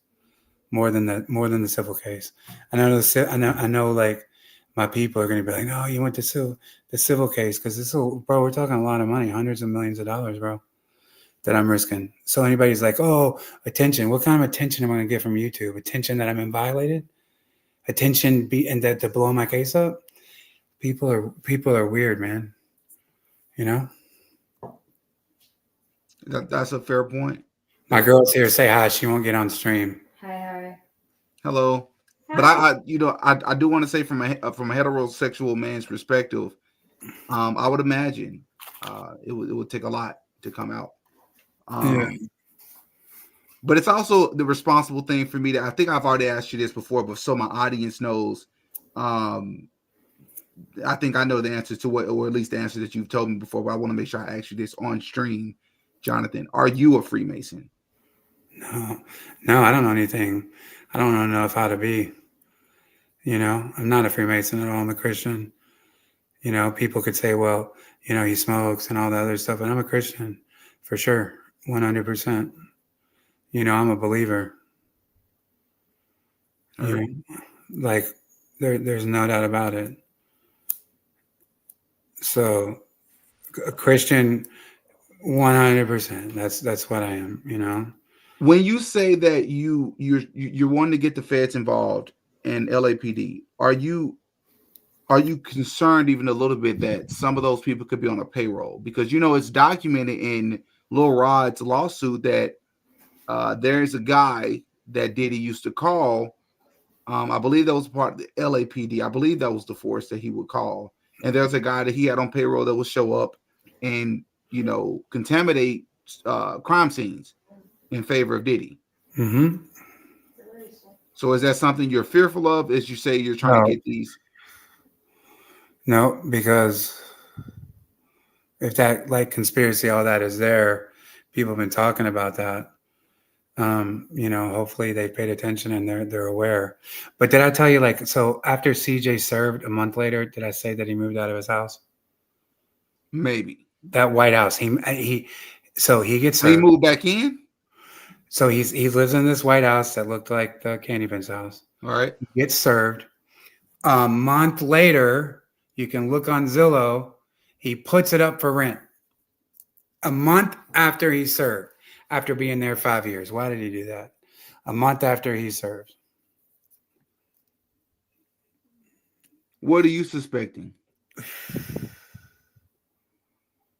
[SPEAKER 2] more than the civil case. I know. Like my people are going to be like, no, you want the civil case because bro. We're talking a lot of money, hundreds of millions of dollars, bro, that I'm risking. So anybody's like, oh, attention. What kind of attention am I going to get from YouTube? Attention that I'm in violated? Attention and that to blow my case up? People are weird, man.
[SPEAKER 1] That's a fair point.
[SPEAKER 2] My girl's here. Say hi. She won't get on stream.
[SPEAKER 3] Hi.
[SPEAKER 1] Hello. But I do want to say from a heterosexual man's perspective, I would imagine it would take a lot to come out.
[SPEAKER 2] Yeah.
[SPEAKER 1] But it's also the responsible thing for me to, I think I've already asked you this before, but so my audience knows, I think I know the answer to what, or at least the answer that you've told me before, but I want to make sure I ask you this on stream, Jonathan. Are you a Freemason?
[SPEAKER 2] No, I don't know anything. I don't know enough how to be. I'm not a Freemason at all. I'm a Christian. People could say, well, he smokes and all the other stuff, but I'm a Christian for sure, 100%. I'm a believer. Like there's no doubt about it. So a Christian, 100%. That's what I am.
[SPEAKER 1] When you say that you're wanting to get the feds involved in LAPD, are you concerned even a little bit that some of those people could be on a payroll? Because it's documented in Lil Rod's lawsuit that there's a guy that Diddy used to call. I believe that was part of the LAPD. I believe that was the force that he would call. And there's a guy that he had on payroll that would show up and contaminate crime scenes in favor of Diddy.
[SPEAKER 2] Mm-hmm.
[SPEAKER 1] So is that something you're fearful of? As you say, you're trying to get these?
[SPEAKER 2] No, because if that like conspiracy, all that is there, people have been talking about that. Hopefully they paid attention and they're aware. But did I tell you, like, so after CJ served a month later, did I say that he moved out of his house?
[SPEAKER 1] Maybe.
[SPEAKER 2] That White House. He gets served.
[SPEAKER 1] He moved back in?
[SPEAKER 2] So he lives in this White House that looked like the Candy Ben's house.
[SPEAKER 1] All right.
[SPEAKER 2] He gets served. A month later, you can look on Zillow, he puts it up for rent. A month after he served, after being there 5 years. Why did he do that? A month after he served.
[SPEAKER 1] What are you suspecting?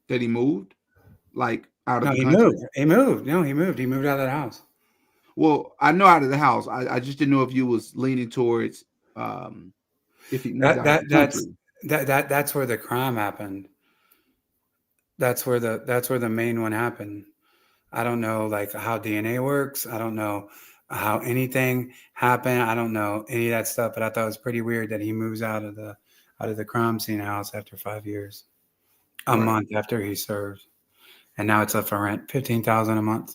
[SPEAKER 1] That he moved? Like out of the country?
[SPEAKER 2] He moved. No, he moved. He moved out of the house.
[SPEAKER 1] Well, I know out of the house. I just didn't know if you was leaning towards if he moved out of the country.
[SPEAKER 2] That's where the crime happened. That's where the main one happened. I don't know like how DNA works. I don't know how anything happened. I don't know any of that stuff, but I thought it was pretty weird that he moves out of the crime scene house after 5 years. A month after he served. And now it's up for rent, $15,000 a month.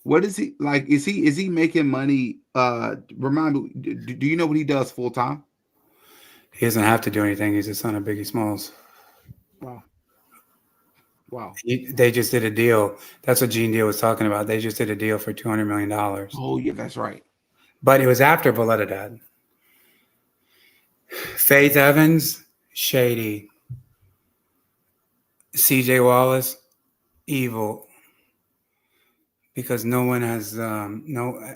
[SPEAKER 1] What is he like? Is he making money? Remind me, do you know what he does full time?
[SPEAKER 2] He doesn't have to do anything. He's the son of Biggie Smalls.
[SPEAKER 1] Wow.
[SPEAKER 2] They just did a deal. That's what Gene Deal was talking about. They just did a deal for $200 million.
[SPEAKER 1] Oh, yeah, that's right.
[SPEAKER 2] But it was after Valletta died. Faith Evans, shady. CJ Wallace, evil. Because no one has,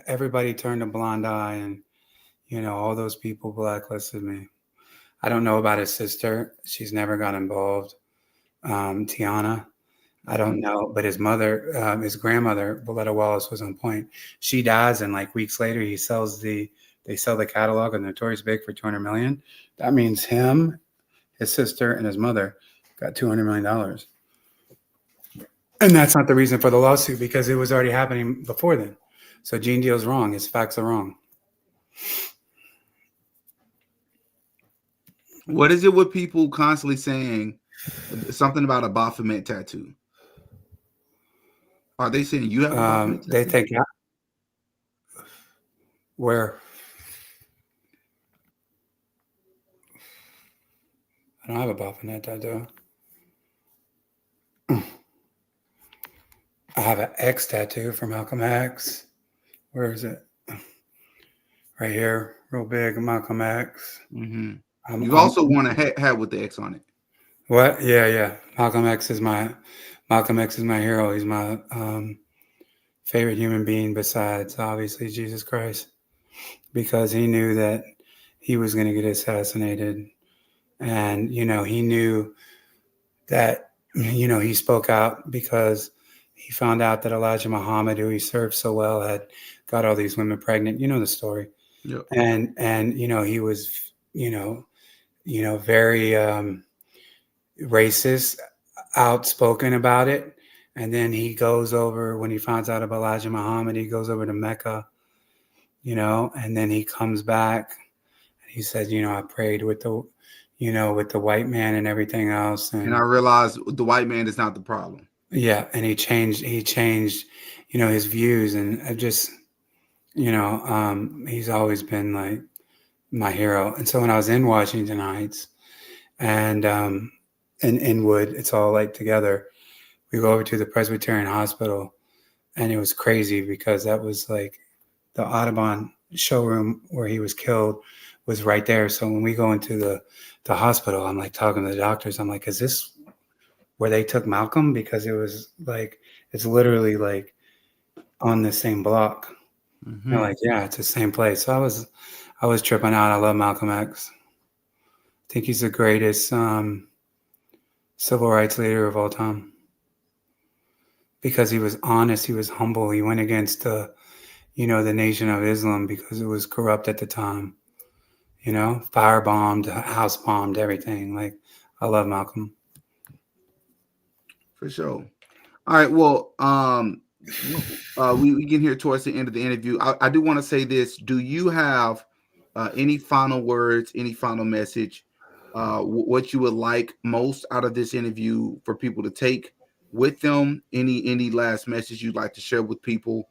[SPEAKER 2] everybody turned a blind eye and, all those people blacklisted me. I don't know about his sister. She's never got involved. Tiana, I don't know, but his mother, his grandmother, Willetta Wallace, was on point. She dies, and like weeks later, they sell the catalog of Notorious Big for $200 million. That means him, his sister, and his mother got $200 million. And that's not the reason for the lawsuit because it was already happening before then. So Gene Deal's wrong. His facts are wrong.
[SPEAKER 1] What is it with people constantly saying something about a Baphomet tattoo? Are they saying you have a Baphomet tattoo?
[SPEAKER 2] They think where I don't have a Baphomet tattoo. I have an X tattoo from Malcolm X. Where is it? Right here, real big, Malcolm X.
[SPEAKER 1] Mm-hmm. You've also worn a hat with the X on it.
[SPEAKER 2] What? Yeah. Malcolm X is my hero. He's my favorite human being besides obviously Jesus Christ, because he knew that he was going to get assassinated, and he knew that he spoke out because he found out that Elijah Muhammad, who he served so well, had got all these women pregnant. You know the story.
[SPEAKER 1] Yep.
[SPEAKER 2] And he was very racist, outspoken about it. And then he goes over, when he finds out about Elijah Muhammad, he goes over to Mecca, and then he comes back and he said, I prayed with the white man and everything else.
[SPEAKER 1] And I realized the white man is not the problem.
[SPEAKER 2] Yeah. And he changed, his views, and I just, he's always been like my hero. And so when I was in Washington Heights and in Inwood, it's all like together, we go over to the Presbyterian Hospital, and it was crazy because that was like the Audubon showroom where he was killed was right there. So when we go into the hospital, I'm like talking to the doctors. I'm like, is this where they took Malcolm? Because it was like, it's literally like on the same block. Mm-hmm. They're like, yeah, it's the same place. So I was tripping out. I love Malcolm X. I think he's the greatest civil rights leader of all time. Because he was honest, he was humble. He went against the Nation of Islam because it was corrupt at the time. Firebombed, house bombed, everything. Like, I love Malcolm.
[SPEAKER 1] For sure. All right. Well, we get here towards the end of the interview. I do want to say this. Do you have any final words, any final message, what you would like most out of this interview for people to take with them? Any last message you'd like to share with people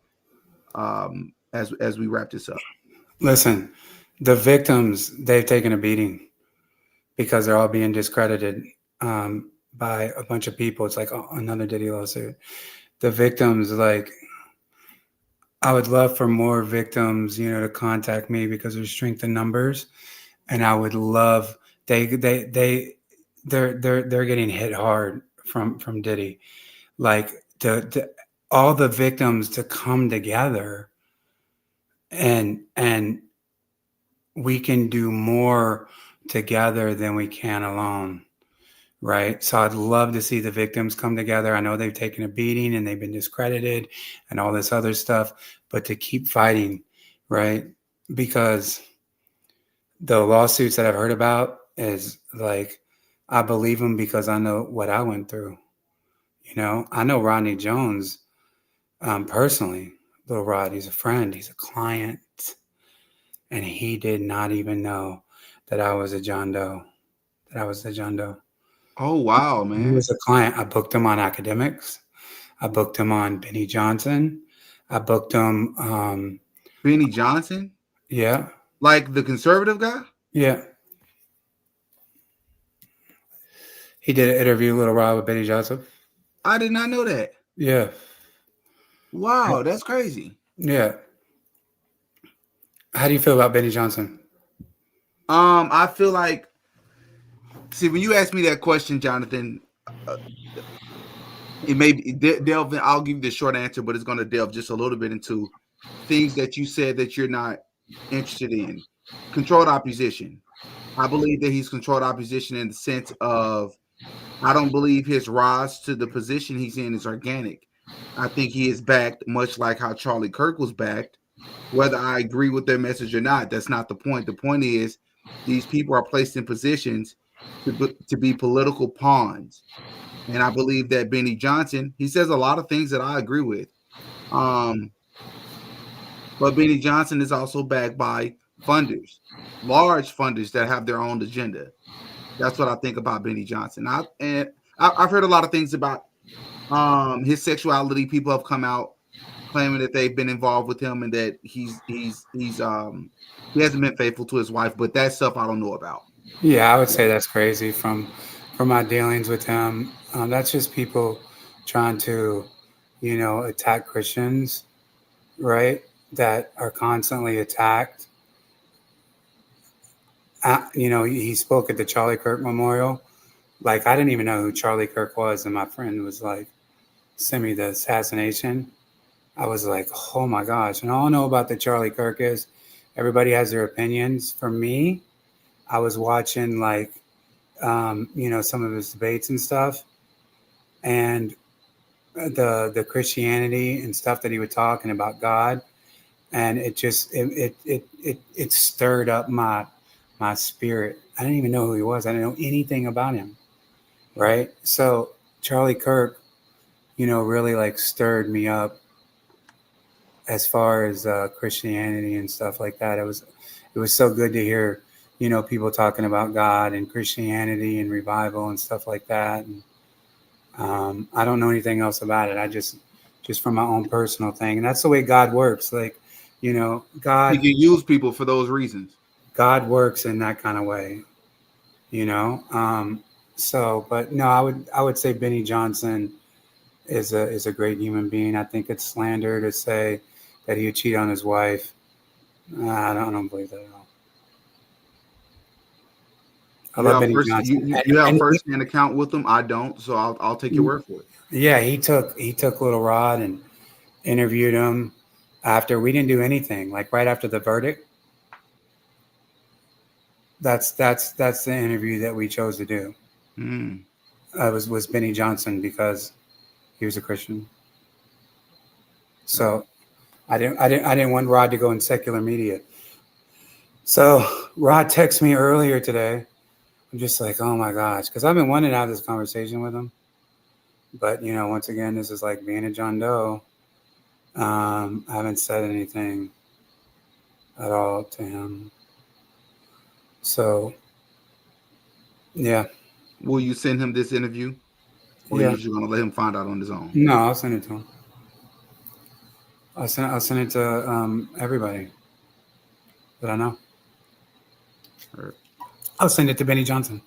[SPEAKER 1] as we wrap this up?
[SPEAKER 2] Listen, the victims, they've taken a beating because they're all being discredited by a bunch of people. It's like another Diddy lawsuit. The victims, like, I would love for more victims, to contact me because there's strength in numbers, and I would love they're getting hit hard from Diddy, like all the victims to come together, and we can do more together than we can alone. Right. So I'd love to see the victims come together. I know they've taken a beating and they've been discredited and all this other stuff, but to keep fighting, right? Because the lawsuits that I've heard about is like, I believe them because I know what I went through. I know Rodney Jones personally, Little Rod. He's a friend. He's a client. And he did not even know that I was a John Doe, that I was the John Doe.
[SPEAKER 1] Oh, wow, man.
[SPEAKER 2] He was a client. I booked him on Academics. I booked him on Benny Johnson. I booked him.
[SPEAKER 1] Benny Johnson?
[SPEAKER 2] Yeah.
[SPEAKER 1] Like the conservative guy?
[SPEAKER 2] Yeah. He did an interview, Little Rod, with Benny Johnson.
[SPEAKER 1] I did not know that.
[SPEAKER 2] Yeah.
[SPEAKER 1] Wow, that's crazy.
[SPEAKER 2] Yeah. How do you feel about Benny Johnson?
[SPEAKER 1] I feel like, see, when you ask me that question, Jonathan, it may delve in. I'll give you the short answer, but it's going to delve just a little bit into things that you said that you're not interested in. Controlled opposition. I believe that he's controlled opposition in the sense of I don't believe his rise to the position he's in is organic. I think he is backed much like how Charlie Kirk was backed. Whether I agree with their message or not, that's not the point. The point is these people are placed in positions to be political pawns. And I believe that Benny Johnson, he says a lot of things that I agree with. Um, but Benny Johnson is also backed by funders, large funders that have their own agenda. That's what I think about Benny Johnson. I've heard a lot of things about his sexuality. People have come out claiming that they've been involved with him and that he hasn't been faithful to his wife. But that stuff I don't know about.
[SPEAKER 2] Yeah, I would say that's crazy from my dealings with him. That's just people trying to, attack Christians, right? That are constantly attacked. He spoke at the Charlie Kirk Memorial. Like, I didn't even know who Charlie Kirk was, and my friend was like, send me the assassination. I was like, oh my gosh. And all I know about the Charlie Kirk is everybody has their opinions. For me, I was watching some of his debates and stuff, and the Christianity and stuff that he would talk and about God, and it stirred up my spirit. I didn't even know who he was. I didn't know anything about him, right? So Charlie Kirk, really like stirred me up as far as Christianity and stuff like that. It was so good to hear, people talking about God and Christianity and revival and stuff like that. And I don't know anything else about it. I just from my own personal thing. And that's the way God works. Like,
[SPEAKER 1] He
[SPEAKER 2] God
[SPEAKER 1] can use people for those reasons.
[SPEAKER 2] God works in that kind of way, but no, I would say Benny Johnson is a great human being. I think it's slander to say that he would cheat on his wife. I don't believe that at all. I love Benny Johnson.
[SPEAKER 1] You have first-hand account with him. I don't, so I'll take your word for it.
[SPEAKER 2] Yeah, he took Little Rod and interviewed him after we didn't do anything. Like right after the verdict. That's the interview that we chose to do. Was Benny Johnson because he was a Christian. So I didn't want Rod to go in secular media. So Rod texted me earlier today. I'm just like, oh my gosh, because I've been wanting to have this conversation with him. But once again, this is like being a John Doe. I haven't said anything at all to him. So yeah.
[SPEAKER 1] Will you send him this interview? Or are you just gonna let him find out on his own?
[SPEAKER 2] No, I'll send it to him. I'll send it to everybody that I know.
[SPEAKER 1] Sure.
[SPEAKER 2] I'll send it to Benny Johnson.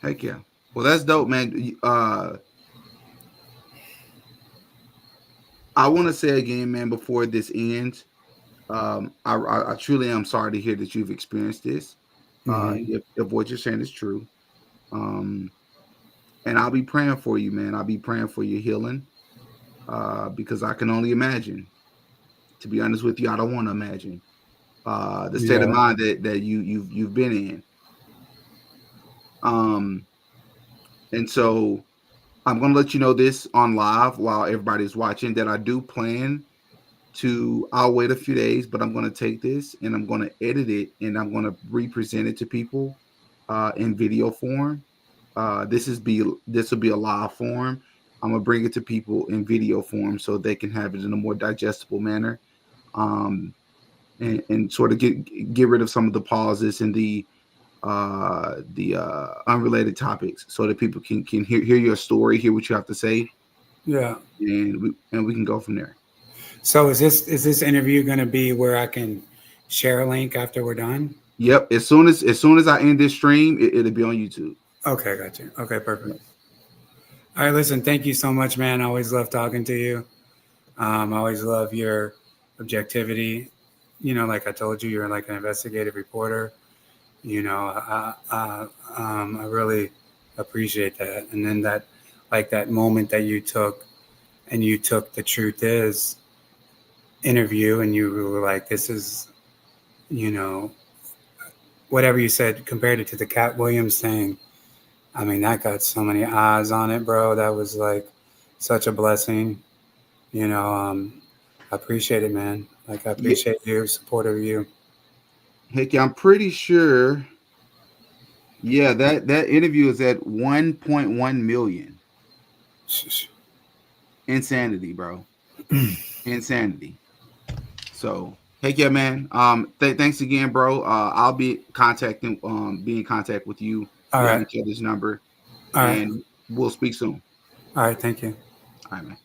[SPEAKER 1] Heck yeah. Well, that's dope, man. I want to say again, man, before this ends, I truly am sorry to hear that you've experienced this. If what you're saying is true. And I'll be praying for you, man. I'll be praying for your healing. Because I can only imagine. To be honest with you, I don't want to imagine the state of mind that you've been in. And so I'm gonna let you know this on live while everybody's watching that I do plan to. I'll wait a few days, but I'm gonna take this and I'm gonna edit it and I'm gonna represent it to people in video form. This will be a live form. I'm gonna bring it to people in video form so they can have it in a more digestible manner, and sort of get rid of some of the pauses and the unrelated topics, so that people can hear your story, hear what you have to say.
[SPEAKER 2] Yeah,
[SPEAKER 1] and we can go from there.
[SPEAKER 2] So is this interview going to be where I can share a link after we're done?
[SPEAKER 1] Yep. As soon as I end this stream, it'll be on YouTube.
[SPEAKER 2] Okay, got you. Okay, perfect. Yep. All right, listen, thank you so much, man. I always love talking to you. I always love your objectivity. Like I told you, you're like an investigative reporter. I really appreciate that. And then that moment that you took the Truth Is interview, and you were like, this is you know, whatever you said, compared it to the Cat Williams thing. I mean, that got so many eyes on it, bro. That was like such a blessing. You know, I appreciate it, man. Like, I
[SPEAKER 1] Yeah,
[SPEAKER 2] appreciate your support of you.
[SPEAKER 1] heck yeah, I'm pretty sure. Yeah, that interview is at 1.1 million. Insanity, bro. Insanity. So heck yeah, man. Thanks again, bro. I'll be in contact with you.
[SPEAKER 2] All
[SPEAKER 1] We have
[SPEAKER 2] right.
[SPEAKER 1] each other's number,
[SPEAKER 2] All right.
[SPEAKER 1] and we'll speak soon.
[SPEAKER 2] All right. Thank you.
[SPEAKER 1] All right, man.